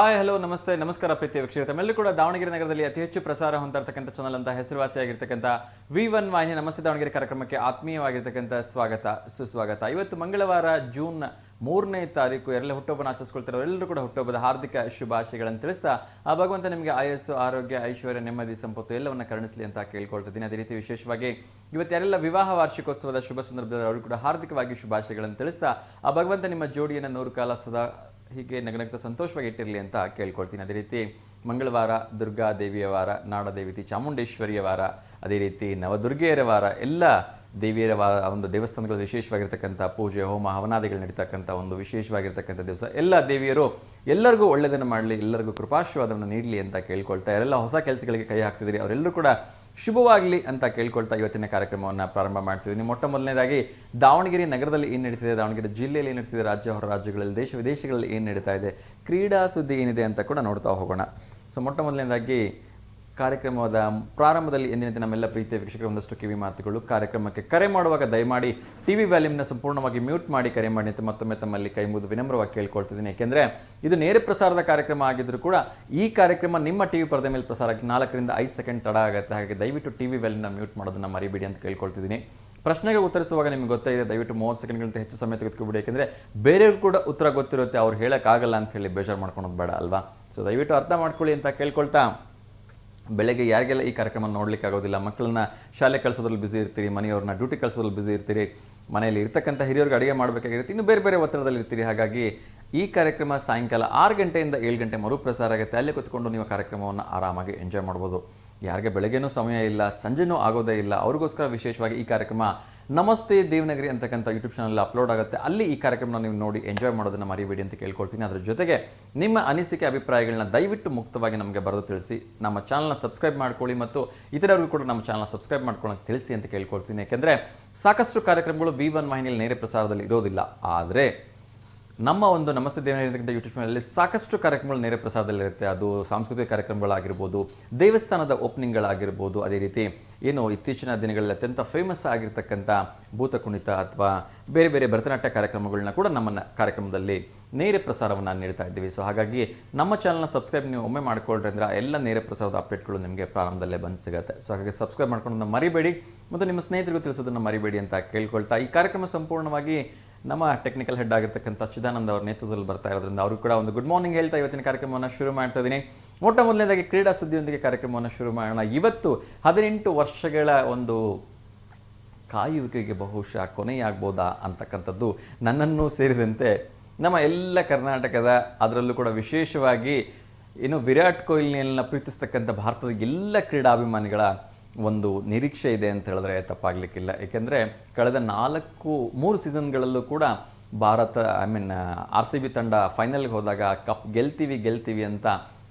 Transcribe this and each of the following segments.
Hi hello ನಮಸ್ತೆ ನಮಸ್ಕಾರ ಪ್ರೀತಿಯ ವೀಕ್ಷಕರೇ ತಮ್ಮೆಲ್ಲರೂ ಕೂಡ ದಾವಣಗೆರೆ ನಗರದಲ್ಲಿ ಅತಿ ಹೆಚ್ಚು ಪ್ರಸಾರ ಹೊಂದಿರತಕ್ಕಂಥ ಚಾನಲ್ ಅಂತ ಹೆಸರುವಾಸಿಯಾಗಿರ್ತಕ್ಕಂಥ V1 ವಾಹಿನಿ ನಮಸ್ತೆ ದಾವಣಗೆರೆ ಕಾರ್ಯಕ್ರಮಕ್ಕೆ ಆತ್ಮೀಯವಾಗಿರ್ತಕ್ಕಂಥ ಸ್ವಾಗತ ಸುಸ್ವಾಗತ. ಇವತ್ತು ಮಂಗಳವಾರ ಜೂನ್ 3ನೇ ತಾರೀಕು ಯಾರೆಲ್ಲ ಹುಟ್ಟುಹಬ್ಬನ ಆಚರಿಸ್ಕೊಳ್ತಾರೆ ಅವರೆಲ್ಲರೂ ಕೂಡ ಹುಟ್ಟುಹಬ್ಬದ ಹಾರ್ದಿಕ ಶುಭಾಶಯಗಳನ್ನು ತಿಳಿಸ್ತಾ ಆ ಭಗವಂತ ನಿಮಗೆ ಆಯಸ್ಸು ಆರೋಗ್ಯ ಐಶ್ವರ್ಯ ನೆಮ್ಮದಿ ಸಂಪತ್ತು ಎಲ್ಲವನ್ನ ಕರುಣಿಸಲಿ ಅಂತ ಕೇಳ್ಕೊಳ್ತಿದ್ದೀನಿ. ಅದೇ ರೀತಿ ವಿಶೇಷವಾಗಿ ಇವತ್ತು ಯಾರೆಲ್ಲ ವಿವಾಹ ವಾರ್ಷಿಕೋತ್ಸವದ ಶುಭ ಸಂದರ್ಭದಲ್ಲಿ ಅವರು ಕೂಡ ಹಾರ್ದಿಕವಾಗಿ ಶುಭಾಶಯಗಳನ್ನು ತಿಳಿಸ್ತಾ ಆ ಭಗವಂತ ನಿಮ್ಮ ಜೋಡಿಯನ್ನು 100 ಕಾಲ ಸದಾ ಹೀಗೆ ನಗನಗ್ತಾ ಸಂತೋಷವಾಗಿ ಇಟ್ಟಿರಲಿ ಅಂತ ಕೇಳ್ಕೊಳ್ತೀನಿ. ಅದೇ ರೀತಿ ಮಂಗಳವಾರ ದುರ್ಗಾದೇವಿಯ ವಾರ, ನಾಡದೇವತಿ ಚಾಮುಂಡೇಶ್ವರಿಯ ವಾರ, ಅದೇ ರೀತಿ ನವದುರ್ಗೆಯರ ವಾರ, ಎಲ್ಲ ದೇವಿಯರ ವಾರ, ಒಂದು ದೇವಸ್ಥಾನಗಳು ವಿಶೇಷವಾಗಿರ್ತಕ್ಕಂಥ ಪೂಜೆ ಹೋಮ ಹವನಾದಿಗಳು ನಡೀತಕ್ಕಂಥ ಒಂದು ವಿಶೇಷವಾಗಿರ್ತಕ್ಕಂಥ ದಿವಸ. ಎಲ್ಲ ದೇವಿಯರು ಎಲ್ಲರಿಗೂ ಒಳ್ಳೆಯದನ್ನು ಮಾಡಲಿ, ಎಲ್ಲರಿಗೂ ಕೃಪಾಶೀರ್ವಾದವನ್ನು ನೀಡಲಿ ಅಂತ ಕೇಳ್ಕೊಳ್ತಾ ಯಾರೆಲ್ಲ ಹೊಸ ಕೆಲಸಗಳಿಗೆ ಕೈ ಹಾಕ್ತಿದ್ದೀರಿ ಅವರೆಲ್ಲರೂ ಕೂಡ ಶುಭವಾಗಲಿ ಅಂತ ಕೇಳ್ಕೊಳ್ತಾ ಇವತ್ತಿನ ಕಾರ್ಯಕ್ರಮವನ್ನು ಪ್ರಾರಂಭ ಮಾಡ್ತಿದ್ದೀನಿ. ಮೊಟ್ಟ ಮೊದಲನೇದಾಗಿ ದಾವಣಗೆರೆ ನಗರದಲ್ಲಿ ಏನು ನಡೀತಿದೆ, ದಾವಣಗೆರೆ ಜಿಲ್ಲೆಯಲ್ಲಿ ಏನು ನಡೀತಿದೆ, ರಾಜ್ಯ ಹೊರ ರಾಜ್ಯಗಳಲ್ಲಿ ದೇಶ ವಿದೇಶಗಳಲ್ಲಿ ಏನು ನಡೀತಾ ಇದೆ, ಕ್ರೀಡಾ ಸುದ್ದಿ ಏನಿದೆ ಅಂತ ಕೂಡ ನೋಡ್ತಾ ಹೋಗೋಣ. ಸೊ ಮೊಟ್ಟ ಮೊದಲನೇದಾಗಿ ಕಾರ್ಯಕ್ರಮದ ಪ್ರಾರಂಭದಲ್ಲಿ ಎಂದಿನಂತೆ ನಮ್ಮೆಲ್ಲ ಪ್ರೀತಿಯ ವೀಕ್ಷಕರ ಒಂದಷ್ಟು ಕಿವಿ ಮಾತುಗಳು. ಕಾರ್ಯಕ್ರಮಕ್ಕೆ ಕರೆ ಮಾಡುವಾಗ ದಯಮಾಡಿ ಟಿವಿ ವ್ಯಾಲ್ಯೂಮ್ನ ಸಂಪೂರ್ಣವಾಗಿ ಮ್ಯೂಟ್ ಮಾಡಿ ಕರೆ ಮಾಡಿ ಅಂತ ಮತ್ತೊಮ್ಮೆ ತಮ್ಮಲ್ಲಿ ಕೈ ಮುಗಿದು ವಿನಮ್ರವಾಗಿ ಕೇಳ್ಕೊಳ್ತಿದ್ದೀನಿ. ಯಾಕೆಂದರೆ ಇದು ನೇರ ಪ್ರಸಾರದ ಕಾರ್ಯಕ್ರಮ ಆಗಿದ್ದರೂ ಕೂಡ ಈ ಕಾರ್ಯಕ್ರಮ ನಿಮ್ಮ ಟಿವಿ ಪರದೆ ಮೇಲೆ ಪ್ರಸಾರ ಆಗಿ 4 ರಿಂದ 5 ಸೆಕೆಂಡ್ ತಡ ಆಗುತ್ತೆ. ಹಾಗೆ ದಯವಿಟ್ಟು ಟಿವಿ ವ್ಯಾಲ್ಯೂಮ್ನ ಮ್ಯೂಟ್ ಮಾಡೋದನ್ನು ಮರಿಬೇಡಿ ಅಂತ ಕೇಳ್ಕೊಳ್ತಿದ್ದೀನಿ. ಪ್ರಶ್ನೆಗೆ ಉತ್ತರಿಸುವಾಗ ನಿಮ್ಗೆ ಗೊತ್ತಾಗಿದೆ, ದಯವಿಟ್ಟು 30 ಸೆಕೆಂಡ್ಗಿಂತ ಹೆಚ್ಚು ಸಮಯ ತೆಗೆದುಕೊಬಿಡಿ. ಯಾಕೆಂದರೆ ಬೇರೆಯವರು ಕೂಡ ಉತ್ತರ ಗೊತ್ತಿರುತ್ತೆ, ಅವ್ರು ಹೇಳೋಕ್ಕಾಗಲ್ಲ ಅಂತ ಹೇಳಿ ಬೇಜಾರು ಮಾಡ್ಕೊಳೋದು ಬೇಡ ಅಲ್ವಾ. ಸೊ ದಯವಿಟ್ಟು ಅರ್ಥ ಮಾಡ್ಕೊಳ್ಳಿ ಅಂತ ಕೇಳ್ಕೊಳ್ತಾ, ಬೆಳಗ್ಗೆ ಯಾರಿಗೆಲ್ಲ ಈ ಕಾರ್ಯಕ್ರಮ ನೋಡ್ಲಿಕ್ಕೆ ಆಗೋದಿಲ್ಲ, ಮಕ್ಕಳನ್ನ ಶಾಲೆ ಕಳಿಸೋದ್ರಲ್ಲಿ ಬ್ಯುಸಿ ಇರ್ತೀರಿ, ಮನೆಯವ್ರನ್ನ ಡ್ಯೂಟಿ ಕಳಿಸೋದ್ರಲ್ಲಿ ಬ್ಯುಸಿ ಇರ್ತೀರಿ, ಮನೆಯಲ್ಲಿ ಇರ್ತಕ್ಕಂಥ ಹಿರಿಯವ್ರಿಗೆ ಅಡುಗೆ ಮಾಡಬೇಕಾಗಿರುತ್ತೆ, ಇನ್ನು ಬೇರೆ ಬೇರೆ ಒತ್ತಡದಲ್ಲಿ ಇರ್ತೀರಿ. ಹಾಗಾಗಿ ಈ ಕಾರ್ಯಕ್ರಮ ಸಾಯಂಕಾಲ 6 ಗಂಟೆಯಿಂದ 7 ಗಂಟೆ ಮರುಪ್ರಸಾರ ಆಗುತ್ತೆ. ಅಲ್ಲೇ ಕೂತ್ಕೊಂಡು ನೀವು ಕಾರ್ಯಕ್ರಮವನ್ನು ಆರಾಮಾಗಿ ಎಂಜಾಯ್ ಮಾಡ್ಬೋದು. ಯಾರಿಗೆ ಬೆಳಗ್ಗೆನೂ ಸಮಯ ಇಲ್ಲ, ಸಂಜೆನೂ ಆಗೋದೇ ಇಲ್ಲ, ಅವ್ರಿಗೋಸ್ಕರ ವಿಶೇಷವಾಗಿ ಈ ಕಾರ್ಯಕ್ರಮ ನಮಸ್ತೆ ದೇವನಗರಿ ಅಂತಕ್ಕಂಥ ಯೂಟ್ಯೂಬ್ ಚಾನಲ್ ಅಪ್ಲೋಡ್ ಆಗುತ್ತೆ. ಅಲ್ಲಿ ಈ ಕಾರ್ಯಕ್ರಮನ ನೀವು ನೋಡಿ ಎಂಜಾಯ್ ಮಾಡೋದನ್ನು ಮರಿಬೇಡಿ ಅಂತ ಕೇಳ್ಕೊಳ್ತೀನಿ. ಅದರ ಜೊತೆಗೆ ನಿಮ್ಮ ಅನಿಸಿಕೆ ಅಭಿಪ್ರಾಯಗಳನ್ನ ದಯವಿಟ್ಟು ಮುಕ್ತವಾಗಿ ನಮಗೆ ಬರೆದು ತಿಳಿಸಿ. ನಮ್ಮ ಚಾನಲ್ನ ಸಬ್ಸ್ಕ್ರೈಬ್ ಮಾಡ್ಕೊಳ್ಳಿ ಮತ್ತು ಇತರರಿಗೂ ಕೂಡ ನಮ್ಮ ಚಾನಲ್ನ ಸಬ್ಸ್ಕ್ರೈಬ್ ಮಾಡ್ಕೊಳ್ಳೋಕೆ ತಿಳಿಸಿ ಅಂತ ಕೇಳ್ಕೊಳ್ತೀನಿ. ಯಾಕೆಂದರೆ ಸಾಕಷ್ಟು ಕಾರ್ಯಕ್ರಮಗಳು V1 ವಾಹಿನಿಯಲ್ಲಿ ನೇರ ಪ್ರಸಾರದಲ್ಲಿ ಇರೋದಿಲ್ಲ. ಆದರೆ ನಮ್ಮ ಒಂದು ನಮಸ್ತೆ ದೇವನಗರಿ ಯೂಟ್ಯೂಬ್ ಚಾನಲಲ್ಲಿ ಸಾಕಷ್ಟು ಕಾರ್ಯಕ್ರಮಗಳು ನೇರ ಪ್ರಸಾರದಲ್ಲಿರುತ್ತೆ. ಅದು ಸಾಂಸ್ಕೃತಿಕ ಕಾರ್ಯಕ್ರಮಗಳಾಗಿರ್ಬೋದು, ದೇವಸ್ಥಾನದ ಓಪನಿಂಗ್ಗಳಾಗಿರ್ಬೋದು, ಅದೇ ರೀತಿ ಏನು ಇತ್ತೀಚಿನ ದಿನಗಳಲ್ಲಿ ಅತ್ಯಂತ ಫೇಮಸ್ ಆಗಿರ್ತಕ್ಕಂಥ ಭೂತ ಕುಣಿತ ಅಥವಾ ಬೇರೆ ಬೇರೆ ಭರತನಾಟ್ಯ ಕಾರ್ಯಕ್ರಮಗಳನ್ನ ಕೂಡ ನಮ್ಮ ಕಾರ್ಯಕ್ರಮದಲ್ಲಿ ನೇರ ಪ್ರಸಾರವನ್ನು ನೀಡ್ತಾ ಇದ್ದೀವಿ. ಸೊ ಹಾಗಾಗಿ ನಮ್ಮ ಚಾನಲ್ನ ಸಬ್ಸ್ಕ್ರೈಬ್ ನೀವು ಒಮ್ಮೆ ಮಾಡ್ಕೊಳ್ರಿ ಅಂದರೆ ಎಲ್ಲ ನೇರ ಪ್ರಸಾರದ ಅಪ್ಡೇಟ್ಗಳು ನಿಮಗೆ ಪ್ರಾರಂಭದಲ್ಲೇ ಬಂದು ಸಿಗುತ್ತೆ. ಸೊ ಹಾಗಾಗಿ ಸಬ್ಸ್ಕ್ರೈಬ್ ಮಾಡ್ಕೊಳ್ಳೋದನ್ನು ಮರಿಬೇಡಿ ಮತ್ತು ನಿಮ್ಮ ಸ್ನೇಹಿತರಿಗೂ ತಿಳಿಸೋದನ್ನು ಮರಿಬೇಡಿ ಅಂತ ಕೇಳ್ಕೊಳ್ತಾ, ಈ ಕಾರ್ಯಕ್ರಮ ಸಂಪೂರ್ಣವಾಗಿ ನಮ್ಮ ಟೆಕ್ನಿಕಲ್ ಹೆಡ್ ಆಗಿರ್ತಕ್ಕಂಥ ಚಿದಾನಂದ ಅವರ ನೇತೃತ್ವದಲ್ಲಿ ಬರ್ತಾ ಇರೋದ್ರಿಂದ ಅವ್ರಿಗೆ ಕೂಡ ಒಂದು ಗುಡ್ ಮಾರ್ನಿಂಗ್ ಹೇಳ್ತಾ ಇವತ್ತಿನ ಕಾರ್ಯಕ್ರಮವನ್ನು ಶುರು ಮಾಡ್ತಾ ಇದ್ದೀನಿ. ಮೊಟ್ಟ ಮೊದಲನೇದಾಗಿ ಕ್ರೀಡಾ ಸುದ್ದಿಯೊಂದಿಗೆ ಕಾರ್ಯಕ್ರಮವನ್ನು ಶುರು ಮಾಡೋಣ. ಇವತ್ತು 18 ವರ್ಷಗಳ ಒಂದು ಕಾಯುವಿಕೆಗೆ ಬಹುಶಃ ಕೊನೆಯಾಗ್ಬೋದಾ ಅಂತಕ್ಕಂಥದ್ದು ನನ್ನನ್ನು ಸೇರಿದಂತೆ ನಮ್ಮ ಎಲ್ಲ ಕರ್ನಾಟಕದ, ಅದರಲ್ಲೂ ಕೂಡ ವಿಶೇಷವಾಗಿ ಏನು ವಿರಾಟ್ ಕೊಹ್ಲಿಯನ್ನ ಪ್ರೀತಿಸ್ತಕ್ಕಂಥ ಭಾರತದ ಎಲ್ಲ ಕ್ರೀಡಾಭಿಮಾನಿಗಳ ಒಂದು ನಿರೀಕ್ಷೆ ಇದೆ ಅಂತ ಹೇಳಿದ್ರೆ ತಪ್ಪಾಗಲಿಕ್ಕಿಲ್ಲ. ಏಕೆಂದರೆ ಕಳೆದ 3 ಸೀಸನ್ಗಳಲ್ಲೂ ಕೂಡ ಭಾರತ RCB ತಂಡ ಫೈನಲ್ಗೆ ಹೋದಾಗ ಕಪ್ ಗೆಲ್ತೀವಿ ಅಂತ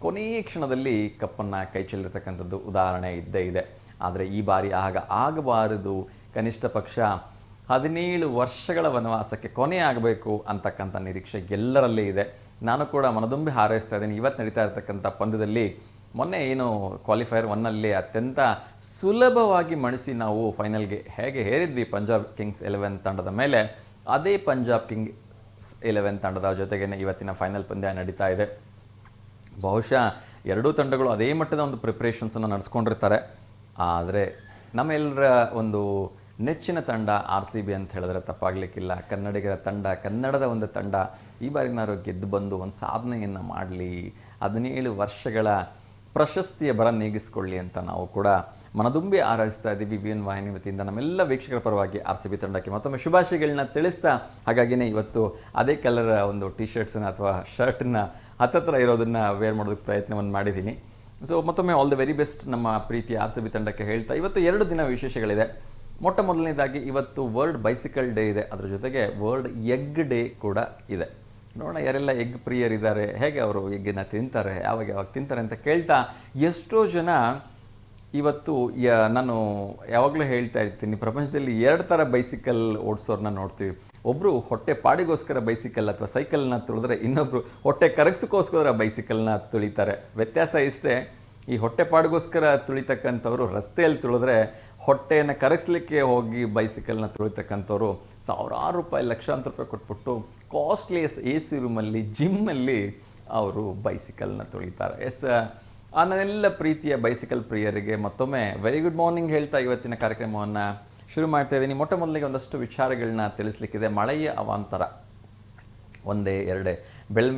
ಕೊನೆಯ ಕ್ಷಣದಲ್ಲಿ ಕಪ್ಪನ್ನು ಕೈ ಚೆಲ್ಲಿರ್ತಕ್ಕಂಥದ್ದು ಉದಾಹರಣೆ ಇದ್ದೇ ಇದೆ. ಆದರೆ ಈ ಬಾರಿ ಆಗಬಾರದು. ಕನಿಷ್ಠ ಪಕ್ಷ 17 ವರ್ಷಗಳ ವನವಾಸಕ್ಕೆ ಕೊನೆ ಆಗಬೇಕು ಅಂತಕ್ಕಂಥ ನಿರೀಕ್ಷೆ ಎಲ್ಲರಲ್ಲೇ ಇದೆ. ನಾನು ಕೂಡ ಮನದುಂಬಿ ಹಾರೈಸ್ತಾ ಇದ್ದೀನಿ. ಇವತ್ತು ನಡೀತಾ ಇರ್ತಕ್ಕಂಥ ಪಂದ್ಯದಲ್ಲಿ ಮೊನ್ನೆ ಏನು ಕ್ವಾಲಿಫೈಯರ್ 1ನಲ್ಲಿ ಅತ್ಯಂತ ಸುಲಭವಾಗಿ ಮಣಿಸಿ ನಾವು ಫೈನಲ್ಗೆ ಹೇಗೆ ಹೇರಿದ್ವಿ ಪಂಜಾಬ್ ಕಿಂಗ್ಸ್ 11 ತಂಡದ ಮೇಲೆ, ಅದೇ ಪಂಜಾಬ್ ಕಿಂಗ್ಸ್ 11 ತಂಡದ ಜೊತೆಗೇ ಇವತ್ತಿನ ಫೈನಲ್ ಪಂದ್ಯ ನಡೀತಾ ಇದೆ. ಬಹುಶಃ ಎರಡೂ ತಂಡಗಳು ಅದೇ ಮಟ್ಟದ ಒಂದು ಪ್ರಿಪ್ರೇಷನ್ಸನ್ನು ನಡೆಸ್ಕೊಂಡಿರ್ತಾರೆ. ಆದರೆ ನಮ್ಮೆಲ್ಲರ ಒಂದು ನೆಚ್ಚಿನ ತಂಡ RCB ಅಂತ ಹೇಳಿದ್ರೆ ತಪ್ಪಾಗಲಿಕ್ಕಿಲ್ಲ. ಕನ್ನಡಿಗರ ತಂಡ, ಕನ್ನಡದ ಒಂದು ತಂಡ ಈ ಬಾರಿನಾರು ಗೆದ್ದು ಬಂದು ಒಂದು ಸಾಧನೆಯನ್ನು ಮಾಡಲಿ, 17 ವರ್ಷಗಳ ಪ್ರಶಸ್ತಿಯ ಬರ ನೀಗಿಸ್ಕೊಳ್ಳಿ ಅಂತ ನಾವು ಕೂಡ ಮನದುಂಬಿ ಆರೈಸ್ತಾ ಇದ್ದೀವಿ. V1 ವಾಹಿನಿ ವತಿಯಿಂದ ನಮ್ಮೆಲ್ಲ ವೀಕ್ಷಕರ ಪರವಾಗಿ RCB ತಂಡಕ್ಕೆ ಮತ್ತೊಮ್ಮೆ ಶುಭಾಶಯಗಳನ್ನ ತಿಳಿಸ್ತಾ, ಹಾಗಾಗಿನೇ ಇವತ್ತು ಅದೇ ಕಲರ್ ಒಂದು ಟಿ ಶರ್ಟ್ಸನ್ನು ಅಥವಾ ಶರ್ಟನ್ನ ಹತ್ತಿರ ಇರೋದನ್ನು ವೇರ್ ಮಾಡೋದಕ್ಕೆ ಪ್ರಯತ್ನವನ್ನು ಮಾಡಿದ್ದೀನಿ. ಸೊ ಮತ್ತೊಮ್ಮೆ ಆಲ್ ದ ವೆರಿ ಬೆಸ್ಟ್ ನಮ್ಮ ಪ್ರೀತಿಯ RCB ತಂಡಕ್ಕೆ ಹೇಳ್ತಾ, ಇವತ್ತು 2 ದಿನ ವಿಶೇಷಗಳಿದೆ. ಮೊಟ್ಟ ಮೊದಲನೇದಾಗಿ ಇವತ್ತು ವರ್ಲ್ಡ್ ಬೈಸಿಕಲ್ ಡೇ ಇದೆ, ಅದರ ಜೊತೆಗೆ ವರ್ಲ್ಡ್ ಎಗ್ ಡೇ ಕೂಡ ಇದೆ. ನೋಡೋಣ ಯಾರೆಲ್ಲ ಎಗ್ ಪ್ರಿಯರಿದ್ದಾರೆ, ಹೇಗೆ ಅವರು ಎಗ್ಗನ್ನು ತಿಂತಾರೆ, ಯಾವಾಗ ತಿಂತಾರೆ ಅಂತ ಕೇಳ್ತಾ, ಎಷ್ಟೋ ಜನ ಇವತ್ತು ನಾನು ಯಾವಾಗಲೂ ಹೇಳ್ತಾ ಇರ್ತೀನಿ, ಪ್ರಪಂಚದಲ್ಲಿ 2 ಥರ ಬೈಸಿಕಲ್ ಓಡಿಸೋರನ್ನ ನೋಡ್ತೀವಿ. ಒಬ್ಬರು ಹೊಟ್ಟೆ ಪಾಡಿಗೋಸ್ಕರ ಬೈಸಿಕಲ್ ಅಥವಾ ಸೈಕಲ್ನ ತುಳಿದ್ರೆ, ಇನ್ನೊಬ್ಬರು ಹೊಟ್ಟೆ ಕರಗಿಸೋಕ್ಕೋಸ್ಕರ ಬೈಸಿಕಲ್ನ ತುಳಿತಾರೆ. ವ್ಯತ್ಯಾಸ ಇಷ್ಟೇ, ಈ ಹೊಟ್ಟೆ ಪಾಡಿಗೋಸ್ಕರ ತುಳಿತಕ್ಕಂಥವ್ರು ರಸ್ತೆಯಲ್ಲಿ ತುಳಿದ್ರೆ, ಹೊಟ್ಟೆಯನ್ನು ಕರಗಿಸ್ಲಿಕ್ಕೆ ಹೋಗಿ ಬೈಸಿಕಲ್ನ ತುಳಿತಕ್ಕಂಥವ್ರು ಸಾವಿರಾರು ರೂಪಾಯಿ, ಲಕ್ಷಾಂತರ ರೂಪಾಯಿ ಕೊಟ್ಬಿಟ್ಟು ಕಾಸ್ಟ್ಲಿಯಸ್ AC ರೂಮಲ್ಲಿ, ಜಿಮ್ಮಲ್ಲಿ ಅವರು ಬೈಸಿಕಲ್ನ ತುಳಿತಾರೆ. ಎಸ್, ನನ್ನೆಲ್ಲ ಪ್ರೀತಿಯ ಬೈಸಿಕಲ್ ಪ್ರಿಯರಿಗೆ ಮತ್ತೊಮ್ಮೆ ವೆರಿ ಗುಡ್ ಮಾರ್ನಿಂಗ್ ಹೇಳ್ತಾ ಇವತ್ತಿನ ಕಾರ್ಯಕ್ರಮವನ್ನು ಶುರು ಮಾಡ್ತಾ ಇದ್ದೀನಿ. ಮೊಟ್ಟ ಮೊದಲಿಗೆ ಒಂದಷ್ಟು ವಿಚಾರಗಳನ್ನ ತಿಳಿಸ್ಲಿಕ್ಕಿದೆ. ಮಳೆಯ ಅವಾಂತರ ಒಂದೇ ಎರಡೇ.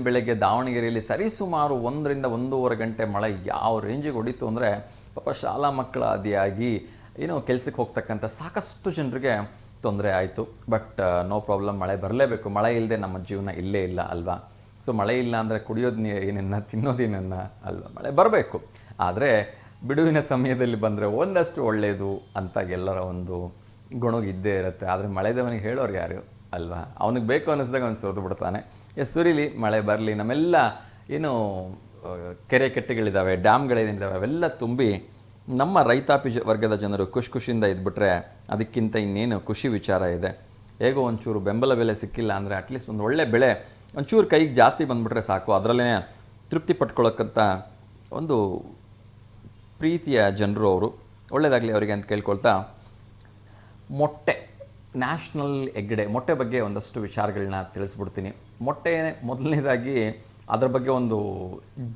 ಬೆಳಗ್ಗೆ ದಾವಣಗೆರೆಯಲ್ಲಿ ಸರಿಸುಮಾರು 1-1.5 ಗಂಟೆ ಮಳೆ ಯಾವ ರೇಂಜಿಗೆ ಹೊಡಿತು ಅಂದರೆ ಪಾಪ ಶಾಲಾ ಮಕ್ಕಳ ಆದಿಯಾಗಿ ಕೆಲಸಕ್ಕೆ ಹೋಗ್ತಕ್ಕಂಥ ಸಾಕಷ್ಟು ಜನರಿಗೆ ತೊಂದರೆ ಆಯಿತು. ಬಟ್ ನೋ ಪ್ರಾಬ್ಲಮ್, ಮಳೆ ಬರಲೇಬೇಕು. ಮಳೆ ಇಲ್ಲದೆ ನಮ್ಮ ಜೀವನ ಇಲ್ಲೇ ಇಲ್ಲ ಅಲ್ವಾ? ಸೊ ಮಳೆ ಇಲ್ಲ ಅಂದರೆ ಕುಡಿಯೋದು ಏನನ್ನ, ತಿನ್ನೋದೇನನ್ನ ಅಲ್ವಾ? ಮಳೆ ಬರಬೇಕು. ಆದರೆ ಬಿಡುವಿನ ಸಮಯದಲ್ಲಿ ಬಂದರೆ ಒಂದಷ್ಟು ಒಳ್ಳೆಯದು ಅಂತ ಎಲ್ಲರ ಒಂದು ಗುಣಗಿದ್ದೇ ಇರುತ್ತೆ. ಆದರೆ ಮಳೆದವನಿಗೆ ಹೇಳೋರು ಯಾರು ಅಲ್ವಾ? ಅವನಿಗೆ ಬೇಕು ಅನ್ನಿಸಿದಾಗ ಅವನು ಸುರಿದು ಬಿಡ್ತಾನೆ. ಸುರಿಲಿ, ಮಳೆ ಬರಲಿ, ನಮ್ಮೆಲ್ಲ ಕೆರೆ ಕಟ್ಟೆಗಳಿದ್ದಾವೆ, ಡ್ಯಾಮ್ಗಳೇನಿದ್ದಾವೆ ಅವೆಲ್ಲ ತುಂಬಿ ನಮ್ಮ ರೈತಾಪಿ ವರ್ಗದ ಜನರು ಖುಷಿಯಿಂದ ಇದ್ಬಿಟ್ರೆ ಅದಕ್ಕಿಂತ ಇನ್ನೇನು ಖುಷಿ ವಿಚಾರ ಇದೆ. ಹೇಗೋ ಒಂಚೂರು ಬೆಂಬಲ ಬೆಲೆ ಸಿಕ್ಕಿಲ್ಲ ಅಂದರೆ ಅಟ್ಲೀಸ್ಟ್ ಒಂದು ಒಳ್ಳೆ ಬೆಳೆ ಒಂಚೂರು ಕೈಗೆ ಜಾಸ್ತಿ ಬಂದುಬಿಟ್ರೆ ಸಾಕು, ಅದರಲ್ಲೇ ತೃಪ್ತಿ ಪಟ್ಕೊಳ್ಳೋಕ್ಕಂಥ ಒಂದು ಪ್ರೀತಿಯ ಜನರು ಅವರು. ಒಳ್ಳೆಯದಾಗಲಿ ಅವರಿಗೆ ಅಂತ ಕೇಳ್ಕೊಳ್ತಾ, ಮೊಟ್ಟೆ, ನ್ಯಾಷನಲ್ ಎಗ್ ಡೇ, ಮೊಟ್ಟೆ ಬಗ್ಗೆ ಒಂದಷ್ಟು ವಿಚಾರಗಳನ್ನ ತಿಳಿಸ್ಬಿಡ್ತೀನಿ. ಮೊಟ್ಟೆ ಮೊದಲನೇದಾಗಿ ಅದರ ಬಗ್ಗೆ ಒಂದು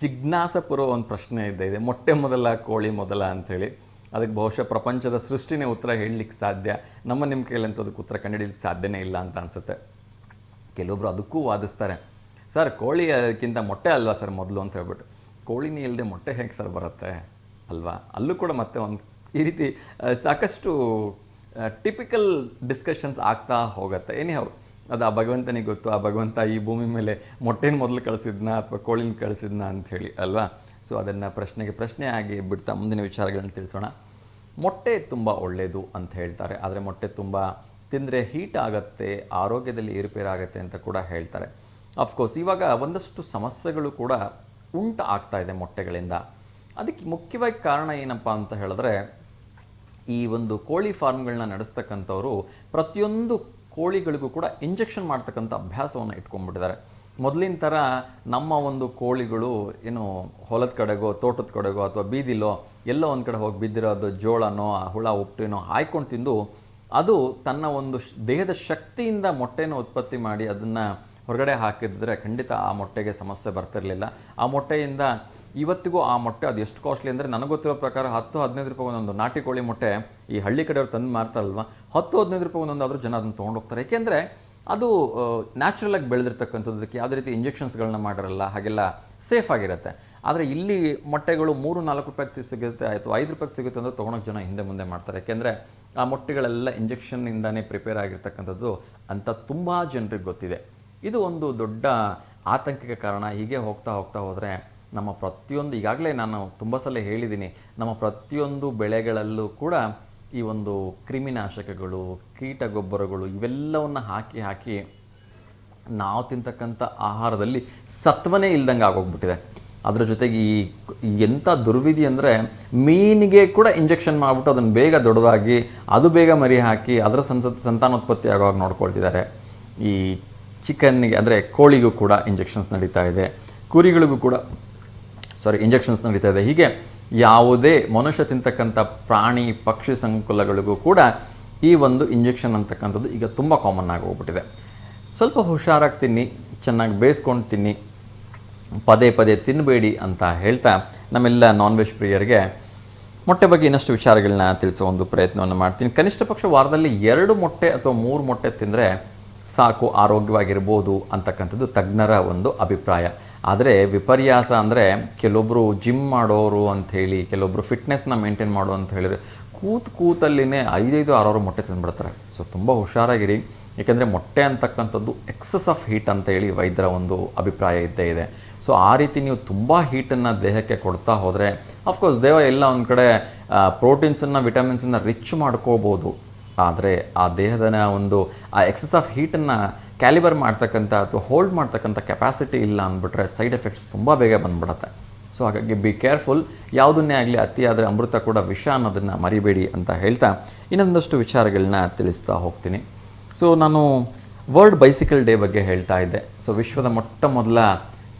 ಜಿಜ್ಞಾಸಪೂರ್ವ ಒಂದು ಪ್ರಶ್ನೆ ಇದೆ. ಮೊಟ್ಟೆ ಮೊದಲ ಕೋಳಿ ಮೊದಲ ಅಂಥೇಳಿ. ಅದಕ್ಕೆ ಬಹುಶಃ ಪ್ರಪಂಚದ ಸೃಷ್ಟಿನೇ ಉತ್ತರ ಹೇಳಲಿಕ್ಕೆ ಸಾಧ್ಯ. ನಿಮ್ಮ ಕೈಲಂತೂ ಅದಕ್ಕೆ ಉತ್ತರ ಕಂಡುಹಿಡಿಯಲಿಕ್ಕೆ ಸಾಧ್ಯನೇ ಇಲ್ಲ ಅಂತ ಅನಿಸುತ್ತೆ. ಕೆಲವೊಬ್ಬರು ಅದಕ್ಕೂ ವಾದಿಸ್ತಾರೆ, ಸರ್ ಕೋಳಿ ಅದಕ್ಕಿಂತ ಮೊಟ್ಟೆ ಅಲ್ವಾ ಸರ್ ಮೊದಲು ಅಂತ ಹೇಳ್ಬಿಟ್ಟು. ಕೋಳಿನೇ ಇಲ್ಲದೆ ಮೊಟ್ಟೆ ಹೇಗೆ ಸರ್ ಬರುತ್ತೆ ಅಲ್ವಾ? ಅಲ್ಲೂ ಕೂಡ ಮತ್ತೆ ಒಂದು ಈ ರೀತಿ ಸಾಕಷ್ಟು ಟಿಪಿಕಲ್ ಡಿಸ್ಕಷನ್ಸ್ ಆಗ್ತಾ ಹೋಗುತ್ತೆ. ಎನಿಹೌ, ಅದು ಆ ಭಗವಂತನಿಗೆ ಗೊತ್ತು. ಆ ಭಗವಂತ ಈ ಭೂಮಿ ಮೇಲೆ ಮೊಟ್ಟೆನ ಮೊದಲು ಕಳಿಸಿದ್ನ ಅಥವಾ ಕೋಳಿನ ಕಳಿಸಿದ್ನ ಅಂಥೇಳಿ ಅಲ್ವಾ? ಸೊ ಅದನ್ನು ಪ್ರಶ್ನೆ ಆಗಿ ಬಿಡ್ತಾ ಮುಂದಿನ ವಿಚಾರಗಳನ್ನು ತಿಳಿಸೋಣ. ಮೊಟ್ಟೆ ತುಂಬ ಒಳ್ಳೆಯದು ಅಂತ ಹೇಳ್ತಾರೆ. ಆದರೆ ಮೊಟ್ಟೆ ತುಂಬ ತಿಂದರೆ ಹೀಟ್ ಆಗುತ್ತೆ, ಆರೋಗ್ಯದಲ್ಲಿ ಏರುಪೇರಾಗುತ್ತೆ ಅಂತ ಕೂಡ ಹೇಳ್ತಾರೆ. ಅಫ್ಕೋರ್ಸ್ ಇವಾಗ ಒಂದಷ್ಟು ಸಮಸ್ಯೆಗಳು ಕೂಡ ಆಗ್ತಾ ಇದೆ ಮೊಟ್ಟೆಗಳಿಂದ. ಅದಕ್ಕೆ ಮುಖ್ಯವಾಗಿ ಕಾರಣ ಏನಪ್ಪ ಅಂತ ಹೇಳಿದ್ರೆ, ಈ ಒಂದು ಕೋಳಿ ಫಾರ್ಮ್ಗಳನ್ನ ನಡೆಸ್ತಕ್ಕಂಥವ್ರು ಪ್ರತಿಯೊಂದು ಕೋಳಿಗಳಿಗೂ ಕೂಡ ಇಂಜೆಕ್ಷನ್ ಮಾಡ್ತಕ್ಕಂಥ ಅಭ್ಯಾಸವನ್ನು ಇಟ್ಕೊಂಡ್ಬಿಟ್ಟಿದ್ದಾರೆ. ಮೊದಲಿನ ಥರ ನಮ್ಮ ಒಂದು ಕೋಳಿಗಳು ಹೊಲದ ಕಡೆಗೋ ತೋಟದ ಕಡೆಗೋ ಅಥವಾ ಬೀದಿಲೋ ಎಲ್ಲೋ ಒಂದು ಕಡೆ ಹೋಗಿ ಬಿದ್ದಿರೋದು ಜೋಳನೋ ಹುಳ ಉಪ್ಟಿನೋ ಹಾಯ್ಕೊಂಡು ತಿಂದು ಅದು ತನ್ನ ಒಂದು ದೇಹದ ಶಕ್ತಿಯಿಂದ ಮೊಟ್ಟೆನ ಉತ್ಪತ್ತಿ ಮಾಡಿ ಅದನ್ನು ಹೊರಗಡೆ ಹಾಕಿದ್ರೆ ಖಂಡಿತ ಆ ಮೊಟ್ಟೆಗೆ ಸಮಸ್ಯೆ ಬರ್ತಿರಲಿಲ್ಲ. ಆ ಮೊಟ್ಟೆಯಿಂದ ಇವತ್ತಿಗೂ ಆ ಮೊಟ್ಟೆ ಅದು ಎಷ್ಟು ಕಾಸ್ಟ್ಲಿ ಅಂದರೆ, ನನಗೆ ಗೊತ್ತಿರೋ ಪ್ರಕಾರ 10-15 ರೂಪಾಯಿ ಒಂದೊಂದು ನಾಟಿ ಕೋಳಿ ಮೊಟ್ಟೆ ಈ ಹಳ್ಳಿ ಕಡೆಯವ್ರು ತಂದು ಮಾರ್ತಾರಲ್ವ, 10-15 ರೂಪಾಯಿ ಒಂದೊಂದಾದರೂ ಜನ ಅದನ್ನು ತೊಗೊಂಡೋಗ್ತಾರೆ. ಏಕೆಂದರೆ ಅದು ನ್ಯಾಚುರಲಾಗಿ ಬೆಳೆದಿರ್ತಕ್ಕಂಥದ್ದು, ಅದಕ್ಕೆ ಯಾವುದೇ ರೀತಿ ಇಂಜೆಕ್ಷನ್ಸ್ಗಳನ್ನ ಮಾಡಿರಲ್ಲ, ಹಾಗೆಲ್ಲ ಸೇಫ್ ಆಗಿರುತ್ತೆ. ಆದರೆ ಇಲ್ಲಿ ಮೊಟ್ಟೆಗಳು 3-4 ರೂಪಾಯಿಗೆ ಸಿಗುತ್ತೆ, ಆಯಿತು 5 ರೂಪಾಯಿಗೆ ಸಿಗುತ್ತೆ ಅಂದರೆ ತೊಗೊಳೋಕೆ ಜನ ಹಿಂದೆ ಮುಂದೆ ಮಾಡ್ತಾರೆ. ಯಾಕೆಂದರೆ ಆ ಮೊಟ್ಟೆಗಳೆಲ್ಲ ಇಂಜೆಕ್ಷನ್ನಿಂದನೇ ಪ್ರಿಪೇರ್ ಆಗಿರ್ತಕ್ಕಂಥದ್ದು ಅಂತ ತುಂಬ ಜನರಿಗೆ ಗೊತ್ತಿದೆ. ಇದು ಒಂದು ದೊಡ್ಡ ಆತಂಕಿಕ ಕಾರಣ. ಹೀಗೆ ಹೋಗ್ತಾ ಹೋದರೆ ನಮ್ಮ ಪ್ರತಿಯೊಂದು, ಈಗಾಗಲೇ ನಾನು ತುಂಬ ಸಲ ಹೇಳಿದ್ದೀನಿ, ನಮ್ಮ ಪ್ರತಿಯೊಂದು ಬೆಳೆಗಳಲ್ಲೂ ಕೂಡ ಈ ಒಂದು ಕ್ರಿಮಿನಾಶಕಗಳು, ಕೀಟ ಗೊಬ್ಬರಗಳು ಇವೆಲ್ಲವನ್ನು ಹಾಕಿ ನಾವು ತಿಂತಕ್ಕಂಥ ಆಹಾರದಲ್ಲಿ ಸತ್ವನೇ ಇಲ್ದಂಗೆ ಆಗೋಗ್ಬಿಟ್ಟಿದೆ. ಅದರ ಜೊತೆಗೆ ಈ ಎಂಥ ದುರ್ವಿಧಿ ಅಂದರೆ, ಮೀನಿಗೆ ಕೂಡ ಇಂಜೆಕ್ಷನ್ ಮಾಡಿಬಿಟ್ಟು ಅದನ್ನು ಬೇಗ ದೊಡ್ಡದಾಗಿ ಅದು ಬೇಗ ಮರಿ ಹಾಕಿ ಅದರ ಸಂತಾನೋತ್ಪತ್ತಿ ಆಗೋವಾಗ ನೋಡ್ಕೊಳ್ತಿದ್ದಾರೆ. ಈ ಚಿಕನ್ನಿಗೆ ಅಂದರೆ ಕೋಳಿಗೂ ಕೂಡ ಇಂಜೆಕ್ಷನ್ಸ್ ನಡೀತಾ ಇದೆ, ಕುರಿಗಳಿಗೂ ಕೂಡ ಇಂಜೆಕ್ಷನ್ಸ್ ನಡೀತಾ ಇದೆ. ಹೀಗೆ ಯಾವುದೇ ಮನುಷ್ಯ ತಿಂತಕ್ಕಂಥ ಪ್ರಾಣಿ ಪಕ್ಷಿ ಸಂಕುಲಗಳಿಗೂ ಕೂಡ ಈ ಒಂದು ಇಂಜೆಕ್ಷನ್ ಅಂತಕ್ಕಂಥದ್ದು ಈಗ ತುಂಬ ಕಾಮನ್ ಆಗಿ ಹೋಗ್ಬಿಟ್ಟಿದೆ. ಸ್ವಲ್ಪ ಹುಷಾರಾಗಿ ತಿನ್ನಿ, ಚೆನ್ನಾಗಿ ಬೇಯಿಸ್ಕೊಂಡು ತಿನ್ನಿ, ಪದೇ ತಿನ್ನಬೇಡಿ ಅಂತ ಹೇಳ್ತಾ ನಮ್ಮೆಲ್ಲ ನಾನ್ ವೆಜ್ ಪ್ರಿಯರಿಗೆ ಮೊಟ್ಟೆ ಬಗ್ಗೆ ಇನ್ನಷ್ಟು ವಿಚಾರಗಳನ್ನ ತಿಳಿಸೋ ಒಂದು ಪ್ರಯತ್ನವನ್ನು ಮಾಡ್ತೀನಿ. ಕನಿಷ್ಠ ಪಕ್ಷ ವಾರದಲ್ಲಿ 2 ಮೊಟ್ಟೆ ಅಥವಾ 3 ಮೊಟ್ಟೆ ತಿಂದರೆ ಸಾಕು, ಆರೋಗ್ಯವಾಗಿರ್ಬೋದು ಅಂತಕ್ಕಂಥದ್ದು ತಜ್ಞರ ಒಂದು ಅಭಿಪ್ರಾಯ. ಆದರೆ ವಿಪರ್ಯಾಸ ಅಂದರೆ ಕೆಲವೊಬ್ಬರು ಜಿಮ್ ಮಾಡೋರು ಅಂಥೇಳಿ, ಕೆಲವೊಬ್ಬರು ಫಿಟ್ನೆಸ್ನ ಮೇಂಟೈನ್ ಮಾಡೋ ಅಂತ ಹೇಳಿದ್ರೆ ಕೂತಲ್ಲಿನೇ 5-6 ಮೊಟ್ಟೆ ತಿಂದುಬಿಡ್ತಾರೆ. ಸೊ ತುಂಬ ಹುಷಾರಾಗಿರಿ. ಏಕೆಂದರೆ ಮೊಟ್ಟೆ ಅಂತಕ್ಕಂಥದ್ದು ಎಕ್ಸಸ್ ಆಫ್ ಹೀಟ್ ಅಂತೇಳಿ ವೈದ್ಯರ ಒಂದು ಅಭಿಪ್ರಾಯ ಇದ್ದೇ ಇದೆ. ಸೊ ಆ ರೀತಿ ನೀವು ತುಂಬ ಹೀಟನ್ನು ದೇಹಕ್ಕೆ ಕೊಡ್ತಾ ಹೋದರೆ ಅಫ್ಕೋರ್ಸ್ ದೇಹ ಎಲ್ಲ ಒಂದು ಕಡೆ ಪ್ರೋಟೀನ್ಸನ್ನು ವಿಟಮಿನ್ಸನ್ನು ರಿಚ್ ಮಾಡ್ಕೋಬೋದು. ಆದರೆ ಆ ದೇಹದ ಒಂದು ಆ ಎಕ್ಸಸ್ ಆಫ್ ಹೀಟನ್ನು ಕ್ಯಾಲಿಬರ್ ಮಾಡ್ತಕ್ಕಂಥ ಅಥವಾ ಹೋಲ್ಡ್ ಮಾಡ್ತಕ್ಕಂಥ ಕೆಪಾಸಿಟಿ ಇಲ್ಲ ಅಂದ್ಬಿಟ್ರೆ ಸೈಡ್ ಎಫೆಕ್ಟ್ಸ್ ತುಂಬ ಬೇಗ ಬಂದ್ಬಿಡುತ್ತೆ. ಸೊ ಹಾಗಾಗಿ ಬಿ ಕೇರ್ಫುಲ್. ಯಾವುದನ್ನೇ ಆಗಲಿ ಅತಿಯಾದರೆ ಅಮೃತ ಕೂಡ ವಿಷ ಅನ್ನೋದನ್ನು ಮರಿಬೇಡಿ ಅಂತ ಹೇಳ್ತಾ ಇನ್ನೊಂದಷ್ಟು ವಿಚಾರಗಳನ್ನ ತಿಳಿಸ್ತಾ ಹೋಗ್ತೀನಿ. ಸೊ ನಾನು ವರ್ಲ್ಡ್ ಬೈಸಿಕಲ್ ಡೇ ಬಗ್ಗೆ ಹೇಳ್ತಾ ಇದ್ದೆ. ಸೊ ವಿಶ್ವದ ಮೊಟ್ಟ ಮೊದಲ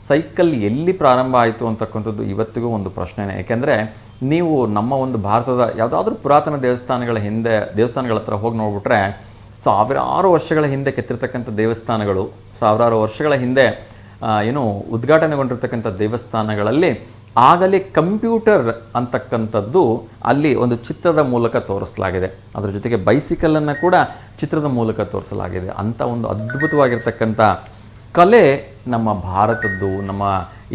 ಸೈಕಲ್ ಎಲ್ಲಿ ಪ್ರಾರಂಭ ಆಯಿತು ಅಂತಕ್ಕಂಥದ್ದು ಇವತ್ತಿಗೂ ಒಂದು ಪ್ರಶ್ನೆನೇ. ಏಕೆಂದರೆ ನೀವು ನಮ್ಮ ಒಂದು ಭಾರತದ ಯಾವುದಾದ್ರೂ ಪುರಾತನ ದೇವಸ್ಥಾನಗಳ ಹತ್ರ ಹೋಗಿ ನೋಡಿಬಿಟ್ರೆ ಸಾವಿರಾರು ವರ್ಷಗಳ ಹಿಂದೆ ಕೆತ್ತಿರ್ತಕ್ಕಂಥ ದೇವಸ್ಥಾನಗಳು, ಸಾವಿರಾರು ವರ್ಷಗಳ ಹಿಂದೆ ಏನು ಉದ್ಘಾಟನೆಗೊಂಡಿರ್ತಕ್ಕಂಥ ದೇವಸ್ಥಾನಗಳಲ್ಲಿ ಆಗಲೇ ಕಂಪ್ಯೂಟರ್ ಅಂತಕ್ಕಂಥದ್ದು ಅಲ್ಲಿ ಒಂದು ಚಿತ್ರದ ಮೂಲಕ ತೋರಿಸಲಾಗಿದೆ. ಅದರ ಜೊತೆಗೆ ಬೈಸಿಕಲನ್ನು ಕೂಡ ಚಿತ್ರದ ಮೂಲಕ ತೋರಿಸಲಾಗಿದೆ. ಅಂಥ ಒಂದು ಅದ್ಭುತವಾಗಿರ್ತಕ್ಕಂಥ ಕಲೆ ನಮ್ಮ ಭಾರತದ್ದು, ನಮ್ಮ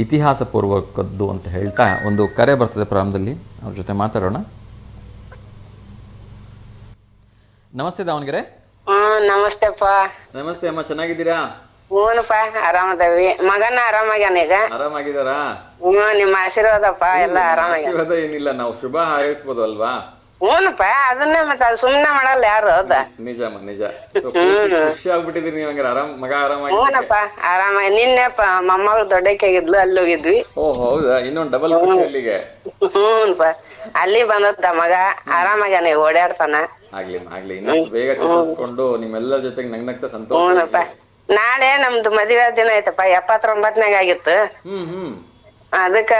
ಇತಿಹಾಸ ಪೂರ್ವಕದ್ದು ಅಂತ ಹೇಳ್ತಾ ಒಂದು ಕರೆ ಬರ್ತದೆ ಪ್ರಾರಂಭದಲ್ಲಿ. ಅವ್ರ ಜೊತೆ ಮಾತಾಡೋಣ. ನಮಸ್ತೆ ದಾವಣಗೆರೆ. ನಮಸ್ತೆಪ್ಪ. ನಮಸ್ತೆ ಅಮ್ಮ, ಚೆನ್ನಾಗಿದ್ದೀರಾ? ಹ್ಞೂನಪ್ಪ, ಆರಾಮದೇವಿ. ಮಗನ ಆರಾಮಾಗ್ಯಾನ ಈಗ. ಆರಾಮಾಗಿದ್ದಾರಾ? ನಿಮ್ಮ ಆಶೀರ್ವಾದಪ್ಪ, ಎಲ್ಲ ಆರಾಮಾಗ್ಯಾನ. ಆಶೀರ್ವಾದ ಏನಿಲ್ಲ, ನಾವು ಶುಭ ಹಾರೈಸ್ಬೋದು ಅಲ್ವಾ? ಹ್ಞೂನಪ್ಪ, ಅದನ್ನೇ ಮತ್ತೆ ಅದು ಸುಮ್ಮನೆ ಮಾಡಲ್ಲ ಯಾರು. ಹೌದಾ? ನಿಜಮ್ಮ, ನಿಜ. ಖುಷಿ ಆಗ್ಬಿಟ್ಟಿದೀರಿ ನೀವು ಹಂಗಾರೆ. ಮಗ ಆರಾಮಾಗಿ? ಹ್ಞೂನಪ್ಪ, ಆರಾಮಾಗಿ. ನಿನ್ನೆಪ್ಪ ಮೊಮ್ಮಗಳು ದೊಡ್ಡಕ್ಕಾಗಿದ್ಲು, ಅಲ್ಲಿ ಹೋಗಿದ್ವಿ. ಓ ಹೌದಾ? ಇನ್ನೊಂದು ಡಬಲ್ ಖುಷಿ ಅಲ್ಲಿಗೆ. ಹ್ಞೂನಪ್ಪ, ಅಲ್ಲಿ ಬಂದತ್ತ ಮಗ. ಆರಾಮಾಗ್ಯಾನ, ಈಗ ಓಡಾಡ್ತಾನ. ಆಗ್ಲಿ ಆಗ್ಲಿ, ಇನ್ನಷ್ಟು ಬೇಗ ಚೇತರಿಸ್ಕೊಂಡು ನಿಮ್ಮೆಲ್ಲರ ಜೊತೆಗೆ ನಗ್ನಗ್ತಾ ಸಂತೋಷ. ಹ್ಞೂನಪ್ಪ, ನಾಳೆ ನಮ್ದು ಮದುವೆ ದಿನ ಐತಪ್ಪ. 79ನೇಗ ಆಗಿತ್ತು. ಅದಕ್ಕ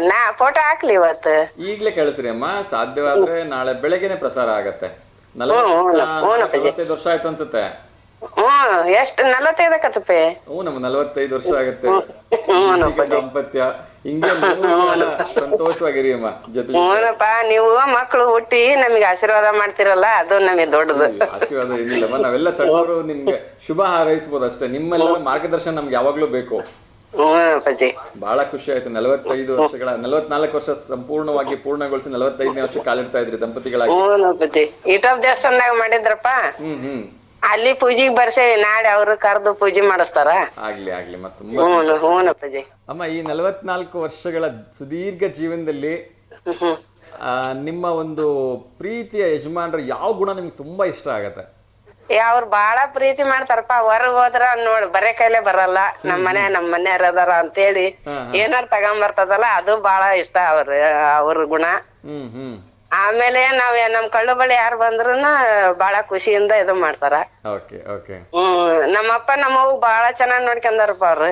ನಾ ಫೋಟೋ ಹಾಕ್ಲಿ ಇವತ್ತು. ಈಗ್ಲೇ ಕಳಿಸ್ರಿ ಅಮ್ಮ, ಸಾಧ್ಯವಾದ್ರೆ ನಾಳೆ ಬೆಳಗ್ಗೆನೆ ಪ್ರಸಾರ ಆಗತ್ತೆ. 45 ವರ್ಷ ಆಯ್ತು ಅನ್ಸುತ್ತೆ. ಎಷ್ಟು 45 ಆಕತ್ತಪ್ಪ? ನಮ್ಮ 45 ವರ್ಷ ಆಗತ್ತೆ ದಾಂಪತ್ಯ. ಹಿಂಗೆ ಸಂತೋಷವಾಗಿರಿ ಅಮ್ಮ ಜೊತೆ. ಹ್ಞೂನಪ್ಪ, ನೀವು ಮಕ್ಕಳು ಹುಟ್ಟಿ ನಮಗೆ ಆಶೀರ್ವಾದ ಮಾಡ್ತಿರಲ್ಲ, ಅದು ನಮಗೆ ದೊಡ್ಡದು. ಆಶೀರ್ವಾದ ಏನಿಲ್ಲಮ್ಮ, ನಾವೆಲ್ಲ ಸಣ್ಣವರು ನಿಮ್ಗೆ ಶುಭ ಹಾರೈಸ್ಬೋದು ಅಷ್ಟೇ. ನಿಮ್ಮೆಲ್ಲರ ಮಾರ್ಗದರ್ಶನ ನಮ್ಗೆ ಯಾವಾಗ್ಲೂ ಬೇಕು. ಬಹಳ ಖುಷಿ ಆಯ್ತು. 44 ವರ್ಷ ಸಂಪೂರ್ಣವಾಗಿ ಪೂರ್ಣಗೊಳಿಸಿ 45ನೇ ವರ್ಷ ಕಾಲಿಡ್ತಾ ಇದ್ರಿ ದಂಪತಿಗಳಾಗಿ. ಇಟೋಪ್ ದೇವಸ್ಥಾನದಾಗ ಮಾಡಿದ್ರಪ್ಪ. ಅಲ್ಲಿ ಪೂಜೆಗೆ ಬರ್ಸೇವಿ. ನಾಳೆ ಅವ್ರು ಕರೆದು ಪೂಜೆ ಮಾಡಿಸ್ತಾರ. ಆಗ್ಲಿ ಆಗ್ಲಿ. ಮತ್ತೆ ಅಮ್ಮ, ಈ 44 ವರ್ಷಗಳ ಸುದೀರ್ಘ ಜೀವನದಲ್ಲಿ ನಿಮ್ಮ ಒಂದು ಪ್ರೀತಿಯ ಯಜಮಾನ್ರ ಯಾವ ಗುಣ ನಿಮ್ಗೆ ತುಂಬಾ ಇಷ್ಟ ಆಗತ್ತೆ? ಅವ್ರು ಬಾಳ ಪ್ರೀತಿ ಮಾಡ್ತಾರಪ್ಪ. ಹೊರಗ್ ಹೋದ್ರ ನೋಡ್ ಬರೇ ಕೈಲೇ ಬರಲ್ಲ. ನಮ್ ಮನೆಯವ್ರ ಅದಾರ ಅಂತೇಳಿ ಏನಾರ ತಗೊಂಬರ್ತದಲ್ಲ, ಅದು ಬಾಳ ಇಷ್ಟ ಅವ್ರ ಗುಣ. ಆಮೇಲೆ ನಮ್ ಕಳ್ಳು ಬಳಿ ಯಾರು ಬಂದ್ರುನು ಬಾಳ ಖುಷಿಯಿಂದ ಇದು ಮಾಡ್ತಾರ. ನಮ್ಮಪ್ಪ ನಮ್ಮವ್ ಬಾಳ ಚೆನ್ನಾಗ್ ನೋಡ್ಕೊಂಡಾರಪ್ಪ ಅವ್ರು.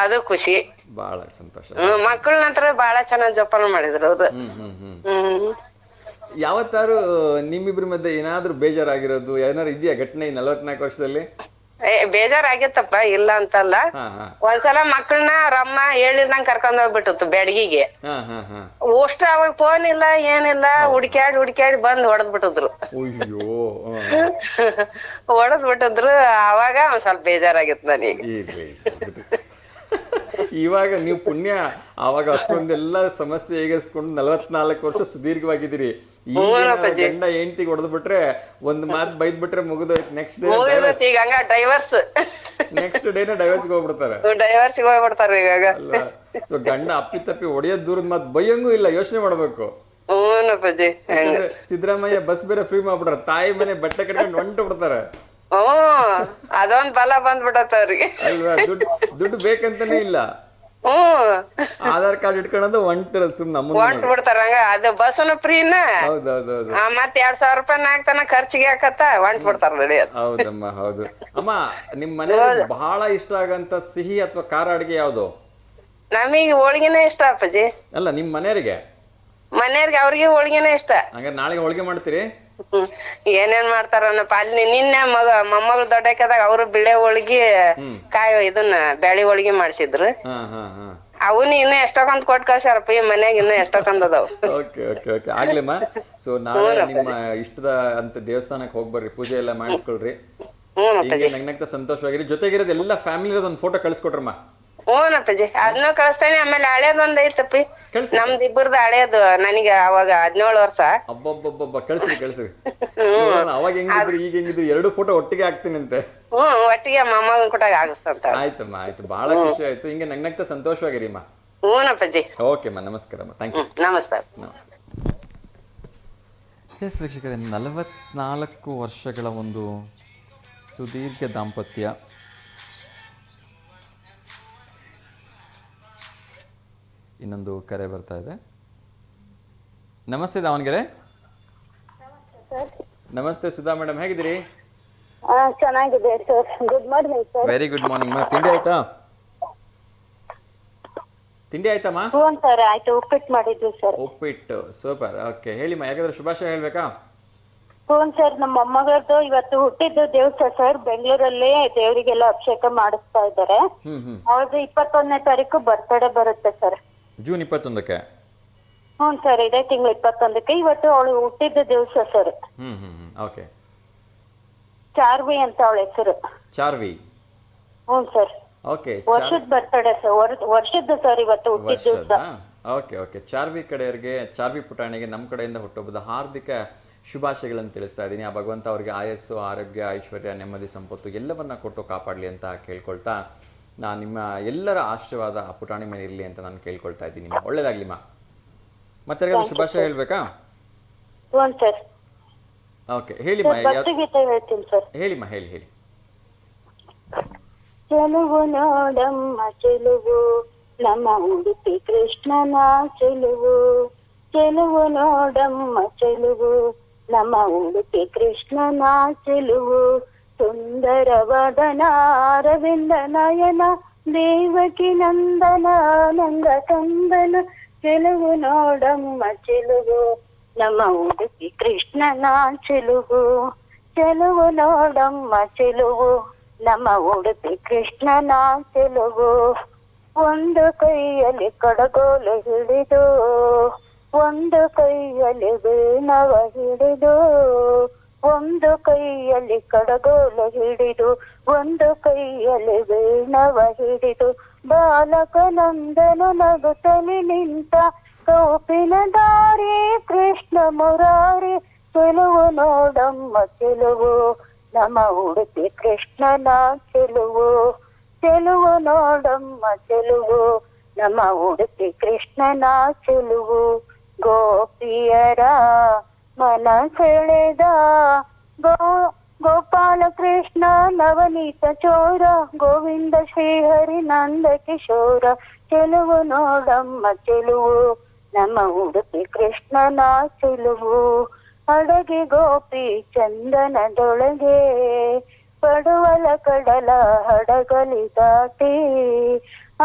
ಅದು ಖುಷಿ. ಬಾಳ ಸಂತೋಷ. ಮಕ್ಕಳ ನಂತರ ಬಾಳ ಚೆನ್ನಾಗ್ ಜೋಪಾನ ಮಾಡಿದ್ರು ಅವ್ರು. ಯಾವತ್ತಾರು ನಿಮ್ಮಿಬ್ರ ಮಧ್ಯೆ ಏನಾದ್ರು ಬೇಜಾರಾಗಿರೋದು ಏನಾರು ಇದೆಯಾ ಘಟನೆ ಈ 44 ವರ್ಷದಲ್ಲಿ? ಬೇಜಾರಾಗಿತ್ತಪ್ಪ, ಇಲ್ಲ ಅಂತಲ್ಲ. ಒಂದ್ಸಲ ಮಕ್ಕಳನ್ನ ರಮ್ಮ ಹೇಳಿದಂಗ್ ಕರ್ಕೊಂಡ್ ಹೋಗ್ಬಿಟ್ಟಿತ್ತು ಬೆಡಗಿಗೆ. ಅಷ್ಟ ಅವಾಗ ಫೋನ್ ಇಲ್ಲ ಏನಿಲ್ಲ, ಹುಡ್ಕ್ಯಾಡಿ ಬಂದ್ ಹೊಡೆದ್ ಬಿಟ್ಟಿದ್ರು. ಹೊಡೆದ್ ಬಿಟ್ಟಿದ್ರು. ಅವಾಗ ಒಂದ್ ಸ್ವಲ್ಪ ಬೇಜಾರಾಗಿತ್ತು ನನಗೆ. ಇವಾಗ ನೀವು ಪುಣ್ಯ ಅವಾಗ ಅಷ್ಟೊಂದೆಲ್ಲ ಸಮಸ್ಯೆ ಹೇಗಿಸ್ಕೊಂಡು 44 ವರ್ಷ ಸುದೀರ್ಘವಾಗಿದ್ದೀರಿ. ಗಂಡ ಹೆಂಡತಿಗೆ ಹೊಡೆದ್ ಬಿಟ್ರೆ ಒಂದ್ ಮಾತ್ ಬೈದ್ ಬಿಟ್ರೆ ಮುಗಿದೋಯ್ತು. ನೆಕ್ಸ್ಟ್ ಡೇನ ಡೈವರ್ಸ್ಗೆ ಹೋಗ್ಬಿಡ್ತಾರೆ ಇವಾಗ. ಸೊ ಗಂಡ ಅಪ್ಪಿ ಹೊಡೆಯೋದ್ ದೂರದ ಮಾತ್ ಬೈಯಂಗೂ ಇಲ್ಲ, ಯೋಚನೆ ಮಾಡ್ಬೇಕು. ಸಿದ್ದರಾಮಯ್ಯ ಬಸ್ ಬೇರೆ ಫ್ರೀ ಮಾಡ್ಬಿಟ್ರ, ತಾಯಿ ಮನೆ ಬಟ್ಟೆ ಕಟ್ಕೊಂಡು ಹೊಂಟು ಬಿಡ್ತಾರೆ. ಅದೊಂದ್ ಬಲ ಬಂದ್ಬಿಡತ್ತ ಅವ್ರಿಗೆ ಅಲ್ವಾ? ದುಡ್ಡು ಬೇಕಂತಾನೆ ಇಲ್ಲ, ಆಧಾರ್ ಕಾರ್ಡ್ ಇಟ್ಕೊಳ್ಳೋದು ಹೊಂಟಿರೋದು ಸುಮ್ನೆ ಬಿಡ್ತಾರ. ಅದು ಬಸ್ನು ಫ್ರೀನ. ಹೌದೌದೌದು. ಮತ್ 2000 ರೂಪಾಯಿ ಹಾಕ್ತಾನ ಖರ್ಚಿಗೆ ಹಾಕತ್ತ ಹೊಂಟ್ ಬಿಡ್ತಾರ. ಹೌದಮ್ಮ, ಹೌದು. ಅಮ್ಮ, ನಿಮ್ ಮನೆಯಲ್ಲಿ ಬಹಳ ಇಷ್ಟ ಆಗಂತ ಸಿಹಿ ಅಥವಾ ಖಾರ ಅಡಿಗೆ ಯಾವ್ದು? ನಮಗ್ ಹೋಳಿಗೆನೇ ಇಷ್ಟ ಅಪ್ಪಾಜಿ. ಅಲ್ಲ, ನಿಮ್ ಮನೆಯವರಿಗೆ ಅವ್ರಿಗೆ ಹೋಳಿಗೆನೇ ಇಷ್ಟ. ಹಂಗಾರೆ ನಾಳೆಗೆ ಹೋಳಿಗೆ ಮಾಡ್ತೀರಿ? ಏನೇನ್ ಮಾಡ್ತಾರನಪ್ಪ. ಅಲ್ಲಿ ನಿನ್ನೆ ಮೊಮ್ಮಗಳು ದೊಡ್ಡಕ್ಕಾದಾಗ ಅವ್ರು ಬಿಳೆ ಹೋಳಿಗೆ ಇದನ್ನ ಬ್ಯಾಳಿ ಹೋಳಿಗೆ ಮಾಡ್ಸಿದ್ರು. ಅವನು ಇನ್ನ ಎಷ್ಟೊಂದ್ ಕೊಟ್ ಕಳ್ಸ್ಯಾರಪ್ಪ. ಈ ಮನ್ಯಾಗ ಇನ್ನ ಎಷ್ಟೊಂದ್ ಅದಾವ. ಆಗ್ಲಿಮ್ಮ. ಸೊ ನಾಳೆ ನಿಮ್ಮ ಇಷ್ಟದ ಅಂತ ದೇವಸ್ಥಾನಕ್ಕೆ ಹೋಗ್ಬರ್ರಿ, ಪೂಜೆ ಎಲ್ಲ ಮಾಡಿಸ್ಕೊಳ್ರಿ. ಹೀಗೆ ನಗ್ನಗ್ತಾ ಸಂತೋಷವಾಗಿರಿ. ಜೊತೆಗಿರೋದು ಎಲ್ಲ ಫ್ಯಾಮಿಲಿ ಇರೋದ್ ಒಂದ್ ಫೋಟೋ ಕಳ್ಸ್ಕೊಟ್ರಮ್ಮ. ಹ್ಞೂನಪ್ಪಜಿ, ಅದನ್ನು ಕಳಿಸ್ತೇನೆ. ಆಮೇಲೆ ಹಳೇದ್ ಒಂದ್ ಐತಪ್ಪಿ, ನಮ್ದು ಇಬ್ಬರದು ಹಳೇದು. ನನಗೆ ಅವಾಗ 17 ವರ್ಷ. ಕಳ್ಸ್ರಿ. ಅವಾಗ ಹೆಂಗಿದ್ರು ಈಗ ಹೆಂಗಿದ್ರು ಎರಡು ಫೋಟೋ ಒಟ್ಟಿಗೆ ಹಾಕ್ತೀನಿ ಅಂತೆ. ಒಟ್ಟಿಗೆ ಮೊಮ್ಮಗನ್ ಕೊಟ್ಟಾಗ ಆಗಿಸ್ತಂತ. ಆಯ್ತಮ್ಮ, ಆಯ್ತು. ಬಹಳ ಖುಷಿ ಆಯ್ತು. ಹಿಂಗೆ ನಗ್ನಗ್ತಾ ಸಂತೋಷವಾಗಿರಿಮ್ಮ. ಹ್ಞೂನಪ್ಪಜಿ. ಓಕೆಮ್ಮ, ನಮಸ್ಕಾರಮ್ಮ. Thank you. ನಮಸ್ಕಾರ. ನಮಸ್ತೆ. ಎಸ್ ವೀಕ್ಷಕರೇ, 44 ವರ್ಷಗಳ ಒಂದು ಸುದೀರ್ಘ ದಾಂಪತ್ಯ. ಇನ್ನೊಂದು ಕರೆ ಬರ್ತಾ ಇದೆ. ನಮಸ್ತೆ ದಾವಣಗೆರೆ. ನಮಸ್ತೆ ಸುಧಾ ಮೇಡಮ್, ಹೇಗಿದ್ದೀರಿ? ಚೆನ್ನಾಗಿದೆ sir. Good morning sir. Very good morning. ತಿಂಡಿ ಆಯ್ತಾ? ತಿಂಡಿ ಆಯ್ತಮ್ಮ? ಹ್ಞೂ ಸರ್, ಆಯ್ತು. ಉಪ್ಪಿಟ್ಟು ಮಾಡಿದ್ವಿ ಸರ್. ಉಪ್ಪಿಟ್ಟು, ಸೂಪರ್. ಓಕೆ, ಹೇಳಿಮ್ಮ. ಯಾಕಂದ್ರೆ ಶುಭಾಶಯ ಹೇಳ್ಬೇಕಾ? ಹ್ಞೂ ಸರ್, ನಮ್ಮ ಮೊಮ್ಮಗದ್ದು ಇವತ್ತು ಹುಟ್ಟಿದ್ದು ದಿವಸ ಸರ್. ಬೆಂಗಳೂರಲ್ಲಿ ದೇವರಿಗೆಲ್ಲ ಅಭಿಷೇಕ ಮಾಡಿಸ್ತಾ ಇದ್ದಾರೆ. ಅವ್ರದ್ದು 21ನೇ ತಾರೀಕು ಬರ್ತಡೇ ಬರುತ್ತೆ ಸರ್. ಜೂನ್ 21ಕ್ಕೆ? ಹ್ಞೂ ಸರ್, ಇದೇ ತಿಂಗಳು 21ಕ್ಕೆ. ಇವತ್ತು ಅವಳು ಹುಟ್ಟಿದ ದಿವಸ ಸರ್. ಓಕೆ. ಚಾರ್ವಿ ಅಂತ ಅವಳ ಹೆಸರು. ಚಾರ್ವಿ? ಹ್ಞೂ ಸರ್. ಓಕೆ. ವರ್ಷದ ಬರ್ತಡೇ ಸರ್, ವರ್ಷದ್ದು ಸರ್ ಇವತ್ತು ಹುಟ್ಟಿದ ದಿವಸ. Okay okay. ಚಾರ್ವಿ ಕಡೆಯವರಿಗೆ, ಚಾರ್ವಿ ಪುಟಾಣಿಗೆ ನಮ್ಮ ಕಡೆಯಿಂದ ಹುಟ್ಟುಹಬ್ಬದ ಹಾರ್ದಿಕ ಶುಭಾಶಯಗಳನ್ನು ತಿಳಿಸ್ತಾ ಇದ್ದೀನಿ. ಆ ಭಗವಂತ ಅವರಿಗೆ ಆಯಸ್ಸು, ಆರೋಗ್ಯ, ಐಶ್ವರ್ಯ, ನೆಮ್ಮದಿ, ಸಂಪತ್ತು ಎಲ್ಲವನ್ನ ಕೊಟ್ಟು ಕಾಪಾಡಲಿ ಅಂತ ಕೇಳ್ಕೊಳ್ತಾ, ನಾನು ನಿಮ್ಮ ಎಲ್ಲರ ಆಶೀರ್ವಾದ ಆ ಪುಟಾಣಿ ಮೇಲೆ ಇರಲಿ ಅಂತ ನಾನು ಕೇಳ್ಕೊಳ್ತಾ ಇದ್ದೀನಿ. ಒಳ್ಳೇದಾಗ್ಲಿಮ್ಮ. ಮತ್ತೆ ಶುಭಾಶಯ ಹೇಳ್ಬೇಕಾ? ಹ್ಞೂ ಸರ್. ಓಕೆ, ಹೇಳಿಮ್ಮ. ಭಕ್ತಿಗೀತೆ ಹೇಳ್ತೀನಿ ಸರ್. ಹೇಳಿಮ್ಮ, ಹೇಳಿ ಹೇಳಿ. ಚೆಲುವು ನೋಡಮ್ಮ ಚೆಲುವು, ನಮ್ಮ ಉಡುಪಿ ಕೃಷ್ಣನ ಚೆಲುವು. ಚೆಲುವು ನೋಡಮ್ಮ ಚೆಲುವು, ನಮ್ಮ ಉಡುಪಿ ಕೃಷ್ಣನ ಚೆಲುವು. ಸುಂದರವದನ ಅರವಿಂದ ನಯನ, ದೇವಕಿ ನಂದನ ನಂದ ಕಂದನ. ಚೆಲುವು ನೋಡಮ್ಮ ಚೆಲುವು, ನಮ್ಮ ಉಡುಪಿ ಕೃಷ್ಣನ ಚೆಲುವು. ಚೆಲುವು ನೋಡಮ್ಮ ಚೆಲುವು, ನಮ್ಮ ಉಡುಪಿ ಕೃಷ್ಣನ ಚೆಲುವು. ಒಂದು ಕೈಯಲ್ಲಿ ಕಡಗೋಲು ಹಿಡಿದು, ಒಂದು ಕೈಯಲ್ಲಿ ವೀಣವ ಹಿಡಿದು, ಒಂದು ಕೈಯಲ್ಲಿ ಕಡಗೋಲು ಹಿಡಿದು, ಒಂದು ಕೈಯಲ್ಲಿ ವೀಣವ ಹಿಡಿದು, ಬಾಲಕನಂದನು ನಗುತ್ತಲಿ ನಿಂತ ಕೌಪಿನ ದಾರಿ ಕೃಷ್ಣ ಮುರಾರಿ. ಚೆಲುವು ನೋಡಮ್ಮ ಚೆಲುವು, ನಮ್ಮ ಉಡುಪಿ ಕೃಷ್ಣನ ಚೆಲುವು. ಚೆಲುವು ನೋಡಮ್ಮ ಚೆಲುವು, ನಮ್ಮ ಉಡುಪಿ ಕೃಷ್ಣನ ಚೆಲುವು. ಗೋಪಿಯರ ಮನ ಸೆಳೆದ ಗೋಪಾಲ ಕೃಷ್ಣ ನವನೀತ ಚೋರ, ಗೋವಿಂದ ಶ್ರೀಹರಿ ನಂದ ಕಿಶೋರ. ಚೆಲುವು ನೋಡಮ್ಮ ಚೆಲುವು, ನಮ್ಮ ಉಡುಪಿ ಕೃಷ್ಣನ ಚೆಲುವು. ಅಡಗಿ ಗೋಪಿ ಚಂದನದೊಳಗೆ, ಪಡುವಲ ಕಡಲ ಹಡಗಲಿ ದಾಟಿ.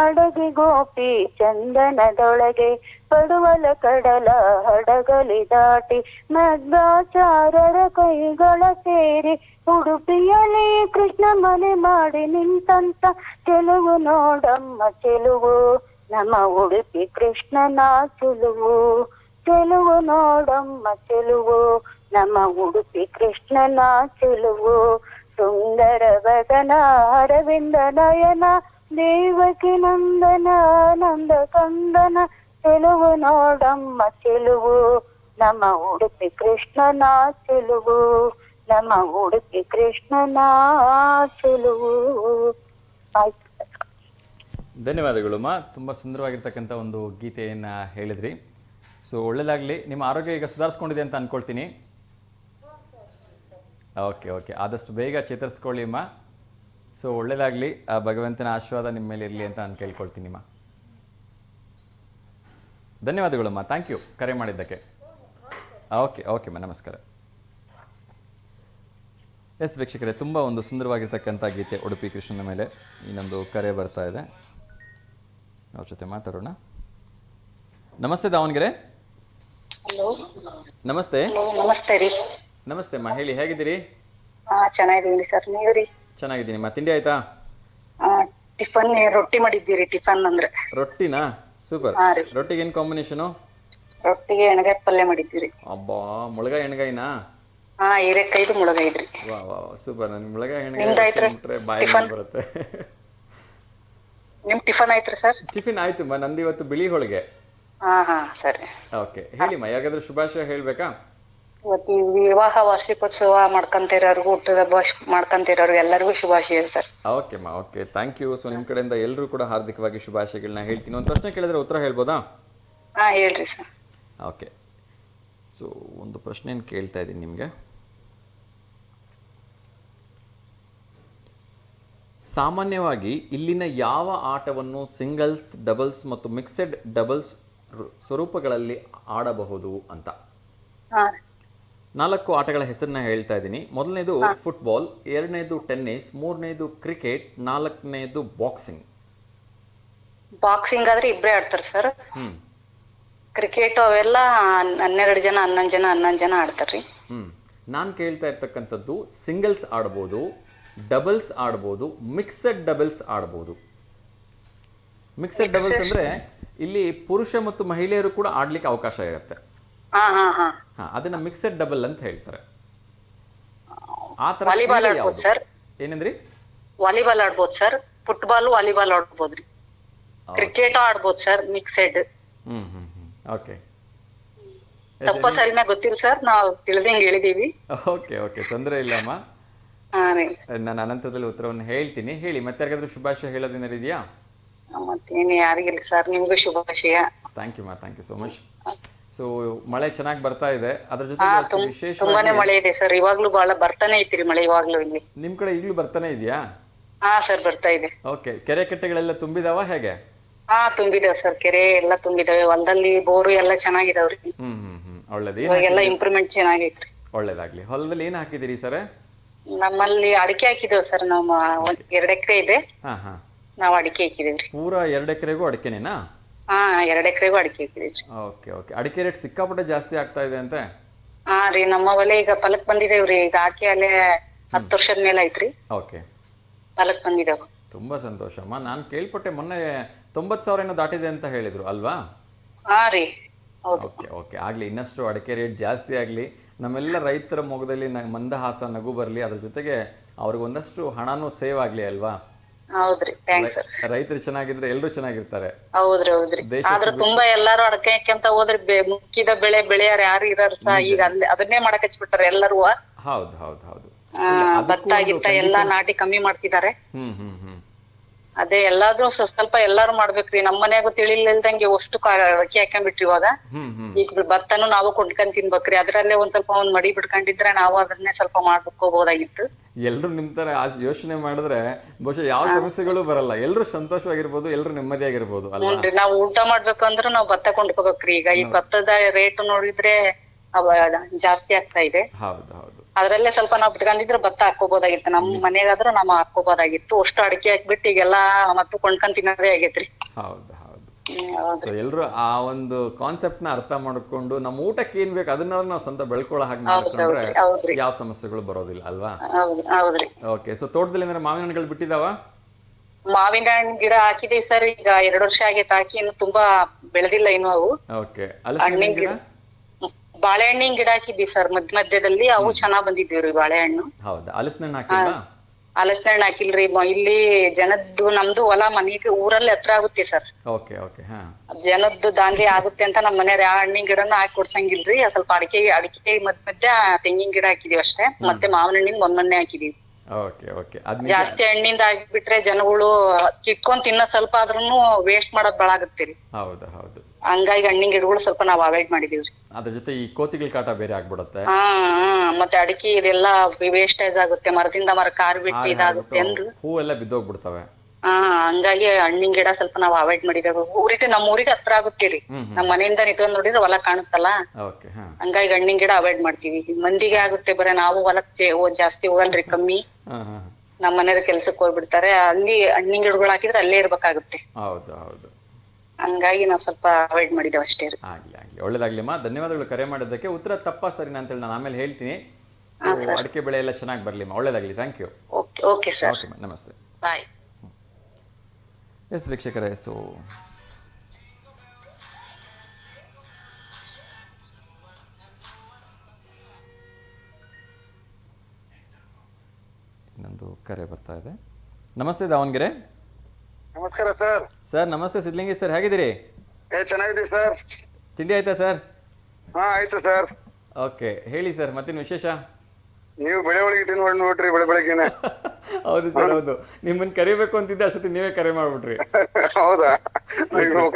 ಅಡಗಿ ಗೋಪಿ ಚಂದನದೊಳಗೆ, ಪಡುವಲ ಕಡಲ ಹಡಗಲಿ ದಾಟಿ. ಮಧ್ವಾಚಾರ್ಯರ ಕೈಗಳ ಸೇರಿ, ಉಡುಪಿಯಲ್ಲಿ ಕೃಷ್ಣ ಮನೆ ಮಾಡಿ ನಿಂತಂತ. ಚೆಲುವು ನೋಡಮ್ಮ ಚೆಲುವು, ನಮ್ಮ ಉಡುಪಿ ಕೃಷ್ಣನ ಚೆಲುವು. ಚೆಲುವು ನೋಡಮ್ಮ ಚೆಲುವು, ನಮ್ಮ ಉಡುಪಿ ಕೃಷ್ಣನ ಚೆಲುವು. ಸುಂದರ ವದನ ಅರವಿಂದ ನಯನ, ದೇವಕಿ ನಂದನ ನಂದ ಕಂದನ. ಚೆಲುವು ನೋಡಮ್ಮ ಚೆಲುವು, ನಮ್ಮ ಉಡುಪಿ ಕೃಷ್ಣನ ಚೆಲುವು. ನಮ್ಮ ಉಡುಪಿ ಕೃಷ್ಣನ ಚೆಲುವು. ಆಯ್ತು. ಧನ್ಯವಾದಗಳು ಮಾ. ತುಂಬ ಸುಂದರವಾಗಿರ್ತಕ್ಕಂಥ ಒಂದು ಗೀತೆಯನ್ನು ಹೇಳಿದ್ರಿ. ಸೊ ಒಳ್ಳೆಯದಾಗಲಿ. ನಿಮ್ಮ ಆರೋಗ್ಯ ಈಗ ಸುಧಾರಿಸ್ಕೊಂಡಿದೆ ಅಂತ ಅಂದ್ಕೊಳ್ತೀನಿ. ಓಕೆ ಓಕೆ, ಆದಷ್ಟು ಬೇಗ ಚೇತರಿಸ್ಕೊಳ್ಳಿ ಅಮ್ಮ. ಸೊ ಒಳ್ಳೆಯದಾಗಲಿ. ಆ ಭಗವಂತನ ಆಶೀರ್ವಾದ ನಿಮ್ಮ ಮೇಲೆ ಇರಲಿ ಅಂತ ನಾನು ಕೇಳ್ಕೊಳ್ತೀನಿ ಅಮ್ಮ. ಧನ್ಯವಾದಗಳಮ್ಮ, ಥ್ಯಾಂಕ್ ಯು ಕರೆ ಮಾಡಿದ್ದಕ್ಕೆ. ಓಕೆ ಓಕೆ ಅಮ್ಮ, ನಮಸ್ಕಾರ. ಎಸ್ ವೀಕ್ಷಕರೇ, ತುಂಬ ಒಂದು ಸುಂದರವಾಗಿರ್ತಕ್ಕಂಥ ಗೀತೆ ಉಡುಪಿ ಕೃಷ್ಣನ ಮೇಲೆ. ಇನ್ನೊಂದು ಕರೆ ಬರ್ತಾ ಇದೆ, ಅವ್ರ ಜೊತೆ ಮಾತಾಡೋಣ. ನಮಸ್ತೆ ದಾವಣಗೆರೆ. ಹಲೋ, ನಮಸ್ತೆ. ನಮಸ್ತೆ ರೀ. ನಮಸ್ತೆ ಅಮ್ಮ, ಹೇಳಿ, ಹೇಗಿದ್ದೀರಿ? ಚೆನ್ನಾಗಿದ್ದೀನಿ ಸರ್, ನೀವು ರೀ? ಚೆನ್ನಾಗಿದ್ದೀನಿ ಅಮ್ಮ. ತಿಂಡಿ ಆಯ್ತಾ? ಟಿಫನ್ ರೊಟ್ಟಿ ಮಾಡಿದ್ದೀರಿ. ಟಿಫನ್ ಅಂದ್ರೆ ರೊಟ್ಟಿನಾ? ಸೂಪರ್. ಹಾ ರೀ. ರೊಟ್ಟಿಗೆ ಏನು ಕಾಂಬಿನೇಷನು? ರೊಟ್ಟಿಗೆ ಎಣ್ಗಾಯಿ ಪಲ್ಯ ಮಾಡಿದ್ದೀರಿ. ಅಬ್ಬಾ, ಮುಳಗಾಯಿ ಎಣ್ಗಾಯಿನಾ? ಹೀರೆಕಾಯಿದು ಮುಳಗಾಯಿ ಇದ್ರಿ. ವಾ ವಾ ಸೂಪರ್. ನನ್ ಮುಳಗಾಯಿ ನಿಮ್ದಾಯ್ತ್ರಿ? ಎಣ್ಗಾಯಿ ಬಾಯಿ ಬರುತ್ತೆ. ನಿಮ್ ಟಿಫನ್ ಆಯ್ತ್ರಿ ಸರ್? ಟಿಫಿನ್ ಆಯ್ತು ಅಮ್ಮ, ನಂದು ಇವತ್ತು ಬಿಳಿ ಹೋಳಿಗೆ. ಸರಿ. ಓಕೆ, ಹೇಳಿಮ್ಮ, ಯಾವ್ದಾದ್ರು ಶುಭಾಶಯ ಹೇಳ್ಬೇಕಾ? ಇವತ್ತು ವಿವಾಹ ವಾರ್ಷಿಕೋತ್ಸವ ಮಾಡ್ಕೊಂತಿರೋರ್ಗು, ಹುಟ್ಟದ ಹಬ್ಬ ಮಾಡ್ಕೊಂತಿರೋರ್ಗು ಎಲ್ಲರಿಗೂ ಶುಭಾಶಯ ಸರ್. ಓಕೆ ಅಮ್ಮ, ಓಕೆ, ಥ್ಯಾಂಕ್ ಯು. ಸೊ ನಿಮ್ಮ ಕಡೆಯಿಂದ ಎಲ್ಲರೂ ಕೂಡ ಹಾರ್ದಿಕವಾಗಿ ಶುಭಾಶಯಗಳನ್ನ ಹೇಳ್ತೀನಿ. ಒಂದು ಪ್ರಶ್ನೆ ಕೇಳಿದ್ರೆ ಉತ್ತರ ಹೇಳ್ಬೋದಾ? ಹೇಳ್ರಿ ಸರ್. ಓಕೆ, ಸೊ ಒಂದು ಪ್ರಶ್ನೆಯನ್ನು ಕೇಳ್ತಾ ಇದ್ದೀನಿ ನಿಮಗೆ. ಸಾಮಾನ್ಯವಾಗಿ ಇಲ್ಲಿನ ಯಾವ ಆಟವನ್ನು ಸಿಂಗಲ್ಸ್, ಡಬಲ್ಸ್ ಮತ್ತು ಮಿಕ್ಸೆಡ್ ಡಬಲ್ಸ್ ಸ್ವರೂಪಗಳಲ್ಲಿ ಆಡಬಹುದು ಅಂತ 4 ಆಟಗಳ ಹೆಸರನ್ನ ಹೇಳ್ತಾ ಇದ್ದೀನಿ. ಮೊದಲನೇದು ಫುಟ್ಬಾಲ್, ಎರಡನೇದು ಟೆನ್ನಿಸ್, ಮೂರನೇದು ಕ್ರಿಕೆಟ್, 4ನೇದು ಬಾಕ್ಸಿಂಗ್. ಬಾಕ್ಸಿಂಗ್ ಆದ್ರೆ ಇಬ್ಬರೇ ಆಡ್ತಾರೆ ಸರ್. ಕ್ರಿಕೆಟ್ ಅವೆಲ್ಲ 12 ಜನ 11 ಜನ ಆಡ್ತಾರ್ರಿ. ನಾನು ಕೇಳ್ತಾ ಇರ್ತಕ್ಕಂಥದ್ದು ಸಿಂಗಲ್ಸ್ ಆಡ್ಬೋದು, ಡಬಲ್ಸ್ ಆಡ್ಬೋದು, ಮಿಕ್ಸೆಡ್ ಡಬಲ್ಸ್ ಆಡ್ಬೋದು. ಮಿಕ್ಸೆಡ್ ಡಬಲ್ಸ್ ಅಂದರೆ ಇಲ್ಲಿ ಪುರುಷ ಮತ್ತು ಮಹಿಳೆಯರು ಕೂಡ ಆಡ್ಲಿಕ್ಕೆ ಅವಕಾಶ ಇರುತ್ತೆ. ಅದನ್ನ ಮಿಕ್ಸೆಡ್ ಡಬಲ್ ಅಂತ ಹೇಳ್ತಾರೆ. ಆ ತರ ವಾಲಿಬಾಲ್ ಆಡ್ಬೋದು ಸರ್. ಏನಂದ್ರಿ? ವಾಲಿಬಾಲ್ ಆಡ್ಬೋದು ಸರ್, ಫುಟ್ಬಾಲ್ ವಾಲಿಬಾಲ್ ಆಡ್ಬೋದ್ರಿ, ಕ್ರಿಕೆಟ್ ಆಡ್ಬೋದು ಸರ್ ಮಿಕ್ಸೆಡ್. ಓಕೆ, ತಪ್ಪ ಸರಿನಾ ಗೊತ್ತಿಲ್ಲ ಸರ್, ನಾವು ತಿಳಿದಂಗೆ ಹೇಳಿದೀವಿ. ಓಕೆ ಓಕೆ, ತೊಂದರೆ ಇಲ್ಲಮ್ಮ. ನಾನು ಅನಂತದಲ್ಲಿ ಉತ್ತರವನ್ನು ಹೇಳ್ತೀನಿ. ಹೇಳಿ, ಮತ್ತೆ ಯಾರಿಗಾದ್ರೂ ಶುಭಾಶಯ ಹೇಳೋದೇನಾರು ಇದೆಯಾ? ಮತ್ತೇನು ಯಾರಿಗಿಲ್ಲ ಸರ್, ನಿಮ್ಗೂ ಶುಭಾಶಯ. ಥ್ಯಾಂಕ್ ಯು ಮಾ, thank you so much. So ಮಳೆ ಚೆನ್ನಾಗಿ ಬರ್ತಾ ಇದೆ, ಅದ್ರ ಜೊತೆ ವಿಶೇಷ ತುಂಬಾನೇ ಮಳೆ ಇದೆ ಸರ್, ಇವಾಗ್ಲೂ ಬಹಳ ಬರ್ತಾನೆ ಐತ್ರಿ ಮಳೆ ಇವಾಗ್ಲೂ ಇಲ್ಲಿ. ನಿಮ್ ಕಡೆ ಈಗಲೂ ಬರ್ತಾನೆ ಇದೆಯಾ? ಹಾ ಸರ್, ಬರ್ತಾ ಇದೆ. ಓಕೆ, ಕೆರೆ ಕಟ್ಟೆಗಳೆಲ್ಲ ತುಂಬಿದಾವ ಹೇಗೆ? ಹಾ ತುಂಬಿದಾವ್ ಸರ್, ಕೆರೆ ಎಲ್ಲ ತುಂಬಿದಾವೆ, ಹೊಲದಲ್ಲಿ ಬೋರು ಎಲ್ಲ ಚೆನ್ನಾಗಿದಾವ್ರಿ. ಒಳ್ಳೇದು, ಇವಾಗೆಲ್ಲ ಇಂಪ್ರೂವ್ಮೆಂಟ್ ಚೆನ್ನಾಗೈತ್ರಿ. ಒಳ್ಳೇದಾಗ್ಲಿ. ಹೊಲದಲ್ಲಿ ಏನ್ ಹಾಕಿದಿರಿ ಸರ್? ನಮ್ಮಲ್ಲಿ ಅಡಿಕೆ ಹಾಕಿದೇವ್ ಸರ್, ನಮ್ಮ 2 ಎಕರೆ ಇದೆ, ನಾವ್ ಅಡಿಕೆ ಹಾಕಿದೇವ್ರಿ. ಪೂರಾ 2 ಎಕರೆಗೂ ಅಡಿಕೆನೇನಾ? ಹಾ 2 ಎಕರೆಗೂ ಅಡಿಕೆ ಹಾಕಿದೇವ್ರಿ. ಓಕೆ ಓಕೆ, ಅಡಿಕೆ ರೇಟ್ ಸಿಕ್ಕಾಪಟ್ಟೆ ಜಾಸ್ತಿ ಆಗ್ತಾ ಇದೆ ಅಂತೆ. ಹಾ ರೀ, ನಮ್ಮ ಹೊಲ ಈಗ ಫಲಕ್ ಬಂದಿದೇವ್ರಿ, ಈಗ ಹಾಕಿ ಅಲ್ಲೇ 10 ವರ್ಷದ ಮೇಲೆ ಐತ್ರಿ. ಓಕೆ, ಫಲಕ್ ಬಂದಿದಾವ. ತುಂಬಾ ಸಂತೋಷಮ್ಮ. ನಾನು ಕೇಳ್ಪಟ್ಟೆ ಮೊನ್ನೆ 90,000 ಏನೋ ದಾಟಿದೆ ಅಂತ ಹೇಳಿದ್ರು ಅಲ್ವಾ? ಹಾ ರೀ, ಹೌದು. ಓಕೆ ಓಕೆ, ಆಗ್ಲಿ, ಇನ್ನಷ್ಟು ಅಡಿಕೆ ರೇಟ್ ಜಾಸ್ತಿ ಆಗ್ಲಿ, ನಮ್ಮೆಲ್ಲ ರೈತರ ಮೊಗದಲ್ಲಿ ಮಂದಹಾಸ ನಗು ಬರಲಿ, ಅದ್ರ ಜೊತೆಗೆ ಅವ್ರಿಗೆ ಒಂದಷ್ಟು ಹಣನೂ ಸೇವ್ ಆಗ್ಲಿ ಅಲ್ವಾ? ಹೌದ್ರಿ, ಥ್ಯಾಂಕ್ಸ್ ಸರ್. ರೈತರು ಚೆನ್ನಾಗಿದ್ರೆ ಎಲ್ಲರೂ ಚೆನ್ನಾಗಿರ್ತಾರೆ. ಹೌದ್ರಿ ಹೌದ್ರಿ, ಆದ್ರೆ ತುಂಬಾ ಎಲ್ಲಾರು ಅಡಕೆ ಹಾಕ್ಯಂತ ಹೋದ್ರಿ, ಮುಖ್ಯದ ಬೆಳೆ ಬೆಳೆಯಾರ ಯಾರು ಇರಾರ ಸಹ ಈಗ ಅದನ್ನೇ ಮಾಡಕ್ ಹಚ್ಬಿಟ್ಟಾರ ಎಲ್ಲರೂ. ಹೌದು ಹೌದು ಹೌದು, ಭತ್ತ ಗಿತ್ತ ಎಲ್ಲಾ ನಾಟಿ ಕಮ್ಮಿ ಮಾಡ್ತಿದ್ದಾರೆ. ಅದೇ ಎಲ್ಲಾದ್ರೂ ಸ್ವಲ್ಪ ಎಲ್ಲಾರು ಮಾಡ್ಬೇಕ್ರಿ. ನಮ್ ಮನ್ಯಾಗೂ ತಿಳಿಲಿಲ್ದಂಗೆ ಅಷ್ಟು ಅಡಕೆ ಹಾಕೊಂಡ್ಬಿಟ್ರಿ ಇವಾಗ. ಈಗ ಭತ್ತನು ನಾವು ಕೊಂಡ್ಕೊಂಡ್ ತಿನ್ಬೇಕ್ರಿ, ಅದ್ರಲ್ಲೇ ಒಂದ್ ಮಡಿ ಬಿಡ್ಕೊಂಡಿದ್ರೆ ನಾವು ಅದನ್ನೇ ಸ್ವಲ್ಪ ಮಾಡ್ಕೋಬಹುದಾಗಿತ್ತು. ಎಲ್ರು ನಿಮ್ ತರ ಯೋಚನೆ ಮಾಡಿದ್ರೆ ಬಹುಶಃ ಯಾವ ಸಮಸ್ಯೆಗಳು ಬರಲ್ಲ, ಎಲ್ರು ಸಂತೋಷವಾಗಿರ್ಬೋದು, ಎಲ್ರು ನೆಮ್ಮದಿಯಾಗಿರ್ಬೋದು ಅಲ್ವಾ? ನಾವು ಊಟ ಮಾಡ್ಬೇಕು ಅಂದ್ರೆ ನಾವು ಭತ್ತ ಕೊಂಡ್ಕೋಬೇಕ್ರಿ. ಈಗ ಈ ಭತ್ತದ ರೇಟ್ ನೋಡಿದ್ರೆ ಜಾಸ್ತಿ ಆಗ್ತಾ ಇದೆ. ಹೌದು ಹೌದು, ಅದ್ರಲ್ಲೇ ಸ್ವಲ್ಪ ನಾವು ಬಿಟ್ಕೊಂಡಿದ್ರೆ ಭತ್ತ ಹಾಕೋಬಹುದಾಗಿತ್ತು. ನಮ್ ಮನೆಗಾದ್ರೂ ನಾವು ಹಾಕೋಬಹುದಾಗಿತ್ತು. ಅಷ್ಟು ಅಡಿಕೆ ಹಾಕ್ಬಿಟ್ಟು ಈಗೆಲ್ಲಾ ಮತ್ತು ಕೊಂಡ್ಕೊಂಡ್ ತಿನ್ನೋದೇ ಆಗೈತ್ರಿ. ಹೌದು ಹೌದು. ಸೊ ಎಲ್ರು ಆ ಒಂದು ಕಾನ್ಸೆಪ್ಟ್ ನ ಅರ್ಥ ಮಾಡ್ಕೊಂಡು ನಮ್ಮ ಊಟಕ್ಕೆ ಏನ್ ಬೇಕು ಅದನ್ನ ನಾವು ಸ್ವಂತ ಬೆಳ್ಕೊಳ್ಳೋ ಹಾಗೆ ಮಾಡ್ಕೊಂಡ್ರೆ ಯಾವ ಸಮಸ್ಯೆಗಳು ಬರೋದಿಲ್ಲ ಅಲ್ವಾ? ಹೌದ್ರಿ. ಓಕೆ, ಸೊ ತೋಟದಲ್ಲಿ ಏನಾರ ಮಾವಿನ ಹಣ್ಣುಗಳು ಬಿಟ್ಟಿದಾವ? ಮಾವಿನ ಹಣ್ಣು ಗಿಡ ಹಾಕಿದೀವಿ ಸರ್, ಈಗ 2 ವರ್ಷ ಆಗೈತೆ ಹಾಕಿ, ಇನ್ನು ತುಂಬಾ ಬೆಳೆದಿಲ್ಲ ಇನ್ನು ಅವು. ಓಕೆ, ಹಣ್ಣಿನ ಗಿಡ, ಬಾಳೆಹಣ್ಣಿನ ಗಿಡ ಹಾಕಿದ್ವಿ ಸರ್ ಮಧ್ಯದಲ್ಲಿ, ಅವು ಚೆನ್ನಾಗ್ ಬಂದಿದ್ದೀವ್ರಿ ಬಾಳೆಹಣ್ಣು. ಹೌದಾ? ಹಲಸಿನ ಹಣ್ಣು ಹಾಕಿಲ್ವಾ? ಹಲಸಿನ ಹಣ್ಣು ಹಾಕಿಲ್ರಿ, ಇಲ್ಲಿ ಜನದ್ದು ನಮ್ದು ಹೊಲ ಮನೆಗೆ ಊರಲ್ಲಿ ಹತ್ರ ಆಗುತ್ತೆ ಸರ್. ಓಕೆ ಓಕೆ, ಜನದ್ದು ದಾಂಧಲೆ ಆಗುತ್ತೆ ಅಂತ ನಮ್ಮ ಮನೆಯವ್ರ ಯಾವ ಹಣ್ಣಿನ ಗಿಡನ ಹಾಕಿ ಕೊಡ್ಸಂಗಿಲ್ರಿ. ಸ್ವಲ್ಪ ಅಡಿಕೆ ಮಧ್ಯ ತೆಂಗಿನ ಗಿಡ ಹಾಕಿದೀವಿ ಅಷ್ಟೇ, ಮತ್ತೆ ಮಾವಿನ ಹಣ್ಣಿನ ಮೊನ್ನೆ ಹಾಕಿದೀವಿ. ಓಕೆ ಓಕೆ, ಜಾಸ್ತಿ ಹಣ್ಣಿಂದ ಆಗಿಬಿಟ್ರೆ ಜನಗಳು ಕಿತ್ಕೊಂಡ್ ತಿನ್ನೋ ಸ್ವಲ್ಪ ಆದ್ರೂನು ವೇಸ್ಟ್ ಮಾಡೋದ್ ಬಾಳ ಆಗತ್ತೀರಿ. ಹೌದು ಹೌದು, ಹಂಗಾಗಿ ಹಣ್ಣಿನ ಗಿಡಗಳು ಸ್ವಲ್ಪ ನಾವ್ ಅವಾಯ್ಡ್ ಮಾಡಿದೀವ್ರಿ. ಅದ್ರ ಜೊತೆ ಈ ಕೋತಿಗಳ ಕಾಟ ಬೇರೆ ಆಗ್ಬಿಡುತ್ತೆ. ಮತ್ತೆ ಅಡಿಕೆ ಇದೆಲ್ಲ ವೇಸ್ಟೇಜ್ ಆಗುತ್ತೆ, ಮರದಿಂದ ಮರ ಕಾರ್ ಬಿಟ್ಟು ಇದಾಗುತ್ತೆ ಅಂದ್ರು ಹೂವೆಲ್ಲ ಬಿದ್ದೋಗ್ಬಿಡ್ತವೆ. ಹಂಗಾಗಿ ಹಣ್ಣಿನ ಗಿಡ ಸ್ವಲ್ಪ ನಾವ್ ಅವಾಯ್ಡ್ ಮಾಡಿದೇವೆ. ನಮ್ಮ ಊರಿಗೆ ಹತ್ರ ಆಗುತ್ತೀರಿ, ನಮ್ ಮನೆಯಿಂದ ನಿಂತ್ಕೊಂಡ್ ನೋಡಿದ್ರೆ ಹೊಲ ಕಾಣುತ್ತಲ್ಲ, ಹಂಗಾಗಿ ಹಣ್ಣಿನ ಗಿಡ ಅವಾಯ್ಡ್ ಮಾಡ್ತೀವಿ. ಮಂದಿಗೆ ಆಗುತ್ತೆ, ಬರೀ ನಾವು ಹೊಲಕ್ಕೆ ಜಾಸ್ತಿ ಹೋಗಲ್ರಿ, ಕಮ್ಮಿ. ನಮ್ ಮನೆಯವ್ರ ಕೆಲ್ಸಕ್ಕೆ ಹೋಗ್ಬಿಡ್ತಾರೆ, ಅಲ್ಲಿ ಹಣ್ಣಿನ ಗಿಡಗಳು ಹಾಕಿದ್ರೆ ಅಲ್ಲೇ ಇರ್ಬೇಕಾಗುತ್ತೆ. ಹೌದು ಹೌದು, ಹಂಗಾಗಿ ನಾವ್ ಸ್ವಲ್ಪ ಅವಾಯ್ಡ್ ಮಾಡಿದೇವೆ ಅಷ್ಟೇ. ಆಗ್ಲಿ ಆಗ್ಲಿ, ಒಳ್ಳೇದಾಗ್ಲಿಮ್ಮ. ಧನ್ಯವಾದಗಳು ಕರೆ ಮಾಡಿದ್ದಕ್ಕೆ. ಉತ್ತರ ತಪ್ಪಾ ಸರಿನಾ ಅಂತೇಳಿ ನಾನು ಆಮೇಲೆ ಹೇಳ್ತೀನಿ. ಸೊ ಅಡಿಕೆ ಬೆಳೆ ಎಲ್ಲ ಚೆನ್ನಾಗಿ ಬರ್ಲಿಮ್ಮ, ಒಳ್ಳೇದಾಗ್ಲಿ. Thank you. ಓಕೆ ಸರ್, ನಮಸ್ತೆ, ಬಾಯ್. ಎಸ್ ವೀಕ್ಷಕರೇ, ಸೊ ಇನ್ನೊಂದು ಕರೆ ಬರ್ತಾ ಇದೆ. ನಮಸ್ತೆ ದಾವಣಗೆರೆ. ನಮಸ್ಕಾರ ಸರ್. ಸರ್ ನಮಸ್ತೆ, ಸಿದ್ಲಿಂಗಿ ಸರ್, ಹೇಗಿದ್ದೀರಿ? ಚೆನ್ನಾಗಿದ್ದೀವಿ ಸರ್. ತಿಂಡಿ ಆಯ್ತಾ ಸರ್? ಹಾ ಆಯ್ತು ಸರ್. ಓಕೆ, ಹೇಳಿ ಸರ್, ಮತ್ತೇನು ವಿಶೇಷ? ನೀವು ಬೆಳೆ ಒಳಗೆ ತಿನ್ಬಿಟ್ರಿ ಬೆಳಗ್ಗೆನೆ. ಹೌದು ಸರ್, ಹೌದು. ನಿಮ್ಮನ್ನ ಕರಿಬೇಕು ಅಂತಿದ್ದೆ, ಅಷ್ಟೊತ್ತಿ ನೀವೇ ಕರೆ ಮಾಡ್ಬಿಟ್ರಿ. ಹೌದಾ?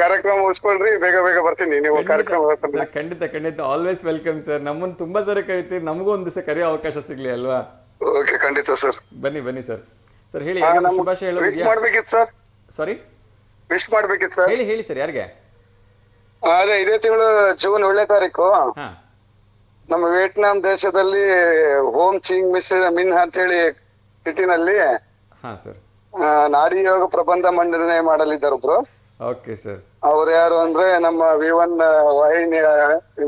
ಕಾರ್ಯಕ್ರಮ ಮುಗಿಸ್ಕೊಳ್ರಿ, ಬೇಗ ಬೇಗ ಬರ್ತೀನಿ. ನೀವು ಕಾರ್ಯಕ್ರಮ ಖಂಡಿತ ಖಂಡಿತ, ಆಲ್ವೇಸ್ ವೆಲ್ಕಮ್ ಸರ್. ನಮ್ಮನ್ನ ತುಂಬಾ ಸರಿ ಕರಿತೀರಿ, ನಮಗೂ ಒಂದ್ ದಿವಸ ಕರೆಯೋ ಅವಕಾಶ ಸಿಗ್ಲಿ ಅಲ್ವಾ? ಓಕೆ, ಖಂಡಿತ ಸರ್. ಬನ್ನಿ ಬನ್ನಿ ಸರ್. ಸರ್ ಹೇಳಿ, ಶುಭಾಶಯ ಹೇಳೋದಿದ್ಯಾ? ಮಾಡ್ಬೇಕಿತ್ತು ಸರ್. ಸಾರಿ, ವಿಶ್ ಮಾಡ್ಬೇಕಿತ್ತು ಸರ್. ಹೇಳಿ ಹೇಳಿ ಸರ್, ಯಾರಿಗೆ? ಅದೇ ಇದೇ ತಿಂಗಳು ಜೂನ್ 1ನೇ ತಾರೀಕು ನಮ್ಮ ವಿಯೆಟ್ನಾಂ ದೇಶದಲ್ಲಿ ಹೋಮ್ ಚಿಂಗ್ ಮಿನ್ ಅಂತ ಹೇಳಿ ಸಿಟಿನಲ್ಲಿ ನಾಡಿ ಯೋಗ ಪ್ರಬಂಧ ಮಂಡನೆ ಮಾಡಲಿದ್ದಾರೆ ಒಬ್ರು. Okay sir. ಅವ್ರು ಯಾರು ಅಂದ್ರೆ ನಮ್ಮ V1 ವಾಹಿನಿ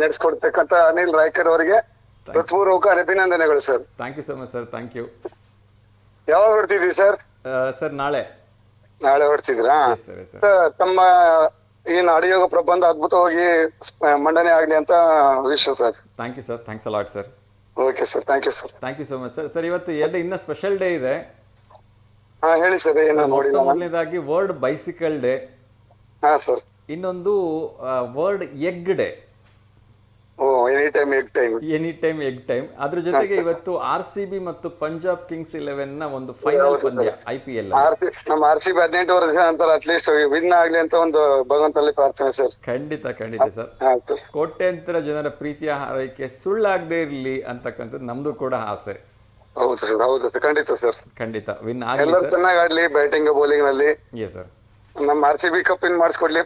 ನಡೆಸ್ಕೊಡ್ತಕ್ಕಂತ ಅನಿಲ್ ರಾಯ್ಕರ್ ಅವರಿಗೆ ಹೃತ್ಪೂರ್ವಕ ಅಭಿನಂದನೆಗಳು sir. Thank you so much sir, thank you. ಯಾವಾಗ ಹೊರಡ್ತಿದ್ವಿ ಸರ್? ಸರ್ ನಾಳೆ ಹೊರಡ್ತಿದ್ರಾ? ತಮ್ಮ ಏನ್ ಆಡಿಯೋಗ ಪ್ರಬಂಧ ಅದ್ಭುತವಾಗಿ ಮಂಡನೆ ಆಗ್ಲಿ ಅಂತ ವಿಶ್ವ sir. Thank you sir, thanks a lot sir. Okay sir, thank you sir. Thank you so much sir. Sir ಇವತ್ತು ಇನ್ನ ಸ್ಪೆಷಲ್ ಡೇ ಇದೆ. ಹೇಳಿ ಸರ್, ಏನೋ ನೋಡಿ. ಮೊದಲನೇದಾಗಿ ವರ್ಲ್ಡ್ ಬೈಸಿಕಲ್ ಡೇ. ಹಾ ಸರ್. ಇನ್ನೊಂದು world egg day. Any time egg time. ಅದ್ರ ಜೊತೆಗೆ ಇವತ್ತು RCB ಮತ್ತು ಪಂಜಾಬ್ ಕಿಂಗ್ಸ್ 11 ನ ಒಂದು ಫೈನಲ್ ಪಂದ್ಯ IPL. ನಮ್ಮ RCB 18 ವರ್ಷ ನಂತರ ಅಟ್ಲೀಸ್ಟ್ ವಿನ್ ಆಗ್ಲಿ ಅಂತ ಒಂದು ಭಗವಂತನಲ್ಲಿ ಪ್ರಾರ್ಥನೆ ಸರ್. ಖಂಡಿತ ಸರ್. ಕೋಟ್ಯಾಂತರ ಜನರ ಪ್ರೀತಿಯ ಹಾರೈಕೆ ಸುಳ್ಳಾಗದೇ ಇರ್ಲಿ ಅಂತಕ್ಕಂಥದ್ದು ನಮ್ದು ಕೂಡ ಆಸೆ. ಹೌದು ಸರ್, ಖಂಡಿತ ವಿನ್ ಆಗಲಿ, ಎಲ್ಲರೂ ಚೆನ್ನಾಗಿ ಆಡ್ಲಿ ಬ್ಯಾಟಿಂಗ್ ಬೌಲಿಂಗ್ ನಲ್ಲಿ. ಸರ್ ನಮ್ಮ RCB ಕಪ್ ಇನ್ ಮಾಡಿಸ್ಕೊಡ್ಲಿ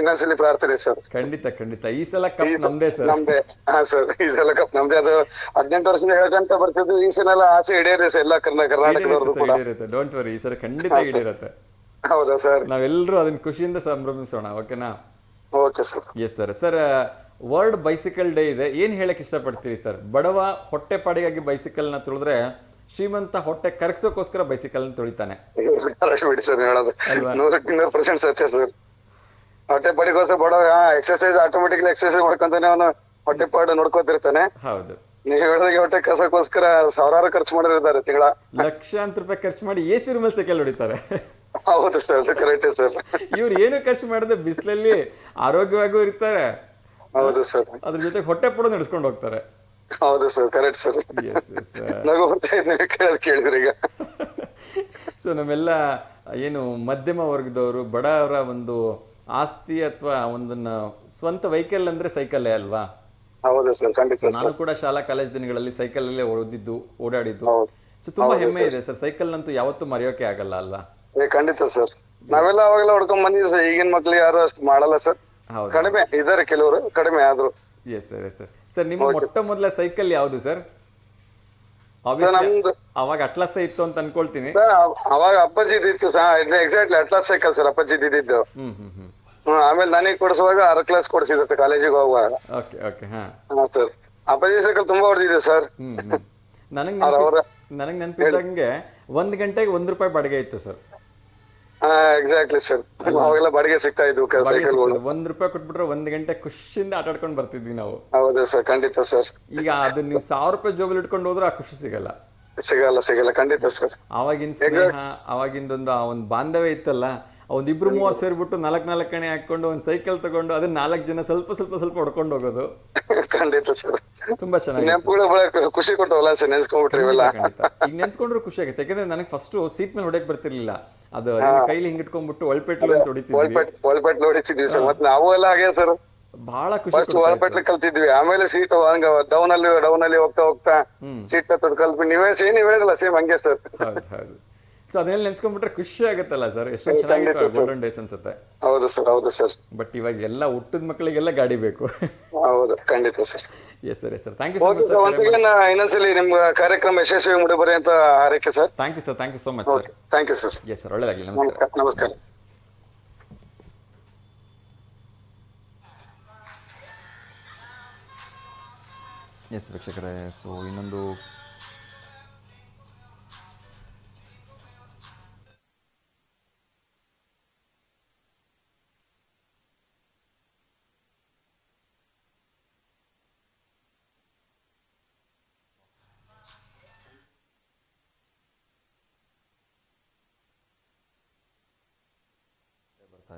ಇನ್ನೊಂದ್ಸಲಿ ಪ್ರಾರ್ಥನೆ ಸರ್. ಖಂಡಿತ ಈ ಸಲ ಕಪ್ ನಮ್ದೇ ಸರ್. ಹಾ ಸರ್, ಈ ಸಲ ಕಪ್ ನಮ್ದೇ. ಅದು 18 ವರ್ಷದಿಂದ ಹೇಳ್ಕಂತ ಬರ್ತಿದ್ದು, ಈ ಸಲ ಆಸೆ ಈಡೇರಿ ಸರ್. ಎಲ್ಲ ಕರ್ನಾಟಕದವ್ರದ್ದು ಕೂಡ ಡೋಂಟ್ ವರಿ, ಈ ಸಲ ಖಂಡಿತ ಈಡೇರುತ್ತೆ. ಹೌದಾ ಸರ್? ನಾವೆಲ್ಲರೂ ಅದನ್ನ ಖುಷಿಯಿಂದ ಸಂಭ್ರಮಿಸೋಣ. ಓಕೆನಾ? Okay sir. Yes sir. Sir world bicycle day ಇದೆ, ಏನ್ ಹೇಳಕ್ ಇಷ್ಟಪಡ್ತೀರಿ ಸರ್? ಬಡವ ಹೊಟ್ಟೆ ಪಾಡಿಗಾಗಿ ಬೈಸಿಕಲ್ ನ ತುಳಿದ್ರೆ ಶ್ರೀಮಂತ ಹೊಟ್ಟೆ ಕರಗಿಸೋಕೋಸ್ಕರ ಬೈಸಿಕಲ್ ತುಳಿತಾನೆ. ಬಿಡಿ ಸರ್, ಹೇಳೋದು 100% ಸತ್ಯ ಸರ್. ಹೊಟ್ಟೆ ಪಾಡಿಗೋಸ್ಕರ ಬಡವ ಎಕ್ಸರ್ಸೈಸ್ ಆಟೋಮೆಟಿಕ್ಲಿ ಎಕ್ಸರ್ಸೈಸ್ ಮಾಡ್ಕೊಂತಾನೆ, ಅವನು ಹೊಟ್ಟೆ ಪಾಡು ನೋಡ್ಕೋತಿರ್ತಾನೆ. ಹೌದು, ನೀವು ಹೇಳಿದಾಗೆ ಹೊಟ್ಟೆ ಕಸಕ್ಕೋಸ್ಕರ ಸಾವಿರಾರು ಖರ್ಚು ಮಾಡಿರ್ತಾರೆ. ತಿಂಗಳ ಲಕ್ಷಾಂತರ ರೂಪಾಯಿ ಖರ್ಚು ಮಾಡಿ AC ರೂಮಲ್ಲಿ ಸೈಕಲ್ ಹೊಡಿತಾರೆ. ಹೌದು ಸರ್, ಕರೆಕ್ಟ್ ಸರ್. ಇವ್ರು ಏನು ಖರ್ಚು ಮಾಡದೆ ಬಿಸಿಲಲ್ಲಿ ಆರೋಗ್ಯವಾಗೂ ಇರ್ತಾರೆ. ಹೌದು ಸರ್. ಅದ್ರ ಜೊತೆ ಹೊಟ್ಟೆ ಪಡ ನಡೆಸ್ಕೊಂಡು ಹೋಗ್ತಾರೆ. ಹೌದು ಸರ್, ಕರೆಕ್ಟ್ ಸರ್. ನಗು ಬರ್ತಾ ಇದ್ನ ಕೇಳಿದ್ರಿ ಈಗ. ಸೊ ನಮ್ಮೆಲ್ಲ ಏನು ಮಧ್ಯಮ ವರ್ಗದವರು, ಬಡವರ ಒಂದು ಆಸ್ತಿ ಅಥವಾ ಒಂದನ್ನ ಸ್ವಂತ ವೆಹಿಕಲ್ ಅಂದ್ರೆ ಸೈಕಲ್ಲೇ ಅಲ್ವಾ? ಹೌದು ಸರ್, ಖಂಡಿತ. ನಾನು ಕೂಡ ಶಾಲಾ ಕಾಲೇಜ್ ದಿನಗಳಲ್ಲಿ ಸೈಕಲ್ ಅಲ್ಲೇ ಓಡಾಡಿದ್ದು. ಸೊ ತುಂಬಾ ಹೆಮ್ಮೆ ಇದೆ ಸರ್. ಸೈಕಲ್ ಅಂತೂ ಯಾವತ್ತೂ ಮರೆಯೋಕೆ ಆಗಲ್ಲ ಅಲ್ವಾ? ಖಂಡಿತ ಸರ್. ನಾವೆಲ್ಲ ಅವಾಗೆಲ್ಲ ಹೊಡ್ಕೊಂಡ್ ಬಂದಿದ್ವಿ ಸರ್. ಈಗಿನ ಮಕ್ಳು ಯಾರು ಅಷ್ಟು ಮಾಡಲ್ಲ ಸರ್. ಕಡಿಮೆ ಇದಾರೆ, ಕೆಲವರು ಕಡಿಮೆ ಆದ್ರು. S sir, yes sir. Sir ನಿಮ್ಮ ಮೊಟ್ಟ ಮೊದಲ ಸೈಕಲ್ ಯಾವುದು ಸರ್? ನಮ್ದು ಅವಾಗ ಅಟ್ಲಾಸ್ ಇತ್ತು ಅಂತ ಅನ್ಕೊಳ್ತೀನಿ. ಅವಾಗ ಅಪ್ಪಾಜಿದ್ ಇತ್ತು sir, exactly Atlas cycle sir, ಅಪ್ಪಾಜಿದ್ ಇದ್ದಿದ್ದು. ಆಮೇಲೆ ನನಗೆ ಕೊಡಿಸುವಾಗ 6 ಕ್ಲಾಸ್ ಕೊಡಿಸಿದ್ದೆ ಕಾಲೇಜಿಗೆ ಹೋಗುವಾಗ. ಹಾ ಸರ್, ಅಪ್ಪಾಜಿ ಸೈಕಲ್ ತುಂಬಾ ಹೊಡೆದಿದೆ ಸರ್. ನನಗೆ ನೆನಪಿದ್ದಂಗೆ 1 ಗಂಟೆಗೆ 1 ರೂಪಾಯಿ ಬಾಡಿಗೆ ಇತ್ತು ಸರ್. ಎಕ್ಸಾಕ್ಟ್ಲಿ ಸರ್, ಅವಾಗೆಲ್ಲ ಬಾಡಿಗೆ ಸಿಗ್ತಾ ಇದ್ವು ಸೈಕಲ್ಗಳು. 1 ರೂಪಾಯಿ ಕೊಟ್ಬಿಟ್ರೆ 1 ಗಂಟೆ ಖುಷಿಯಿಂದ ಆಟ ಆಡ್ಕೊಂಡು ಬರ್ತಿದ್ವಿ ನಾವು. ಹೌದು ಸರ್, ಖಂಡಿತ ಸರ್. ಈಗ ಅದು ನೀವು 1000 ರೂಪಾಯಿ ಜೋಬಲ್ಲಿ ಇಟ್ಕೊಂಡು ಹೋದ್ರೆ ಆ ಖುಷಿ ಸಿಗಲ್ಲ. ಖಂಡಿತ ಸರ್. ಅವಾಗಿನ ಸ್ನೇಹ, ಅವಾಗಿಂದೊಂದು ಆ ಒಂದು ಬಾಂಧವ್ಯ ಇತ್ತಲ್ಲ. ಒಂದ್ 2-3 ಸೇರ್ಬಿಟ್ಟು 4 ಕಣೆ ಹಾಕೊಂಡು ಒಂದ್ ಸೈಕಲ್ ತಗೊಂಡು ಅದನ್ನ 4 ಜನ ಸ್ವಲ್ಪ ಹೊಡ್ಕೊಂಡು ಹೋಗೋದು. ಖಂಡಿತ ಸರ್, ತುಂಬಾ ಚೆನ್ನಾಗಿ ಖುಷಿ ಕೊಟ್ಟವಲ್ಲ ಸರ್, ನೆನ್ಸ್ಕೊಂಡ್ಬಿಟ್ರಿ ಇವೆಲ್ಲ. ಈಗ ನೆನ್ಸ್ಕೊಂಡ್ರು ಖುಷಿ ಆಗುತ್ತೆ. ಯಾಕಂದ್ರೆ ನನಗೆ ಫಸ್ಟ್ ಸೀಟ್ ಮೇಲೆ ಹೊಡೆಯಕ್ ಬರ್ತಿರ್ಲಿಲ್ಲ. ಅದು ಕೈಲಿ ಹಿಂಗಿಟ್ಕೊಂಡ್ಬಿಟ್ಟು ಒಳಪೆಟ್ಲು ಅಂತ ಹೊಡಿತಿದ್ವಿ ಸರ್. ಮತ್ತೆ ನಾವು ಎಲ್ಲ ಹಾಗೆ ಸರ್, ಬಹಳ ಖುಷಿ. ಒಳಪೆಟ್ಲು ಕಲ್ತಿದ್ವಿ. ಆಮೇಲೆ ಸೀಟ್ ಹಂಗ ಡೌನ್ ಅಲ್ಲಿ ಹೋಗ್ತಾ ಸೀಟ್ ಕಲ್ತ್ಬಿಟ್ಟು ನೀವ್ ಹೇಳಿಲ್ಲ ಸೇಮ್ ಹಂಗೆ ಸರ್. ಹೌದು. ಸೊ ಅದನ್ನೆಲ್ಲ ನೆನ್ಸ್ಕೊಂಡ್ಬಿಟ್ರೆ ಖುಷಿ ಆಗುತ್ತಲ್ಲ ಸರ್. ಎಷ್ಟೊಂದು ಚೆನ್ನಾಗಿತ್ತು ಗೋಲ್ಡನ್ ಡೇಸ್ ಅನ್ಸುತ್ತೆ. ಹೌದು ಸರ್. ಬಟ್ ಇವಾಗ ಎಲ್ಲ ಹುಟ್ಟದ ಮಕ್ಕಳಿಗೆಲ್ಲ ಗಾಡಿ ಬೇಕು. ಹೌದು, ಖಂಡಿತ sir. Yes sir, yes sir. Thank you so much sir. ಇನ್ನೊಂದ್ಸಲಿ ನಿಮ್ ಕಾರ್ಯಕ್ರಮ ಯಶಸ್ವಿ ಮುಡಿಬರಿ ಅಂತ ಹಾರೈಕೆ sir. Thank you sir, thank you so much sir. Thank you sir. Yes sir, ಒಳ್ಳೆದಾಗಲಿ. ನಮಸ್ಕಾರ. ಎಸ್ ವೀಕ್ಷಕರೇ, ಸೊ ಇನ್ನೊಂದು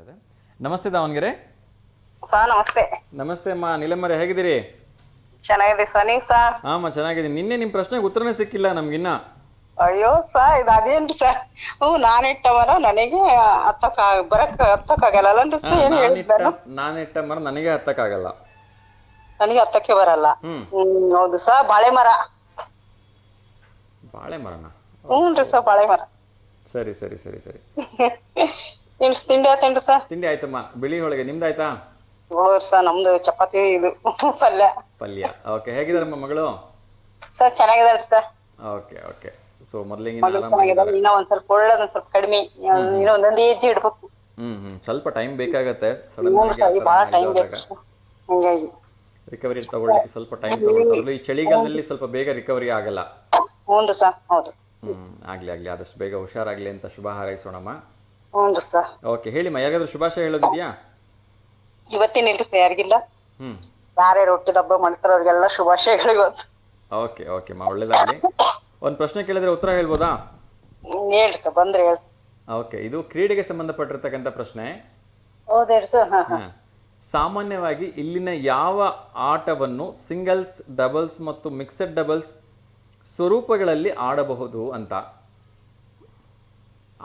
ಇದೆ. ನಮಸ್ತೆ ದಾವಣಗೆರೆ. ನಮಸ್ತೆ. ನಮಸ್ತೆ ಅಮ್ಮ ನೀಲಮ್ಮರೆ, ಹೇಗಿದ್ದೀರಿ? ಚೆನ್ನಾಗಿದೆ ಸರ್, ನೀವು ಸರ್? ಹಾಂ ಚೆನ್ನಾಗಿದ್ದೀನಿ. ನಿನ್ನೆ ನಿಮ್ ಪ್ರಶ್ನೆಗೆ ಉತ್ತರನೇ ಸಿಕ್ಕಿಲ್ಲ ನಮ್ಗಿನ್ನ. ಅಯ್ಯೋ ಸರ್, ಇದು ಅದೇನ್ರಿ ಸರ್? ನಾನಿಟ್ಟ ಮರ ನನಗೆ ಹತ್ತಕ್ಕಾಗಲ್ಲ. ನಾನಿಟ್ಟ ಮರ ನನಗೆ ಹತ್ತಕ್ಕಾಗಲ್ಲ. ನನಗೆ ಹತ್ತಕ್ಕೆ ಬರಲ್ಲ. ಹೌದು ಸರ್. ಬಾಳೆ ಮರನ? ಹ್ಞೂನ್ರಿ ಸರ್, ಬಾಳೆ ಮರ. ಸರಿ. ತಿಂಡಿ ಆಯ್ತೇನ್ರಿ ಸರ್? ತಿಂಡಿ ಆಯ್ತಮ್ಮ, ಬಿಳಿ ಹೋಳಿಗೆ. ನಿಮ್ದಾಯ್ತಾ? ಸರ್ ನಮ್ದು ಚಪಾತಿ, ಇದು ಪಲ್ಯ. ಓಕೆ, ಹೇಗಿದಾರಮ್ಮ ಮಗಳು? ಸರ್ ಚೆನ್ನಾಗಿದಾರೆ ಸರ್. ಓಕೆ. ಸೊ ಮೊದಲಿಗೆ ಇನ್ನೂ ಒಂದ್ ಸ್ವಲ್ಪ ಒಳ್ಳೇದ್, ಒಂದ್ ಸ್ವಲ್ಪ ಕಡಿಮೆ, ಇನ್ನೂ ಒಂದೊಂದು ಏಜ್ ಇಡ್ಬೇಕು. ಸ್ವಲ್ಪ ಟೈಮ್ ಬೇಕಾಗತ್ತೆ. ಬಹಳ ಟೈಮ್ ಬೇಕು ಹಂಗಾಗಿ. ರಿಕವರಿ ತಗೊಳ್ಳಿಕ್ಕೆ ಸ್ವಲ್ಪ ಟೈಮ್ ತಗೊಳ್ತಾರಲ್ಲ, ಈ ಚಳಿಗಾಲದಲ್ಲಿ ಸ್ವಲ್ಪ ಬೇಗ ರಿಕವರಿ ಆಗಲ್ಲ. ಹ್ಞೂ ಸರ್, ಹೌದು. ಆಗ್ಲಿ ಆದಷ್ಟು ಬೇಗ ಹುಷಾರಾಗ್ಲಿ ಅಂತ ಶುಭ ಹಾರೈಸೋಣಮ್ಮ. ಹ್ಞೂ ಸರ್. ಓಕೆ, ಹೇಳಿಮ್ಮ, ಯಾರಿಗಾದ್ರೂ ಶುಭಾಶಯ ಹೇಳೋದಿದ್ಯಾ? ಇವತ್ತೇನಿಲ್ರಿ ಸರ್, ಯಾರಿಗಿಲ್ಲ. ಯಾರ್ಯಾರು ಹುಟ್ಟಿದ ಹಬ್ಬ ಮಾಡ್ತಾರ ಅವ್ರಿಗೆಲ್ಲ ಶುಭಾಶಯಗಳು ಇವತ್ತು. ಓಕೆ ಮಾ, ಒಳ್ಳೇದಾಗ್ಲಿ. ಒಂದು ಪ್ರಶ್ನೆ ಕೇಳಿದ್ರೆ ಉತ್ತರ ಹೇಳ್ಬೋದಾ? ಹೇಳ್ರಿ ಸರ್, ಬಂದ್ರೆ ಹೇಳಿ. ಓಕೆ, ಇದು ಕ್ರೀಡೆಗೆ ಸಂಬಂಧಪಟ್ಟಿರ್ತಕ್ಕಂಥ ಪ್ರಶ್ನೆ. ಹೌದೇಳಿ ಸರ್. ಸಾಮಾನ್ಯವಾಗಿ ಇಲ್ಲಿನ ಯಾವ ಆಟವನ್ನು ಸಿಂಗಲ್ಸ್, ಡಬಲ್ಸ್ ಮತ್ತು ಮಿಕ್ಸೆಡ್ ಡಬಲ್ಸ್ ಸ್ವರೂಪಗಳಲ್ಲಿ ಆಡಬಹುದು ಅಂತ?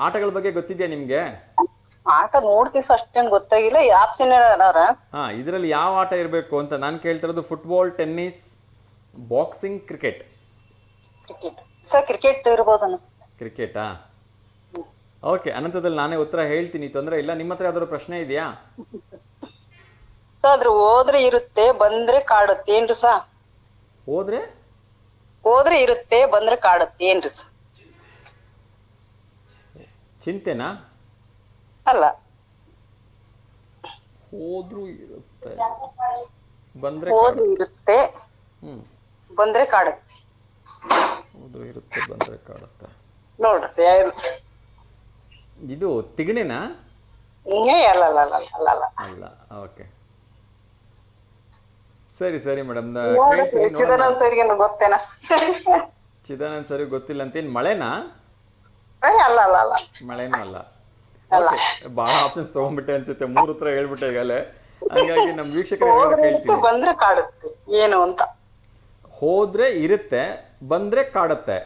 ಆಟಗಳ ಬಗ್ಗೆ ಗೊತ್ತಿದೆಯಾ ನಿಮ್ಗೆ? ಆಟ ನೋಡ್ತೀವಿ ಅಷ್ಟೇನು ಗೊತ್ತಾಗಿಲ್ಲ. ಆಪ್ಷನ್ ಅದಾರ. ಇದರಲ್ಲಿ ಯಾವ ಆಟ ಇರಬೇಕು ಅಂತ ನಾನು ಕೇಳ್ತಿರೋದು. Football, tennis, boxing, cricket. Cricket sir, cricket ಇರ್ಬೋದು ಅನ್ಸುತ್ತೆ. ಕ್ರಿಕೆಟಾ? ಓಕೆ, ಅನಂತದಲ್ಲಿ ನಾನೇ ಉತ್ತರ ಹೇಳ್ತೀನಿ, ತೊಂದರೆ ಇಲ್ಲ. ನಿಮ್ಮ ಹತ್ರ ಯಾವ್ದಾದ್ರು ಪ್ರಶ್ನೆ ಇದೆಯಾ? ಅದ್ರ ಹೋದ್ರೆ ಇರುತ್ತೆ, ಬಂದ್ರೆ ಕಾಡುತ್ತೆ ಏನ್ರಿ ಸಾ? ಹೋದ್ರೆ ಇರುತ್ತೆ, ಬಂದ್ರೆ ಕಾಡುತ್ತೆ ಏನ್ರಿ ಸಾ? ಚಿಂತೆನಾ? ಅಲ್ಲ, ಹೋದ್ರೂ ಇರುತ್ತೆ, ಬಂದ್ರೆ ಇರುತ್ತೆ, ಬಂದ್ರೆ ಕಾಡುತ್ತೆ. ಹೋದ್ರೂ ಇರುತ್ತೆ, ಬಂದ್ರೆ ಕಾಡುತ್ತೆ ನೋಡ್ರಿ. ಇದು ತಿಗಣೆನಾ? ಅಲ್ಲ. ಓಕೆ, ಸರಿ ಮೇಡಮ್, ಚಿದಾನಂದ್ ಸರ್ಗೆ ಗೊತ್ತೇನಾ? ಚಿದಾನಂದ್ ಸರಿ ಗೊತ್ತಿಲ್ಲ ಅಂತ. ಏನ್ ಮಳೆನಾ? ಅಲ್ಲ. ಮಳೆನೂ ಅಲ್ಲ. ಓಕೆ, ಬಹಳ ಆಪ್ಷನ್ಸ್ ತಗೊಂಡ್ಬಿಟ್ಟೆ ಅನ್ಸುತ್ತೆ, 3 ಉತ್ತರ ಹೇಳ್ಬಿಟ್ಟೆ ಈಗಲೇ. ಹಂಗಾಗಿ ನಮ್ ವೀಕ್ಷಕರಿಗೆ ಕೇಳ್ತೀನಿ, ಬಂದ್ರೆ ಕಾಡುತ್ತೆ ಏನು ಅಂತ. ಹೋದ್ರೆ ಇರುತ್ತೆ, ಬಂದ್ರೆ ಕಾಡುತ್ತೆ.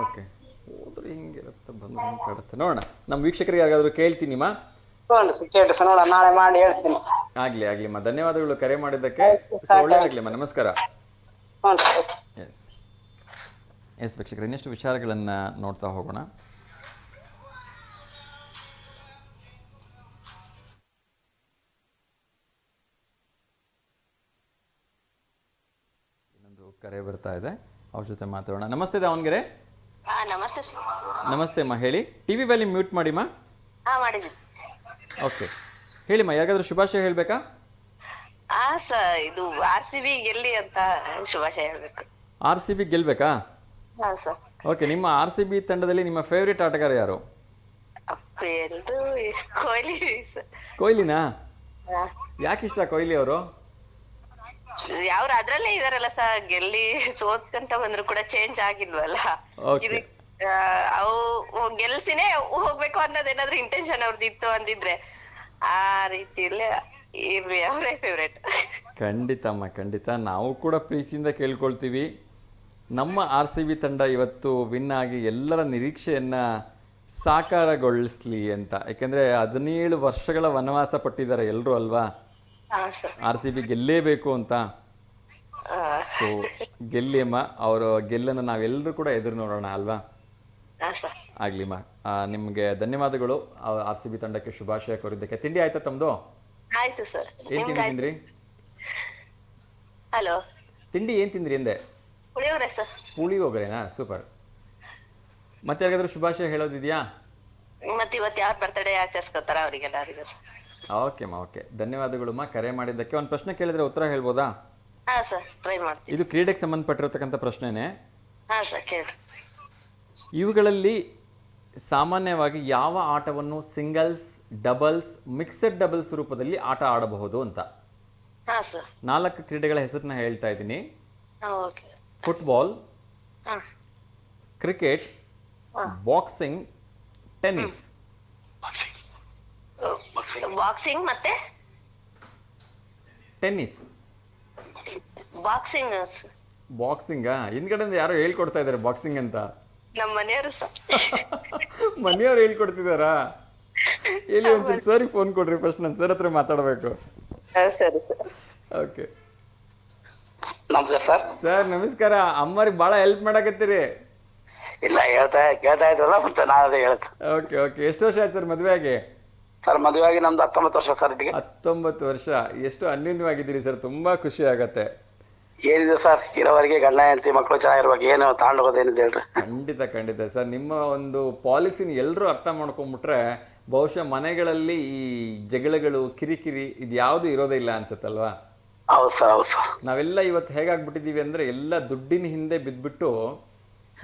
ಓಕೆ, ಹೋದ್ರೆ ಹಿಂಗಿರುತ್ತೆ, ಬಂದ್ರೆ ಹಿಂಗೆ ಕಾಡುತ್ತೆ. ನೋಡೋಣ, ನಮ್ಮ ವೀಕ್ಷಕರಿಗೆ ಯಾರಿಗಾದ್ರೂ ಕೇಳ್ತೀನಿ ಮಾ. ನಾಳೆ ಮಾಡಿ ಹೇಳ್ತೀನಿ. ಆಗ್ಲಿಮ್ಮ, ಧನ್ಯವಾದಗಳು ಕರೆ ಮಾಡಿದ್ದಕ್ಕೆ. ಒಳ್ಳೆದಾಗ್ಲಿಮ್ಮ, ನಮಸ್ಕಾರ. ಎಸ್ ವೀಕ್ಷಕರು, ಇನ್ನಷ್ಟು ವಿಚಾರಗಳನ್ನ ನೋಡ್ತಾ ಹೋಗೋಣ. ಇನ್ನೊಂದು ಕರೆ ಬರ್ತಾ ಇದೆ, ಅವ್ರ ಜೊತೆ ಮಾತಾಡೋಣ. ನಮಸ್ತೆ ದಾವಣಗೆರೆ. ನಮಸ್ತೆ ಅಮ್ಮ, ಹೇಳಿ. ಟಿವಿ ವ್ಯಾಲ್ಯೂಮ್ ಮ್ಯೂಟ್ ಮಾಡಿಮ್ಮ. ಓಕೆ, ಹೇಳಿಮ್ಮ, ಯಾರಿಗಾದ್ರೂ ಶುಭಾಶಯ ಹೇಳ್ಬೇಕಾ? ಇದು RCB ಗೆಲ್ಲಿ ಅಂತ ಶುಭಾಶಯ ಹೇಳ್ಬೇಕು. RCB ಗೆಲ್ಬೇಕಾ? ಓಕೆ, ನಿಮ್ಮ RCB ತಂಡದಲ್ಲಿ ನಿಮ್ಮ ಫೇವರೇಟ್ ಆಟಗಾರ ಯಾರು? ಕೊಹ್ಲಿನಾ? ಯಾಕೆ ಇಷ್ಟ ಕೊಹ್ಲಿ ಅವರು? ಯಾವ್ರು ಅದ್ರಲ್ಲೇ ಇದಾರಲ್ಲ ಸರ್, ಗೆಲ್ಲಿ ಸೋತ್ಕಂತ ಬಂದ್ರು ಕೂಡ ಚೇಂಜ್ ಆಗಿಲ್ವಲ್ಲ. ಅವು ಗೆಲ್ಸಿನೇ ಹೋಗ್ಬೇಕು ಅನ್ನೋದೇನಾದ್ರೂ ಇಂಟೆನ್ಷನ್ ಅವ್ರದ್ದು ಇತ್ತು ಅಂದಿದ್ರೆ ಆ ರೀತಿಯಲ್ಲಿ ಅವರೇ ಫೇವ್ರೇಟ್. ಖಂಡಿತಮ್ಮ, ಖಂಡಿತ. ನಾವು ಕೂಡ ಪ್ರೀತಿಯಿಂದ ಕೇಳ್ಕೊಳ್ತೀವಿ, ನಮ್ಮ RCB ತಂಡ ಇವತ್ತು ವಿನ್ ಆಗಿ ಎಲ್ಲರ ನಿರೀಕ್ಷೆಯನ್ನ ಸಾಕಾರಗೊಳಿಸ್ಲಿ ಅಂತ. ಯಾಕೆಂದ್ರೆ 17 ವರ್ಷಗಳ ವನವಾಸ ಪಟ್ಟಿದ್ದಾರೆ ಎಲ್ಲರೂ ಅಲ್ವಾ, RCB ಗೆಲ್ಲೇಬೇಕು ಅಂತ. ಸೊ ಗೆಲ್ಲಿ ಅಮ್ಮ, ಅವರ ಗೆಲ್ಲನ್ನು ನಾವೆಲ್ಲರೂ ಕೂಡ ಎದುರು ನೋಡೋಣ ಅಲ್ವಾ? ಆಗ್ಲಿಮ್ಮ, ನಿಮ್ಗೆ ಧನ್ಯವಾದಗಳು. RCB ತಂಡಕ್ಕೆ ಶುಭಾಶಯ ಕೋರಿದ್ದಕ್ಕೆ. ತಿಂಡಿ ಆಯ್ತಾ ತಮ್ದು? ಆಯ್ತು ಸರ್. ಏನ್ ತಿಂಡಿ ತಿಂದ್ರಿ? ಹಲೋ, ತಿಂಡಿ ಏನ್ ತಿಂದ್ರಿ ಎಂದೆ? ಪುಳಿಯೋಗರೆ ಸರ್. ಪುಳಿಯೋಗರೆನಾ? ಸೂಪರ್. ಮತ್ತೆ ಯಾರಿಗಾದ್ರೂ ಶುಭಾಶಯ ಹೇಳೋದಿದ್ಯಾ? ಮತ್ತೆ ಇವತ್ತು ಯಾರು ಬರ್ತಡೇ ಆಚರಿಸ್ಕೊತಾರ ಅವರಿಗೆಲ್ಲರಿಗೂ. ಓಕೆ ಮಾ, ಓಕೆ, ಧನ್ಯವಾದಗಳು ಮಾ ಕರೆ ಮಾಡಿದ್ದಕ್ಕೆ. ಒಂದು ಪ್ರಶ್ನೆ ಕೇಳಿದ್ರೆ ಉತ್ತರ ಹೇಳ್ಬೋದಾ? ಹಾ ಸರ್, ಟ್ರೈ ಮಾಡ್ತೀನಿ. ಇದು ಕ್ರೀಡೆಗೆ ಸಂಬಂಧಪಟ್ಟಿರತಕ್ಕಂಥ ಪ್ರಶ್ನೆನೇ. ಹಾ ಸರ್, ಕೇಳಿ. ಇವುಗಳಲ್ಲಿ ಸಾಮಾನ್ಯವಾಗಿ ಯಾವ ಆಟವನ್ನು ಸಿಂಗಲ್ಸ್, ಡಬಲ್ಸ್, ಮಿಕ್ಸೆಡ್ ಡಬಲ್ಸ್ ರೂಪದಲ್ಲಿ ಆಟ ಆಡಬಹುದು ಅಂತ? 4 ಕ್ರೀಡೆಗಳ ಹೆಸರನ್ನ ಹೇಳ್ತಾ ಇದ್ದೀನಿ. Football, cricket, boxing, tennis. Boxing ಮತ್ತೆ ಟೆನ್ನಿಸ್. ಬಾಕ್ಸಿಂಗಾ? ಹಿಂದ್ಗಡೆಯಿಂದ ಯಾರೋ ಹೇಳ್ಕೊಡ್ತಾ ಇದ್ದಾರೆ ಬಾಕ್ಸಿಂಗ್ ಅಂತ. ನಮ್ಮ ಮನೆಯವರು ಮನೆಯವ್ರು ಹೇಳ್ಕೊಡ್ತಿದಾರಾ? ಎಲ್ಲಿ ಒಂಚೂರು ಸರಿ ಫೋನ್ ಕೊಡ್ರಿ, ಫಸ್ಟ್ ನಾನು ಸರ್ ಹತ್ರ ಮಾತಾಡಬೇಕು. ಓಕೆ ಸರ್, ನಮಸ್ಕಾರ. ಅಮ್ಮರಿಗೆ ಬಹಳ ಹೆಲ್ಪ್ ಮಾಡಕತ್ತೀರಿ. ಇಲ್ಲ, ಕೇಳ್ತಾ ಇದ್ರಲ್ಲ, ಮತ್ತೆ ನಾನು ಅದೇ ಹೇಳ್ತೆ. Okay okay. ಎಷ್ಟು ವರ್ಷ ಆಯ್ತು ಸರ್ ಮದುವೆ ಆಗಿ? ಸರ್ ಮದುವೆ ಆಗಿ ನಮ್ದು 19 ವರ್ಷ ಸರ್. 19 ವರ್ಷ. ಎಷ್ಟು ಅನ್ಯೂನ್ಯವಾಗಿದ್ದೀರಿ ಸರ್, ತುಂಬಾ ಖುಷಿ ಆಗತ್ತೆ. ಏನಿದೆ ಸರ್, ಇರೋವರೆಗೆ ಗಂಡ ಹೆಂಡತಿ ಮಕ್ಕಳು ಚೆನ್ನಾಗಿರ್ಬೇಕು, ಏನು ತಾಂಡೋಗೋದೇನಿದೆ ಹೇಳ್ರಿ. ಖಂಡಿತ ಸರ್, ನಿಮ್ಮ ಒಂದು ಪಾಲಿಸಿನ ಎಲ್ಲರೂ ಅರ್ಥ ಮಾಡ್ಕೊಂಡ್ಬಿಟ್ರೆ ಬಹುಶಃ ಮನೆಗಳಲ್ಲಿ ಈ ಜಗಳಗಳು, ಕಿರಿಕಿರಿ ಇದು ಯಾವುದು ಇರೋದೇ ಇಲ್ಲ ಅನ್ಸುತ್ತಲ್ವಾ? ಹೌದು ಸರ್, ಹೌದು ಸರ್. ನಾವೆಲ್ಲ ಇವತ್ತು ಹೇಗಾಗ್ಬಿಟ್ಟಿದೀವಿ ಅಂದ್ರೆ ಎಲ್ಲ ದುಡ್ಡಿನ ಹಿಂದೆ ಬಿದ್ಬಿಟ್ಟು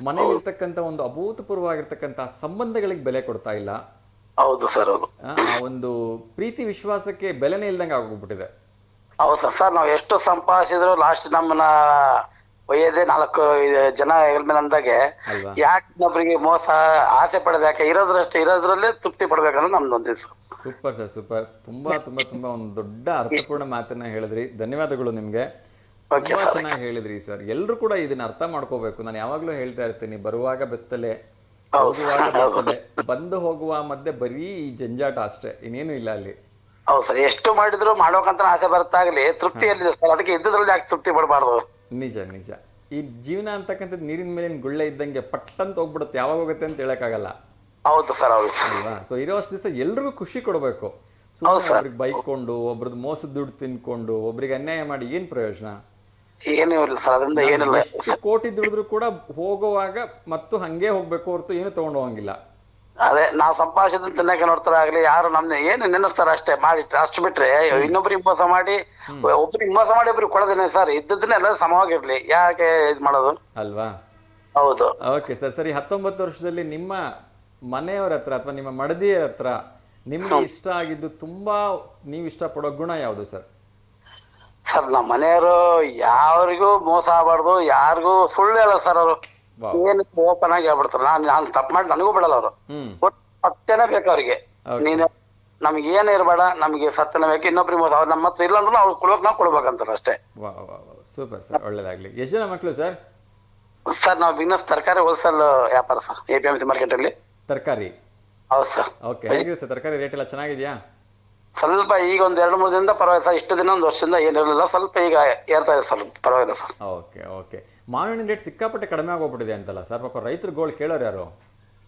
ಮನೆಯಲ್ಲಿರ್ತಕ್ಕಂಥ ಒಂದು ಅಭೂತಪೂರ್ವವಾಗಿರ್ತಕ್ಕಂಥ ಸಂಬಂಧಗಳಿಗೆ ಬೆಲೆ ಕೊಡ್ತಾ ಇಲ್ಲ. ಹೌದು ಸರ್, ಹೌದು. ಆ ಒಂದು ಪ್ರೀತಿ ವಿಶ್ವಾಸಕ್ಕೆ ಬೆಲೆನೇ ಇಲ್ದಂಗೆ ಆಗೋಗ್ಬಿಟ್ಟಿದೆ. ಹೌದು ಸರ್. ಸರ್ ನಾವು ಎಷ್ಟು ಸಂಪಾದಿಸಿದ್ರು ಲಾಸ್ಟ್ ನಮ್ಮನ್ನ ಒಯ್ಯದೆ 4 ಜನ ಮೇಲೆ ಅಂದಾಗೆ ಅಲ್ವಾ? ಯಾಕೆ ಇನ್ನೊಬ್ರಿಗೆ ಮೋಸ ಆಸೆ ಪಡೋದು ಯಾಕೆ? ಇರೋದ್ರಲ್ಲೇ ತೃಪ್ತಿ ಪಡ್ಬೇಕನ್ನೋದು ನಮ್ದು ಒಂದಿತ್ತು. Super sir, super. ತುಂಬಾ ತುಂಬಾ ತುಂಬಾ ಒಂದು ದೊಡ್ಡ ಅರ್ಥಪೂರ್ಣ ಮಾತನ್ನ ಹೇಳಿದ್ರಿ. ಧನ್ಯವಾದಗಳು ನಿಮ್ಗೆ. ತುಂಬಾ ಚೆನ್ನಾಗಿ ಹೇಳಿದ್ರಿ ಸರ್. ಎಲ್ರು ಕೂಡ ಇದನ್ನ ಅರ್ಥ ಮಾಡ್ಕೋಬೇಕು. ನಾನು ಯಾವಾಗ್ಲೂ ಹೇಳ್ತಾ ಇರ್ತೀನಿ, ಬರುವಾಗ ಬೆತ್ತಲೆ, ಹೋಗುವಾಗ ಬೆತ್ತಲೆ, ಬಂದು ಹೋಗುವ ಮಧ್ಯೆ ಬರೀ ಈ ಜಂಜಾಟ ಅಷ್ಟೇ, ಇನ್ನೇನು ಇಲ್ಲ ಅಲ್ಲಿ. ಹೌದು ಸರ್. ಎಷ್ಟು ಮಾಡಿದ್ರು ಮಾಡೋಕಂತ ಆಸೆ ಬರ್ತಾಗ್ಲಿ ತೃಪ್ತಿ ಎಲ್ಲಿದೆ ಸರ್? ಅದಕ್ಕೆ ಇದ್ದದ್ರಲ್ಲಿ ಯಾಕೆ ತೃಪ್ತಿ ಪಡಬಾರ್ದು? ನಿಜ ನಿಜ. ಈ ಜೀವನ ಅಂತಕ್ಕಂಥದ್ದು ನೀರಿನ ಮೇಲಿನ ಗುಳ್ಳೆ ಇದ್ದಂಗೆ ಪಟ್ಟಂತ ಹೋಗ್ಬಿಡುತ್ತೆ, ಯಾವಾಗ ಹೋಗುತ್ತೆ ಅಂತ ಹೇಳಕ್ಕಾಗಲ್ಲ. ಹೌದು ಸರ್, ಹೌದು ಅಲ್ವಾ? ಸೊ ಇರೋಷ್ಟು ದಿವಸ ಎಲ್ರಿಗೂ ಖುಷಿ ಕೊಡಬೇಕು. ಸುಮ್ಮನೆ ಒಬ್ರಿಗೆ ಬೈಕೊಂಡು, ಒಬ್ರದ್ದು ಮೋಸದ ದುಡ್ಡು ತಿನ್ಕೊಂಡು, ಒಬ್ರಿಗೆ ಅನ್ಯಾಯ ಮಾಡಿ ಏನ್ ಪ್ರಯೋಜನ? ಏನೂ ಇಲ್ಲ ಸರ್, ಅದರಿಂದ ಏನಿಲ್ಲ. ಎಷ್ಟು ಕೋಟಿ ದುಡಿದ್ರು ಕೂಡ ಹೋಗುವಾಗ ಮತ್ತು ಹಂಗೆ ಹೋಗ್ಬೇಕು ಹೊರತು ಏನು ತಗೊಂಡು ಹೋಗಂಗಿಲ್ಲ. ಅದೇ ನಾವು ಸಂಪಾದಿಸಿದ ತಿನ್ನಕ್ಕೆ ನೋಡ್ತಾರ ಆಗ್ಲಿ, ಯಾರು ನಮ್ನ ಏನು ನೆನೆಸ್ತಾರ ಅಷ್ಟೇ ಮಾಡಿ ಅಷ್ಟು ಬಿಟ್ರೆ ಇನ್ನೊಬ್ರಿಗೆ ಮೋಸ ಮಾಡಿ ಒಬ್ರಿಗೆ ಕೊಡೋದೇನೆ ಸರ್. ಇದ್ದದನ್ನ ಎಲ್ಲ ಸಮವಾಗಿರ್ಲಿ, ಯಾಕೆ ಇದ್ ಮಾಡೋದು ಅಲ್ವಾ? ಹೌದು. Okay sir. ಸರಿ, 19 ವರ್ಷದಲ್ಲಿ ನಿಮ್ಮ ಮನೆಯವರ ಹತ್ರ ಅಥವಾ ನಿಮ್ಮ ಮಡದಿಯರ ಹತ್ರ ನಿಮ್ಗೆ ಇಷ್ಟ ಆಗಿದ್ದು, ತುಂಬಾ ನೀವು ಇಷ್ಟಪಡೋ ಗುಣ ಯಾವುದು ಸರ್? ಸರ್ ನಮ್ಮ ಮನೆಯವರು ಯಾರಿಗೂ ಮೋಸ ಆಗಬಾರ್ದು, ಯಾರಿಗೂ ಸುಳ್ಳು ಹೇಳಲ್ಲ ಸರ್. ಅವರು ಏನು ಓಪನ್ ಆಗಿ ಹೇಳ್ಬಿಡ್ತಾರೆ. ನಾನು ತಪ್ಪು ಮಾಡಿ ನನಗೂ ಬಿಡಲ್ಲ ಅವರು. ಸತ್ಯನೇ ಬೇಕು ಅವ್ರಿಗೆ. ನೀನು ನಮ್ಗೆ ಏನು ಇರಬೇಡ, ನಮ್ಗೆ ಸತ್ಯನೇ ಬೇಕು. ಇನ್ನೊಬ್ರಿಗೆ ಮೋಸ ಅವ್ರು ನಮ್ಮ ಹತ್ರ ಇಲ್ಲ ಅಂದ್ರೆ ಅವ್ರು ಕೊಡ್ಬೇಕು, ನಾವು ಕೊಡ್ಬೇಕಂತಾರ ಅಷ್ಟೇ. ಸೂಪರ್ ಸರ್, ಒಳ್ಳೇದಾಗ್ಲಿ. ಎಷ್ಟು ಜನ ಮಕ್ಕಳು ಸರ್? ಸರ್ ನಾವು ಬಿಸ್ನೆಸ್ ತರಕಾರಿ ಹೋಲ್ಸೇಲ್ ವ್ಯಾಪಾರ ಸರ್, APMC ಮಾರ್ಕೆಟ್ ಅಲ್ಲಿ. ತರಕಾರಿ? ಹೌದು ಸರ್. ಓಕೆ. ಹೇಗಿದೆ ಸರ್ ತರಕಾರಿ ರೇಟ್ ಎಲ್ಲ ಚೆನ್ನಾಗಿದೆಯಾ? ಸ್ವಲ್ಪ ಈಗ ಒಂದ್ 2-3 ದಿನದಿಂದ ಪರವಾಗಿಲ್ಲ ಸರ್. ಇಷ್ಟು ದಿನ 1 ವರ್ಷದಿಂದ ಏನಿರಲಿಲ್ಲ, ಸ್ವಲ್ಪ ಈಗ ಏರ್ತಾ ಇದೆ ಸರ್, ಪರವಾಗಿಲ್ಲ ಸರ್. Okay okay. ಮಾವಿನ ರೇಟ್ ಸಿಕ್ಕಾಪಟ್ಟೆ ಕಡಿಮೆ ಆಗೋಗ್ಬಿಟ್ಟಿದೆ ಅಂತಲ್ಲ ಸರ್? ಪಾಪ ರೈತರು ಗೋಳ್ ಕೇಳೋರು ಯಾರು?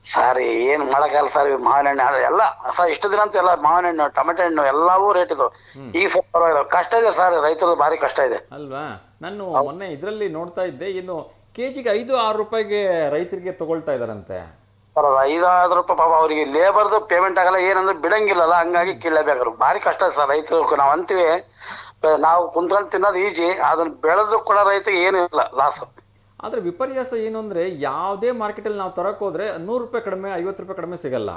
ಸರ್ ಏನ್ ಮಾಡಕ್ಕಾಗಲ್ಲ ಸರ್, ಮಾವಿನ ಹಣ್ಣು ಎಲ್ಲ ಸರ್ ಇಷ್ಟು ದಿನ ಅಂತ ಎಲ್ಲ ಮಾವಿನ ಹಣ್ಣು, ಟೊಮೆಟೊ ಹಣ್ಣು ಎಲ್ಲವೂ ರೇಟ್ ಇದು. ಈಗ ಸ್ವಲ್ಪ ಪರವಾಗಿಲ್ಲ. ಕಷ್ಟ ಇದೆ ಸರ್, ರೈತರು ಭಾರಿ ಕಷ್ಟ ಇದೆ ಅಲ್ವಾ? ನಾನು ಮೊನ್ನೆ ಇದರಲ್ಲಿ ನೋಡ್ತಾ ಇದ್ದೆ, ಇನ್ನು ಕೆಜಿಗೆ 5-6 ರೂಪಾಯಿಗೆ ರೈತರಿಗೆ ತಗೊಳ್ತಾ ಇದಾರಂತೆ ಸರ್. 5-6 ರೂಪಾಯಿ ಪಾಪ ಅವರಿಗೆ ಲೇಬರ್ದು ಪೇಮೆಂಟ್ ಆಗಲ್ಲ, ಏನಂದ್ರೆ ಬಿಡಂಗಿಲ್ಲಲ್ಲ, ಹಂಗಾಗಿ ಕೀಳಲೇಬೇಕಾದ್ರು ಭಾರಿ ಕಷ್ಟ ಇದೆ ಸರ್ ರೈತರು. ನಾವ್ ಅಂತೀವಿ ನಾವು ಕುಂತ್ಕೊಂಡು ತಿನ್ನೋದು ಈಜಿ, ಅದನ್ನ ಬೆಳೆದು ಕೂಡ ರೈತರಿಗೆ ಏನು ಇಲ್ಲ, ಲಾಸ್. ಆದ್ರೆ ವಿಪರ್ಯಾಸ ಏನು ಅಂದ್ರೆ, ಯಾವುದೇ ಮಾರ್ಕೆಟಲ್ಲಿ ನಾವು ತರಕ್ ಹೋದ್ರೆ 100 ರೂಪಾಯಿ ಕಡಿಮೆ, 50 ರೂಪಾಯಿ ಕಡಿಮೆ ಸಿಗಲ್ಲ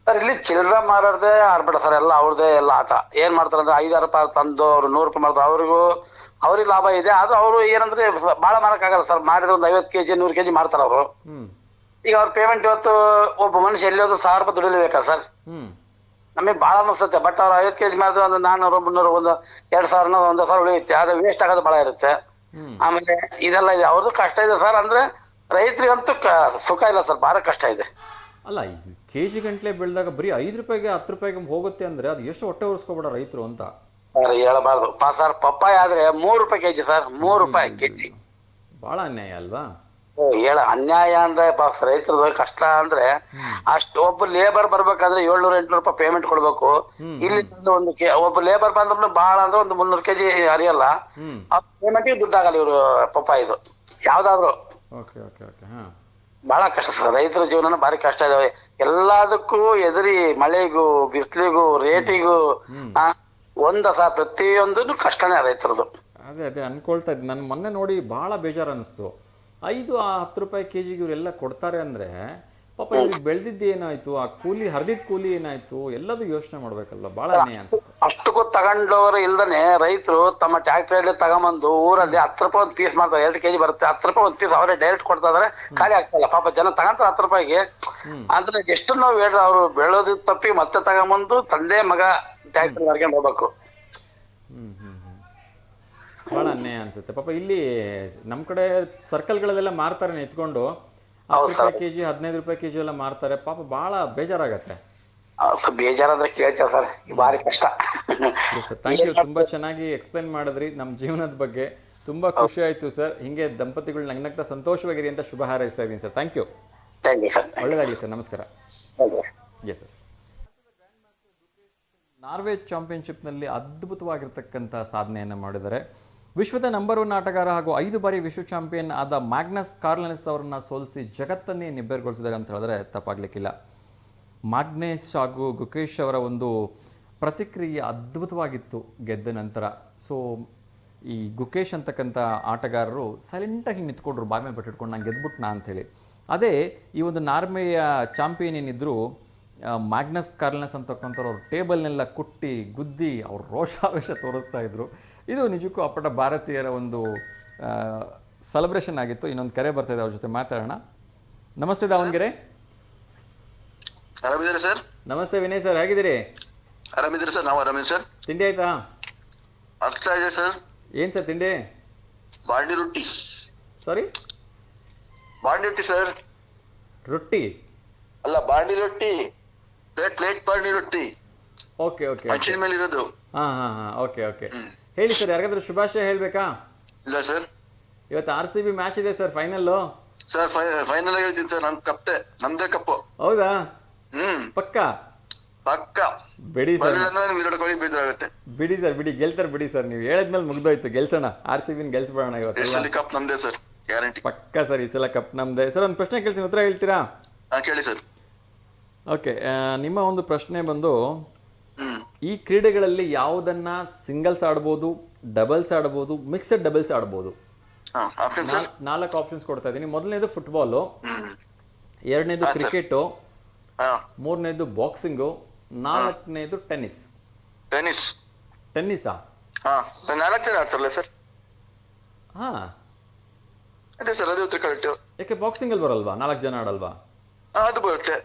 ಸರ್. ಇಲ್ಲಿ ಚಿಲ್ಲರೆ ಮಾರೋದೇ ಆಡ್ಬೇಡ ಸರ್, ಎಲ್ಲ ಅವ್ರದೇ ಎಲ್ಲ ಆಟ. ಏನ್ ಮಾಡ್ತಾರೆ ಅಂದ್ರೆ 5-6 ರೂಪಾಯಿ ತಂದು ಅವ್ರು 100 ರೂಪಾಯಿ ಮಾಡ್ತಾರೆ, ಅವ್ರಿಗೆ ಲಾಭ ಇದೆ. ಅದು ಅವರು ಏನಂದ್ರೆ ಬಾಳ ಮಾರಕ್ಕಾಗಲ್ಲ ಸರ್. ಮಾಡಿದ್ರೆ ಒಂದು 50 ಕೆಜಿ 100 ಕೆಜಿ ಮಾಡ್ತಾರ ಅವರು. ಈಗ ಅವ್ರ ಪೇಮೆಂಟ್ ಇವತ್ತು ಒಬ್ಬ ಮನುಷ್ಯ ಎಲ್ಲಿ 1,000 ರೂಪಾಯಿ ದುಡಿಲೇಬೇಕಾ ಸರ್? ನಮಗೆ ಬಾಳ ಅನಿಸುತ್ತೆ. ಬಟ್ ಅವ್ರು 50 ಕೆಜಿ ಮಾಡಿದ್ರೆ ಒಂದು 400, 300, ಒಂದು 2,000, 1,000 ಉಳಿಯುತ್ತೆ. ಅದು ವೇಸ್ಟ್ ಆಗೋದು ಬಹಳ ಇರುತ್ತೆ. ಆಮೇಲೆ ಇದೆಲ್ಲ ಇದೆ, ಅವ್ರದ್ದು ಕಷ್ಟ ಇದೆ ಸರ್. ಅಂದ್ರೆ ರೈತರಿಗಂತೂ ಸುಖ ಇಲ್ಲ ಸರ್, ಭಾಳ ಕಷ್ಟ ಇದೆ. ಅಲ್ಲ, ಕೆಜಿ ಗಂಟ್ಲೆ ಬೆಳೆದಾಗ ಬರೀ 5 ರೂಪಾಯಿಗೆ 10 ರೂಪಾಯಿಗೆ ಹೋಗುತ್ತೆ ಅಂದ್ರೆ ಅದು ಎಷ್ಟು ಹೊಟ್ಟೆ ಉಳಿಸ್ಕೊಬೇಡ ರೈತರು ಅಂತ ಸರ್ ಹೇಳಬಾರ್ದು. ಸರ್ ಪಪ್ಪಾಯ ಆದ್ರೆ 3 ರೂಪಾಯಿ ಕೆಜಿ ಸರ್, 3 ರೂಪಾಯಿ ಕೆಜಿ. ಬಹಳ ಅನ್ಯಾಯ ಅಲ್ವಾ? ಅನ್ಯಾಯ ಅಂದ್ರೆ ರೈತರದು ಕಷ್ಟ ಅಂದ್ರೆ ಅಷ್ಟು. ಒಬ್ಬ ಲೇಬರ್ ಬರ್ಬೇಕಂದ್ರೆ 700-800 ರೂಪಾಯಿ ಪೇಮೆಂಟ್ ಕೊಡ್ಬೇಕು. ಇಲ್ಲಿ ಒಂದು ಒಬ್ಬ ಲೇಬರ್ ಬಂದ್ರು ಬಹಳ ಅಂದ್ರೆ ಒಂದು 300 ಕೆಜಿ ಹರಿಯಲ್ಲ, ಪೇಮೆಂಟ್ ದುಡ್ಡಾಗಲ್ಲ ಇವ್ರು ಪಪ್ಪಾಯದು ಯಾವ್ದಾದ್ರು. ಬಹಳ ಕಷ್ಟ ಸರ್, ರೈತರ ಜೀವನ ಭಾರಿ ಕಷ್ಟ ಇದಾವೆ. ಎಲ್ಲದಕ್ಕೂ ಎದುರಿ ಮಳೆಗೂ ಬಿಸಿಲಿಗೂ ರೇಟಿಗೂ ಸರ್ ಪ್ರತಿಯೊಂದೂ ಕಷ್ಟನೇ ರೈತರದು. ಅದೇ ಅನ್ಕೊಳ್ತಾ ಇದ್ದೆ ನಾನು. ಮೊನ್ನೆ ನೋಡಿ ಬಹಳ ಬೇಜಾರು ಅನಿಸ್ತು. 5-10 ರೂಪಾಯಿ ಕೆಜಿಗೆ ಇವರೆಲ್ಲ ಕೊಡ್ತಾರೆ ಅಂದ್ರೆ ಪಾಪ ಇವ್ರಿಗೆ ಬೆಳೆದಿದ್ದು ಏನಾಯ್ತು, ಆ ಕೂಲಿ ಹರಿದಿದ್ದ ಕೂಲಿ ಏನಾಯ್ತು, ಎಲ್ಲದೂ ಯೋಚನೆ ಮಾಡ್ಬೇಕಲ್ಲ. ಬಹಳ ಅನ್ಯಾಯ ಅನ್ಸುತ್ತೆ. ಅಷ್ಟಕ್ಕೂ ತಗೊಂಡವರು ಇಲ್ದನೆ ರೈತರು ತಮ್ಮ ಟ್ಯಾಕ್ಟ್ರಿಯಲ್ಲಿ ತಗೊಂಬಂದು ಊರಲ್ಲಿ 10 ರೂಪಾಯಿ ಒಂದು ಪೀಸ್ ಮಾಡ್ತಾರೆ. 2 ಕೆಜಿ ಬರುತ್ತೆ, 10 ರೂಪಾಯಿ ಒಂದು ಪೀಸ್ ಅವರೇ ಡೈರೆಕ್ಟ್ ಕೊಡ್ತಾ ಇದಾರೆ. ಖಾಲಿ ಆಗ್ತಲ್ಲ ಪಾಪ ಜನ ತಗೊಂತಾರೆ 10 ರೂಪಾಯಿಗೆ. ಅಂದ್ರೆ ಎಷ್ಟು ನಾವು ಹೇಳ್ರಿ, ಅವ್ರು ಬೆಳೆದು ತಪ್ಪಿ ಮತ್ತೆ ತಗೊಂಬಂದು ತಂದೆ ಮಗ ಟ್ಯಾಕ್ಟ್ರಿ ಮಾಡ್ಕೊಂಡು ಹೋಗ್ಬೇಕು. ಬಹಳ ಅನ್ಯಾಯ ಅನ್ಸುತ್ತೆ ಪಾಪ. ಇಲ್ಲಿ ನಮ್ ಕಡೆ ಸರ್ಕಲ್ಗಳಲ್ಲೆಲ್ಲ ಮಾರ್ತಾರೆ ಎತ್ಕೊಂಡು 10 ರೂಪಾಯಿ ಕೆಜಿ, 15 ರೂಪಾಯಿ ಕೆಜಿ ಎಲ್ಲ ಮಾರ್ತಾರೆ. ಪಾಪ ಬಹಳ ಬೇಜಾರಾಗತ್ತೆ. ಬೇಜಾರಾದ್ರೆ ಕೇಳ್ತೇವೆ ಸರ್, ಭಾರಿ ಕಷ್ಟ. ಥ್ಯಾಂಕ್ ಯು, ತುಂಬಾ ಚೆನ್ನಾಗಿ ಎಕ್ಸ್ಪ್ಲೈನ್ ಮಾಡಿದ್ರಿ ನಮ್ಮ ಜೀವನದ ಬಗ್ಗೆ. ತುಂಬಾ ಖುಷಿ ಆಯ್ತು ಸರ್. ಹಿಂಗೆ ದಂಪತಿಗಳು ನಗ್ನಗ್ತಾ ಸಂತೋಷವಾಗಿರಿ ಅಂತ ಶುಭ ಹಾರೈಸ್ತಾ ಇದ್ದೀನಿ ಸರ್. ಥ್ಯಾಂಕ್ ಯು, ಒಳ್ಳೆದಾಗಲಿ ಸರ್. ನಮಸ್ಕಾರ. Yes sir. ನಾರ್ವೆ ಚಾಂಪಿಯನ್ಶಿಪ್ನಲ್ಲಿ ಅದ್ಭುತವಾಗಿರ್ತಕ್ಕಂಥ ಸಾಧನೆಯನ್ನು ಮಾಡಿದ್ದಾರೆ. ವಿಶ್ವದ ನಂಬರ್ 1 ಆಟಗಾರ ಹಾಗೂ 5 ಬಾರಿ ವಿಶ್ವ ಚಾಂಪಿಯನ್ ಆದ ಮ್ಯಾಗ್ನಸ್ ಕಾರ್ಲ್ಸನ್ ಅವರನ್ನ ಸೋಲಿಸಿ ಜಗತ್ತನ್ನೇ ನಿಬ್ಬೆರಗೊಳಿಸಿದ್ದಾರೆ ಅಂತ ಹೇಳಿದ್ರೆ ತಪ್ಪಾಗಲಿಕ್ಕಿಲ್ಲ. ಮ್ಯಾಗ್ನಸ್ ಹಾಗೂ ಗುಕೇಶ್ ಅವರ ಒಂದು ಪ್ರತಿಕ್ರಿಯೆ ಅದ್ಭುತವಾಗಿತ್ತು ಗೆದ್ದ ನಂತರ. ಸೊ ಈ ಗುಕೇಶ್ ಅಂತಕ್ಕಂಥ ಆಟಗಾರರು ಸೈಲೆಂಟಾಗಿ ನಿಂತ್ಕೊಂಡ್ರು ಬಾಯಿ ಮೇಲೆ ಬಟ್ಟಿಟ್ಕೊಂಡು ನಂಗೆ ಗೆದ್ಬಿಟ್ನಾ ಅಂಥೇಳಿ. ಅದೇ ಈ ಒಂದು ನಾರ್ವೆಯ ಚಾಂಪಿಯನ್ ಏನಿದ್ರು ಮ್ಯಾಗ್ನಸ್ ಕಾರ್ಲ್ನೆಸ್ ಅಂತಕ್ಕಂಥವ್ರು ಅವ್ರ ಟೇಬಲ್ನೆಲ್ಲ ಕುಟ್ಟಿ ಗುದ್ದಿ ಅವ್ರ ರೋಷಾವೇಶ ತೋರಿಸ್ತಾ ಇದ್ರು. ಇದು ನಿಜಕ್ಕೂ ಅಪ್ಪಟ ಭಾರತೀಯರ ಒಂದು ಸೆಲೆಬ್ರೇಷನ್ ಆಗಿತ್ತು. ಇನ್ನೊಂದು ಕರೆ ಬರ್ತಾ ಇದೆ, ಅವ್ರ ಜೊತೆ ಮಾತಾಡೋಣ. ನಮಸ್ತೆ ದಾವಣಗೆರೆ. ಆರಾಮಿದ್ದೀರಾ ಸರ್? ನಮಸ್ತೆ ವಿನಯ್ ಸರ್, ಹೇಗಿದ್ದೀರಿ? ಆರಾಮಿದ್ದೀರಾ ಸರ್? ನಾವು ಆರಾಮಿದ್ದೀವಿ ಸರ್. ತಿಂಡಿ ಆಯ್ತಾ? ಆಗ್ತಾ ಇದೆ ಸರ್. ಏನು ಸರ್ ತಿಂಡಿ? ಬಾಂಡಿ ರೊಟ್ಟಿ. ಸಾರಿ, ಬಾಂಡಿ ರೊಟ್ಟಿ ಸರ್. ರೊಟ್ಟಿ ಅಲ್ಲ, ಬಾಂಡಿ ರೊಟ್ಟಿ, ಪ್ಲೇಟ್ ಬಾಂಡಿ ರೊಟ್ಟಿ. ಓಕೆ ಓಕೆ, ಹಂಚಿನ ಮೇಲೆ ಇರೋದು. ಹಾಂ ಹಾಂ ಹಾಂ, ಓಕೆ ಓಕೆ. ಹೇಳಿ ಸರ್, ಯಾರಿಗಾದ್ರೂ ಶುಭಾಶಯ ಹೇಳಬೇಕಾ? ಇಲ್ಲ ಸರ್. ಇವತ್ತು RCB ಮ್ಯಾಚ್ ಇದೆ ಸರ್, ಫೈನಲ್ಲು. ಸರ್ ಫೈನಲ್ ಹೇಳ್ತೀನಿ ಸರ್. ನಮ್ದೇ ಕಪ್ಪು. ಹೌದಾ? ಪಕ್ಕ ಪಕ್ಕ. ಬಿಡಿ ಸರ್, ವಿರಾಟ್ ಕೊಹ್ಲಿ ಬೇಜಾರಾಗುತ್ತೆ. ಬಿಡಿ ಸರ್, ಬಿಡಿ, ಗೆಲ್ತಾರೆ ಬಿಡಿ ಸರ್. ನೀವು ಹೇಳಿದ್ಮೇಲೆ ಮುಗ್ದೋಯ್ತು, ಗೆಲ್ಸೋಣ, RCB ಗೆಲ್ಸ್ಬಿಡೋಣ ಇವತ್ತು. ಕಪ್ ನಮ್ದೇ ಸರ್, ಗ್ಯಾರಂಟಿ. ಪಕ್ಕ ಸರ್, ಈ ಸಲ ಕಪ್ ನಮ್ದೆ. ಸರ್ ಒಂದು ಪ್ರಶ್ನೆ ಕೇಳ್ತೀನಿ, ಉತ್ತರ ಹೇಳ್ತೀರಾ? ಕೇಳಿ ಸರ್. ಓಕೆ, ನಿಮ್ಮ ಒಂದು ಪ್ರಶ್ನೆ ಬಂದು, ಈ ಕ್ರೀಡೆಗಳಲ್ಲಿ ಯಾವುದನ್ನ ಸಿಂಗಲ್ಸ್ ಆಡ್ಬೋದು, ಡಬಲ್ಸ್ ಆಡ್ಬೋದು, ಮಿಕ್ಸಡ್ ಡಬಲ್ಸ್ ಆಡ್ಬೋದು? 4 ಆಪ್ಷನ್ಸ್ ಕೊಡ್ತಾ ಇದ್ದೀನಿ. ಮೊದಲನೇದು ಫುಟ್ಬಾಲು, ಎರಡನೇದು ಕ್ರಿಕೆಟು, ಮೂರನೇದು ಬಾಕ್ಸಿಂಗು, ನಾಲ್ಕನೇದು ಟೆನ್ನಿಸ್. ಟೆನ್ನಿಸಾ? 4 ಜನ ಆಡ್ತಾರಲ್ಲ ಸರ್? ಹಾ, ಅದೇ ಸರ್, ಅದೇ ಉತ್ತರ ಕರೆಕ್ಟ್. ಯಾಕೆ ಬಾಕ್ಸಿಂಗ್ ಅಲ್ಲಿ ಬರಲ್ವಾ? 4 ಜನ ಆಡಲ್ವಾ? ಅದು ಬರುತ್ತೆ.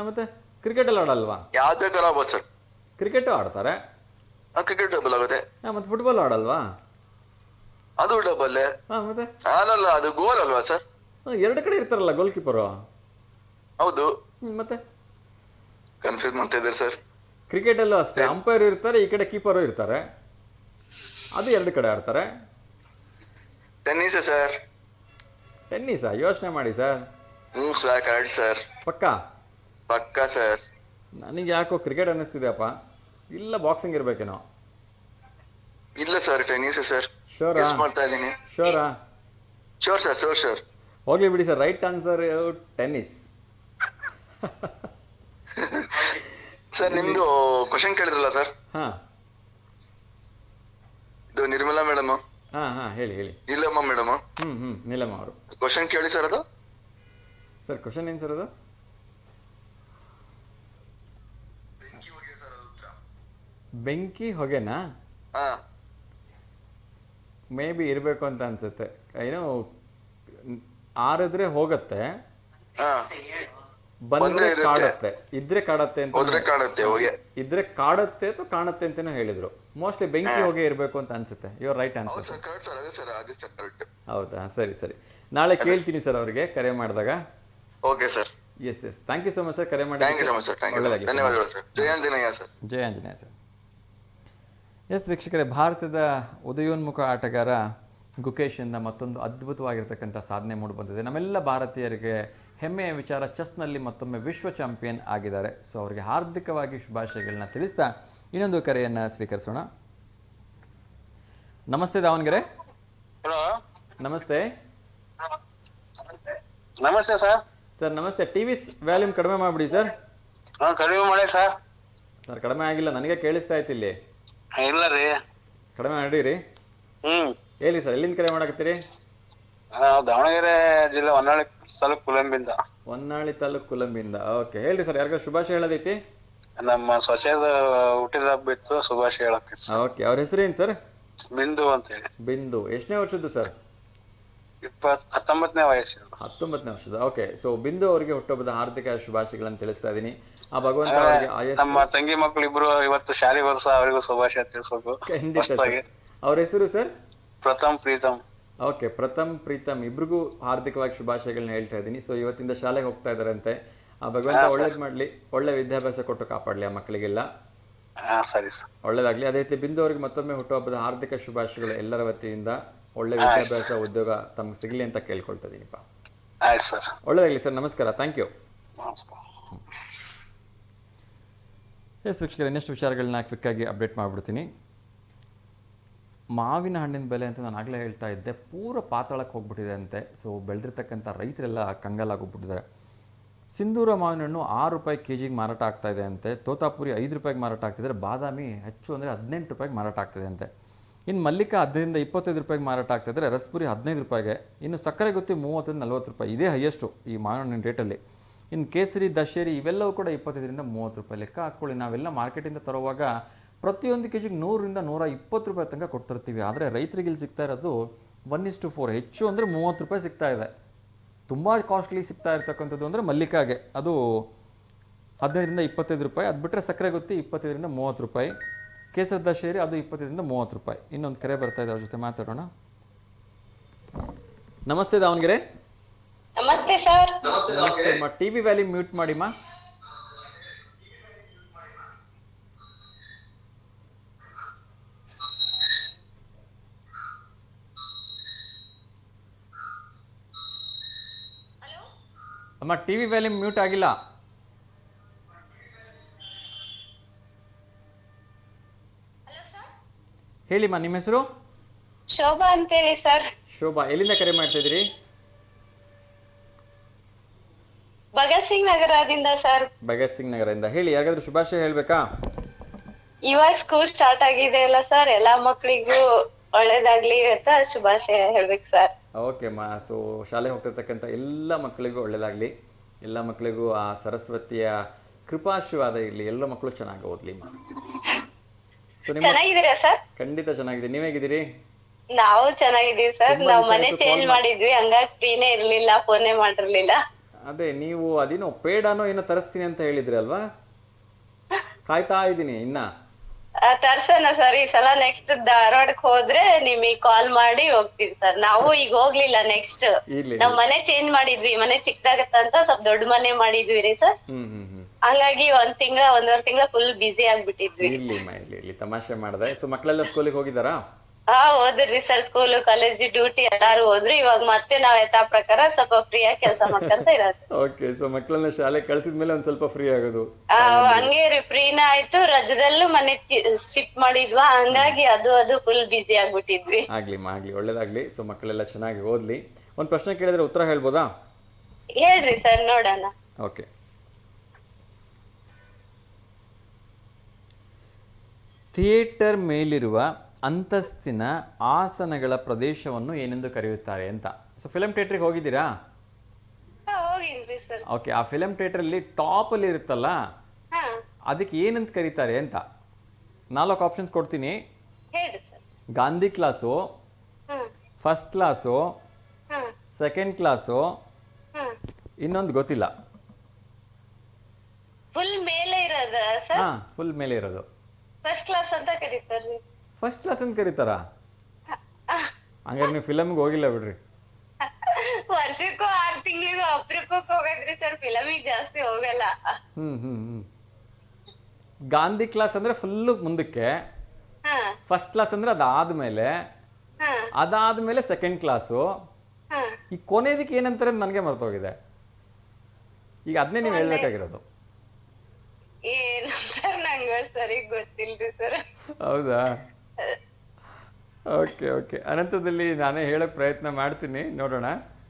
ಮತ್ತೆ ಕ್ರಿಕೆಟ್ ಅಲ್ಲಿ ಆಡಲ್ವಾ? ಯಾವ್ದು ಬೇಕಾದ್ರೂ ಆಗ್ಬೋದು ಸರ್. ಕ್ರಿಕೆಟು ಆಡ್ತಾರೆ. ಕ್ರಿಕೆಟ್ ಡಬಲ್ ಆಗುತ್ತೆ. ಮತ್ತೆ ಫುಟ್ಬಾಲ್ ಆಡಲ್ವಾ? ಅದು ಡಬಲ್. ಮತ್ತೆ ಅಲ್ಲ, ಅದು ಗೋಲ್ ಅಲ್ವಾ ಸರ್? 2 ಕಡೆ ಇರ್ತಾರಲ್ಲ ಗೋಲ್ ಕೀಪರು. ಹೌದು. ಮತ್ತೆ ಕನ್ಫ್ಯೂಸ್ ಮಾಡ್ತಾ ಇದ್ದಾರೆ ಸರ್. ಕ್ರಿಕೆಟ್ ಅಲ್ಲೂ ಅಷ್ಟೇ, ಅಂಪೈರ್ ಇರ್ತಾರೆ, ಈ ಕಡೆ ಕೀಪರು ಇರ್ತಾರೆ, ಅದು 2 ಕಡೆ ಆಡ್ತಾರೆ. Tennis sir. ಟೆನ್ನಿಸಾ? ಯೋಚನೆ ಮಾಡಿ ಸರ್. Sir correct sir. ಪಕ್ಕಾ ಸರ್. ನನಗೆ ಯಾಕೋ ಕ್ರಿಕೆಟ್ ಅನ್ನಿಸ್ತಿದೆಯಪ್ಪ, ಇಲ್ಲ ಬಾಕ್ಸಿಂಗ್ ಇರ್ಬೇಕೇನೋ. ಇಲ್ಲ ಸರ್, ಟೆನ್ನಿಸ್ ಸರ್. ಶೋರಾ? ಮಾಡ್ತಾ ಇದ್ದೀನಿ. ಶೋರಾ? Sure sir, sure. ಹೋಗ್ಲಿ ಬಿಡಿ sir, right answer tennis. Sir, ನಿಮ್ದು ಕ್ವಶನ್ ಕೇಳಿದ್ರಲ್ಲ ಸರ್? ಹಾ, ಇದು ನಿರ್ಮಲಾ ಮೇಡಮ್. ಹಾ ಹಾ, ಹೇಳಿ. ನೀಲಮ್ಮ ಮೇಡಮ್. ನೀಲಮ್ಮ ಅವರು. ಕ್ವಶನ್ ಕೇಳಿ ಸರ್. ಅದು ಸರ್ ಕ್ವಶನ್ ಏನು ಸರ್? ಅದು ಬೆಂಕಿ ಹೊಗೆನಾ? ಮೇ ಬಿ ಇರಬೇಕು ಅಂತ ಅನ್ಸುತ್ತೆ. ಏನೋ ಆರಿದ್ರೆ ಹೋಗತ್ತೆ, ಬಂದ್ರೆ ಕಾಡತ್ತೆ, ಇದ್ರೆ ಕಾಡತ್ತೆ ಅಂತ. ಇದ್ರೆ ಕಾಡತ್ತೆ ಅಥವಾ ಕಾಣತ್ತೆ ಅಂತಾನೂ ಹೇಳಿದ್ರು. ಮೋಸ್ಟ್ಲಿ ಬೆಂಕಿ ಹೊಗೆ ಇರಬೇಕು ಅಂತ ಅನ್ಸುತ್ತೆ. Your right answer. ಹೌದಾ? ಸರಿ. ನಾಳೆ ಕೇಳ್ತೀನಿ ಸರ್ ಅವರಿಗೆ ಕರೆ ಮಾಡಿದಾಗ. Okay sir. Yes. Thank you so much sir, ಕರೆ ಮಾಡಿ. ಜಯ ಆಂಜನೇಯ ಸರ್. ಎಸ್ ವೀಕ್ಷಕರೇ, ಭಾರತದ ಉದಯೋನ್ಮುಖ ಆಟಗಾರ ಗುಕೇಶಿಂದ ಮತ್ತೊಂದು ಅದ್ಭುತವಾಗಿರ್ತಕ್ಕಂಥ ಸಾಧನೆ ಮೂಡಿಬಂದಿದೆ. ನಮ್ಮೆಲ್ಲ ಭಾರತೀಯರಿಗೆ ಹೆಮ್ಮೆಯ ವಿಚಾರ, ಚೆಸ್ನಲ್ಲಿ ಮತ್ತೊಮ್ಮೆ ವಿಶ್ವ ಚಾಂಪಿಯನ್ ಆಗಿದ್ದಾರೆ. ಸೊ ಅವರಿಗೆ ಹಾರ್ದಿಕವಾಗಿ ಶುಭಾಶಯಗಳನ್ನ ತಿಳಿಸ್ತಾ ಇನ್ನೊಂದು ಕರೆಯನ್ನು ಸ್ವೀಕರಿಸೋಣ. ನಮಸ್ತೆ ದಾವಣಗೆರೆ. ಹಲೋ, ನಮಸ್ತೆ. ನಮಸ್ತೆ ಸರ್. ಸರ್ ನಮಸ್ತೆ. ಟಿವಿ ವ್ಯಾಲ್ಯೂಮ್ ಕಡಿಮೆ ಮಾಡಿಬಿಡಿ ಸರ್. ಕಡಿಮೆ ಮಾಡಿ ಸರ್. ಸರ್ ಕಡಿಮೆ ಆಗಿಲ್ಲ, ನನಗೆ ಕೇಳಿಸ್ತಾ ಇತ್ತು ಇಲ್ಲಿ. ಇಲ್ಲ ರೀ, ಕಡಿಮೆ ಮಾಡಿರಿ. ಹೇಳಿ ಸರ್, ಎಲ್ಲಿಂದ ಕರೆ ಮಾಡಕತ್ತೀರಿ? ದಾವಣಗೆರೆ ಜಿಲ್ಲೆ ಹೊನ್ನಾಳಿ ತಾಲೂಕು ಕುಲಂಬಿಂದ. ಹೊನ್ನಾಳಿ ತಾಲೂಕು ಕುಲಂಬಿಂದ. ಓಕೆ, ಹೇಳಿ ಸರ್, ಯಾರಿಗಾರು ಶುಭಾಶಯ ಹೇಳೋದೈತಿ? ನಮ್ಮ ಸೊಸೆದ ಹುಟ್ಟಿದ ಹಬ್ಬ ಇತ್ತು, ಶುಭಾಶಯ ಹೇಳಕ್ಕೆ. ಓಕೆ, ಅವ್ರ ಹೆಸರೇನು ಸರ್? ಬಿಂದು ಅಂತ ಹೇಳಿ. ಬಿಂದು. ಎಷ್ಟನೇ ವರ್ಷದ್ದು ಸರ್? 19ನೇ ವಯಸ್ಸು. 19ನೇ ವರ್ಷದ. ಓಕೆ, ಸೊ ಬಿಂದು ಅವರಿಗೆ ಹುಟ್ಟುಹಬ್ಬದ ಹಾರ್ದಿಕ ಶುಭಾಶಯಗಳನ್ನು ತಿಳಿಸ್ತಾ ಇದ್ದೀನಿ. ಆ ಭಗವಂತ ಅವರಿಗೆ ನಮ್ಮ ತಂಗಿ ಮಕ್ಕಳು ಇಬ್ರು ಇವತ್ತು ಶಾಲೆ ವರ್ಷ, ಅವರಿಗೂ ಶುಭಾಶಯ ತಿಳಿಸ್ಬೇಕು. ಅವ್ರ ಹೆಸರು ಸರ್? ಪ್ರಥಮ್ ಪ್ರೀತಮ್. ಓಕೆ, ಪ್ರಥಮ್ ಪ್ರೀತಮ್ ಇಬ್ರಿಗೂ ಹಾರ್ದಿಕವಾಗಿ ಶುಭಾಶಯಗಳನ್ನ ಹೇಳ್ತಾ ಇದ್ದೀನಿ. ಸೊ ಇವತ್ತಿಂದ ಶಾಲೆಗೆ ಹೋಗ್ತಾ ಇದಾರಂತೆ. ಆ ಭಗವಂತ ಒಳ್ಳೇದ್ ಮಾಡ್ಲಿ, ಒಳ್ಳೆ ವಿದ್ಯಾಭ್ಯಾಸ ಕೊಟ್ಟು ಕಾಪಾಡ್ಲಿ ಆ ಮಕ್ಕಳಿಗೆಲ್ಲ. ಸರಿ ಸರ್, ಒಳ್ಳೇದಾಗ್ಲಿ. ಅದೇ ರೀತಿ ಬಿಂದು ಅವರಿಗೆ ಮತ್ತೊಮ್ಮೆ ಹುಟ್ಟುಹಬ್ಬದ ಹಾರ್ದಿಕ ಶುಭಾಶಯಗಳು ಎಲ್ಲರ ವತಿಯಿಂದ. ಒಳ್ಳೆ ವಿದ್ಯಾಭ್ಯಾಸ, ಉದ್ಯೋಗ ತಮ್ಗೆ ಸಿಗ್ಲಿ ಅಂತ ಕೇಳ್ಕೊಳ್ತಾ ಇದೀನಿಪ್ಪ. ಆಯ್ತು ಸರ್, ಒಳ್ಳೇದಾಗ್ಲಿ ಸರ್. ನಮಸ್ಕಾರ, ಥ್ಯಾಂಕ್ ಯು. ನಮಸ್ಕಾರ. ಎಸ್ ವೀಕ್ಷಕರೇ, ಇನ್ನಷ್ಟು ವಿಚಾರಗಳನ್ನ ಕ್ವಿಕ್ಕಾಗಿ ಅಪ್ಡೇಟ್ ಮಾಡಿಬಿಡ್ತೀನಿ. ಮಾವಿನ ಹಣ್ಣಿನ ಬೆಲೆ ಅಂತ ನಾನು ಆಗಲೇ ಹೇಳ್ತಾ ಇದ್ದೆ, ಪೂರ ಪಾತಾಳಕ್ಕೆ ಹೋಗ್ಬಿಟ್ಟಿದೆ ಅಂತೆ. ಸೊ ಬೆಳೆದಿರ್ತಕ್ಕಂಥ ರೈತರೆಲ್ಲ ಕಂಗಾಲಾಗೋಗ್ಬಿಟ್ಟಿದ್ದಾರೆ. ಸಿಂಧೂರ ಮಾವಿನ ಹಣ್ಣು 6 ರೂಪಾಯಿ ಕೆಜಿಗೆ ಮಾರಾಟ ಆಗ್ತಾಯಿದೆ ಅಂತೆ. ತೋತಾಪುರಿ 5 ರೂಪಾಯಿಗೆ ಮಾರಾಟ ಆಗ್ತಿದ್ದಾರೆ. ಬಾದಾಮಿ ಹೆಚ್ಚು ಅಂದರೆ 18 ರೂಪಾಯಿಗೆ ಮಾರಾಟ ಆಗ್ತಿದೆ ಅಂತೆ. ಇನ್ನು ಮಲ್ಲಿಕ 15-25 ರೂಪಾಯಿಗೆ ಮಾರಾಟ ಆಗ್ತಾಯಿದ್ರೆ ರಸ್ಪುರಿ 15 ರೂಪಾಯಿಗೆ. ಇನ್ನು ಸಕ್ಕರೆ ಗುತ್ತಿ 30-40 ರೂಪಾಯಿ, ಇದೇ ಹೈಯೆಸ್ಟು ಈ ಮಾವಿನ ರೇಟಲ್ಲಿ. ಇನ್ನು ಕೇಸರಿ, ದಶೇರಿ ಇವೆಲ್ಲವೂ ಕೂಡ 25-30 ರೂಪಾಯಿ. ಲೆಕ್ಕ ಹಾಕ್ಕೊಳ್ಳಿ, ನಾವೆಲ್ಲ ಮಾರ್ಕೆಟಿಂದ ತರುವಾಗ ಪ್ರತಿಯೊಂದು ಕೆ ಜಿಗೆ 100-120 ರೂಪಾಯಿ ತನಕ ಕೊಡ್ತಿರ್ತೀವಿ. ಆದರೆ ರೈತರಿಗೆ ಇಲ್ಲಿ ಸಿಗ್ತಾ ಇರೋದು 1:4, ಹೆಚ್ಚು ಅಂದರೆ 30 ರೂಪಾಯಿ ಸಿಗ್ತಾ ಇದೆ. ತುಂಬ ಕಾಸ್ಟ್ಲಿ ಸಿಗ್ತಾ ಇರ್ತಕ್ಕಂಥದ್ದು ಅಂದರೆ ಮಲ್ಲಿಕಾಗೆ, ಅದು 15-25 ರೂಪಾಯಿ. ಅದು ಬಿಟ್ಟರೆ ಸಕ್ಕರೆ ಗುತ್ತಿ 25-30 ರೂಪಾಯಿ. ಕೇಸರಿ ದಶೇರಿ ಅದು 25-30 ರೂಪಾಯಿ. ಇನ್ನೊಂದು ಕರೆ ಬರ್ತಾ ಇದೆ, ಅವ್ರ ಜೊತೆ ಮಾತಾಡೋಣ. ನಮಸ್ತೆ ದಾವಣಗೆರೆ. ನಮಸ್ತೆ ಸರ್. ನಮಸ್ತೆ ಅಮ್ಮ. ಟಿವಿ ವ್ಯಾಲ್ಯೂಮ್ ಮ್ಯೂಟ್ ಮಾಡಿಮ್ಮ. ಅಮ್ಮ ಟಿವಿ ವ್ಯಾಲ್ಯೂಮ್ ಮ್ಯೂಟ್ ಆಗಿಲ್ಲ. ಹೇಳಿಮ್ಮ, ನಿಮ್ಮ ಹೆಸರು? ಶೋಭಾ ಅಂತೇಳಿ ಸರ್. ಶೋಭಾ, ಎಲ್ಲಿಂದ ಕರೆ ಮಾಡ್ತಾ ಇದ್ದೀರಿ? ಭಗತ್ ಸಿಂಗ್ ನಗರದಿಂದ ಸರ್. ಭಗತ್ ಸಿಂಗ್ ನಗರದಿಂದ. ಹೇಳಿ, ಯಾರಿಗಾದ್ರೂ ಶುಭಾಶಯ ಹೇಳ್ಬೇಕಾ? ಇವಾಗ ಸ್ಕೂಲ್ ಸ್ಟಾರ್ಟ್ ಆಗಿದೆ ಅಲ್ಲ ಸರ್, ಎಲ್ಲಾ ಮಕ್ಳಿಗೂ ಒಳ್ಳೇದಾಗ್ಲಿ ಅಂತ ಶುಭಾಶಯ ಹೇಳ್ಬೇಕು ಸರ್. ಓಕೆ ಅಮ್ಮ. ಸೊ ಶಾಲೆ ಹೋಗ್ತಿರ್ತಕ್ಕಂಥ ಎಲ್ಲ ಮಕ್ಕಳಿಗೂ ಒಳ್ಳೇದಾಗಲಿ, ಎಲ್ಲ ಮಕ್ಕಳಿಗೂ ಆ ಸರಸ್ವತಿಯ ಕೃಪಾಶೀರ್ವಾದ ಇರಲಿ, ಎಲ್ಲ ಮಕ್ಕಳು ಚೆನ್ನಾಗಿ ಓದ್ಲಿ ಅಮ್ಮ. ಸೊ ನಿಮ್ಮ ಚೆನ್ನಾಗಿದ್ದೀರಾ ಸರ್? ಖಂಡಿತ ಚೆನ್ನಾಗಿದೆ. ನೀವು ಹೇಗಿದ್ದೀರಿ? ನಾವು ಚೆನ್ನಾಗಿದ್ದೀವಿ ಸರ್. ನಾವ್ ಮನೆ ಚೇಂಜ್ ಮಾಡಿದ್ವಿ, ಹಂಗಾಗಿ ಫ್ರೀನೇ ಇರ್ಲಿಲ್ಲ, ಫೋನೇ ಮಾಡಿರ್ಲಿಲ್ಲ. ಅದೇ, ನೀವು ಅದೇನೋ ಪೇಡಾನೋ ಏನೋ ತರಿಸ್ತೀನಿ ಅಂತ ಹೇಳಿದ್ರಿ ಅಲ್ವಾ? ಕಾಯ್ತಾ ಇದ್ದೀನಿ ಇನ್ನ. ತರ್ಸೋಣ ಸರ್, ಈ ಸಲ ನೆಕ್ಸ್ಟ್ ಧಾರವಾಡಕ್ ಹೋದ್ರೆ ನಿಮಗೆ ಕಾಲ್ ಮಾಡಿ ಹೋಗ್ತೀವಿ ಸರ್. ನಾವು ಈಗ ಹೋಗ್ಲಿಲ್ಲ, ನೆಕ್ಸ್ಟ್ ನಾವ್ ಮನೆ ಚೇಂಜ್ ಮಾಡಿದ್ವಿ, ಮನೆ ಚಿಕ್ಕದಾಗತ್ತಂತ ಸ್ವಲ್ಪ ದೊಡ್ಡ ಮನೆ ಮಾಡಿದ್ವಿ ರೀ ಸರ್. ಹಂಗಾಗಿ 1-1.5 ತಿಂಗಳ ಫುಲ್ ಬಿಸಿ ಆಗ್ಬಿಟ್ಟಿದ್ವಿ. ಇಲ್ಲಿ ತಮಾಷೆ ಮಾಡಿದೆ. ಸೊ ಮಕ್ಕಳೆಲ್ಲ ಸ್ಕೂಲಿಗೆ ಹೋಗಿದ್ದಾರಾ? ಹೋದ್ರಿ ಸರ್, ಸ್ಕೂಲ್, ಕಾಲೇಜ್, ಡ್ಯೂಟಿ ಎಲ್ಲಾರು ಹೋದ್ರು. ಇವಾಗ ಮತ್ತೆ ನಾವ್ ಯಥಾ ಪ್ರಕಾರ ಸ್ವಲ್ಪ ಫ್ರೀ ಆಗಿ ಕೆಲಸ ಮಾಡ್ಕೊಂತ ಇರೋದು. ಓಕೆ. ಸೊ ಮಕ್ಕಳನ್ನ ಶಾಲೆ ಕಳ್ಸಿದ್ಮೇಲೆ ಒಂದ್ ಸ್ವಲ್ಪ ಫ್ರೀ ಆಗೋದು. ಹಂಗೆ ರೀ, ಫ್ರೀನ ಆಯ್ತು. ರಜದಲ್ಲೂ ಮನೆ ಶಿಫ್ಟ್ ಮಾಡಿದ್ವಾ, ಹಂಗಾಗಿ ಅದು ಫುಲ್ ಬಿಸಿ ಆಗ್ಬಿಟ್ಟಿದ್ವಿ. ಆಗ್ಲಿ ಒಳ್ಳೇದಾಗ್ಲಿ. ಸೊ ಮಕ್ಕಳೆಲ್ಲ ಚೆನ್ನಾಗಿ ಓದ್ಲಿ. ಒಂದ್ ಪ್ರಶ್ನೆ ಕೇಳಿದ್ರೆ ಉತ್ತರ ಹೇಳ್ಬೋದಾ? ಹೇಳ್ರಿ ಸರ್, ನೋಡೋಣ. ಓಕೆ. ಥಿಯೇಟರ್ ಮೇಲಿರುವ ಅಂತಸ್ತಿನ ಆಸನಗಳ ಪ್ರದೇಶವನ್ನು ಏನೆಂದು ಕರೆಯುತ್ತಾರೆ ಅಂತ. ಸೊ ಫಿಲಮ್ ಥಿಯೇಟ್ರಿಗೆ ಹೋಗಿದ್ದೀರಾ? ಹೋಗಿದ್ರಿ ಸರ್. ಓಕೆ. ಆ ಫಿಲಮ್ ಥಿಯೇಟರಲ್ಲಿ ಟಾಪಲ್ಲಿ ಇರುತ್ತಲ್ಲ, ಅದಕ್ಕೆ ಏನಂತ ಕರೀತಾರೆ ಅಂತ 4 ಆಪ್ಷನ್ಸ್ ಕೊಡ್ತೀನಿ. ಹೇಳಿ sir. Gandhi class, first class, second class, ಇನ್ನೊಂದು ಗೊತ್ತಿಲ್ಲ. ಫುಲ್ ಮೇಲೆ ಇರೋದ ಸರ್? ಫುಲ್ ಮೇಲೆ ಇರೋದು ಫಸ್ಟ್ ಕ್ಲಾಸ್ ಅಂತ ಕರೀತಾರೆ. ಫಸ್ಟ್ ಕ್ಲಾಸ್ ಅಂತ ಕರೀತಾರಾ? ಹಂಗಾರೆ ನೀವು ಫಿಲಮ್ಗೆ ಹೋಗಿಲ್ಲ ಬಿಡ್ರಿ. ವರ್ಷಕ್ಕೂ 6 ತಿಂಗಳಿಗೂ ಅಪರೂಪಕ್ಕೆ ಹೋಗದ್ರಿ ಸರ್, ಫಿಲಮಿಗೆ ಜಾಸ್ತಿ ಹೋಗಲ್ಲ. ಗಾಂಧಿ ಕ್ಲಾಸ್ ಅಂದ್ರೆ ಫುಲ್ ಮುಂದಕ್ಕೆ, ಫಸ್ಟ್ ಕ್ಲಾಸ್ ಅಂದ್ರೆ ಅದಾದ್ಮೇಲೆ ಸೆಕೆಂಡ್ ಕ್ಲಾಸು. ಈ ಕೊನೆದಕ್ಕೆ ಏನಂತಾರೆ ನನಗೆ ಮರ್ತೋಗಿದೆ. ಈಗ ಅದನ್ನೇ ನೀವು ಹೇಳ್ಬೇಕಾಗಿರೋದು. ಏನು ಸರ್, ನಂಗೆ ಸರಿ ಗೊತ್ತಿಲ್ರಿ ಸರ್. ಹೌದಾ? ಓಕೆ. ಅನಂತದಲ್ಲಿ ನಾನೇ ಹೇಳಕ್ ಪ್ರಯತ್ನ ಮಾಡ್ತೀನಿ, ನೋಡೋಣ.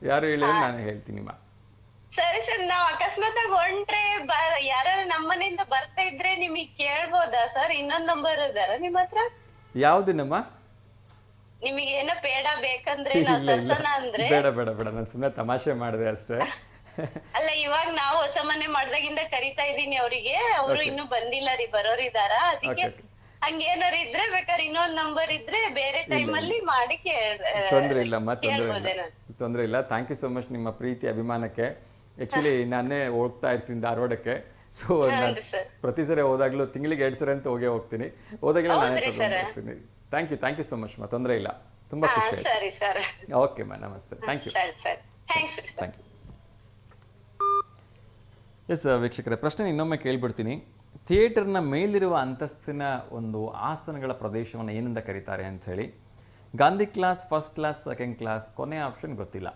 ಯಾರು ಹೇಳಿದ್ರೆ ನಾನೇ ಹೇಳ್ತೀನಿ. ಸರಿ ಸರ್, ನಾವ್ ಅಕಸ್ಮಾತ್ ಆಗಿ ಹೊಂಟ್ರೆ ಯಾರು ನಮ್ಮನೆಯಿಂದ ಬರ್ತಾ ಇದ್ರೆ ನಿಮಗ್ ಕೇಳ್ಬೋದಾ ಸರ್? ಇನ್ನೊಂದ್ ನಂಬರ್ ಇದಾರ ನಿಮ್ ಹತ್ರ? ಯಾವ್ದಿನಮ್ಮ? ನಿಮಗೆ ಏನೋ ಪೇಡ ಬೇಕಂದ್ರೆ ಅಂದ್ರೆ ಬೇಡ, ನಾನು ಸುಮ್ಮನೆ ತಮಾಷೆ ಮಾಡಿದೆ ಅಷ್ಟೇ. ಅಲ್ಲ, ಇವಾಗ ನಾವು ಹೊಸ ಮನೆ ಮಾಡ್ದಾಗಿಂದ ಕರಿತಾ ಇದೀನಿ ಅವರಿಗೆ, ಅವರು ಇನ್ನೂ ಬಂದಿಲ್ಲ ರೀ, ಬರೋರಿದಾರ. ಅದಕ್ಕೆ ಹಂಗೇನಾರು ಇದ್ರೆ ಬೇಕಾದ್ರೆ ಇನ್ನೊಂದ್ ನಂಬರ್ ಇದ್ರೆ ಬೇರೆ ಟೈಮ್ ಅಲ್ಲಿ ಮಾಡಿ ತೊಂದ್ರೆ ಇಲ್ಲ. ಥ್ಯಾಂಕ್ ಯು ಸೋ ಮಚ್ ನಿಮ್ಮ ಪ್ರೀತಿ ಅಭಿಮಾನಕ್ಕೆ. ಆಕ್ಚುಲಿ ನಾನೇ ಹೋಗ್ತಾ ಇರ್ತೀನಿ ಧಾರವಾಡಕ್ಕೆ. ಸೊ ನಾನು ಪ್ರತಿ ಸರಿ ಹೋದಾಗ್ಲೂ ತಿಂಗಳಿಗೆ 2 ಸರಿ ಅಂತ ಹೋಗ್ತೀನಿ. ಹೋದಾಗೆಲ್ಲ ನಾನೇ ತಗೊಂಡ್ಬರ್ತೀನಿ. Thank you so much. ತೊಂದರೆ ಇಲ್ಲ, ತುಂಬಾ ಖುಷಿ ಆಯ್ತು. ಓಕೆ ಮಾ, ನಮಸ್ತೆ. Thank you. ಎಸ್ ವೀಕ್ಷಕರೇ, ಪ್ರಶ್ನೆ ಇನ್ನೊಮ್ಮೆ ಕೇಳ್ಬಿಡ್ತೀನಿ. ಥಿಯೇಟರ್ನ ಮೇಲಿರುವ ಅಂತಸ್ತಿನ ಒಂದು ಆಸನಗಳ ಪ್ರದೇಶವನ್ನು ಏನೆಂದ ಕರೀತಾರೆ ಅಂತ ಹೇಳಿ. Gandhi class, first class, second class, ಕೊನೆ ಆಪ್ಷನ್ ಗೊತ್ತಿಲ್ಲ.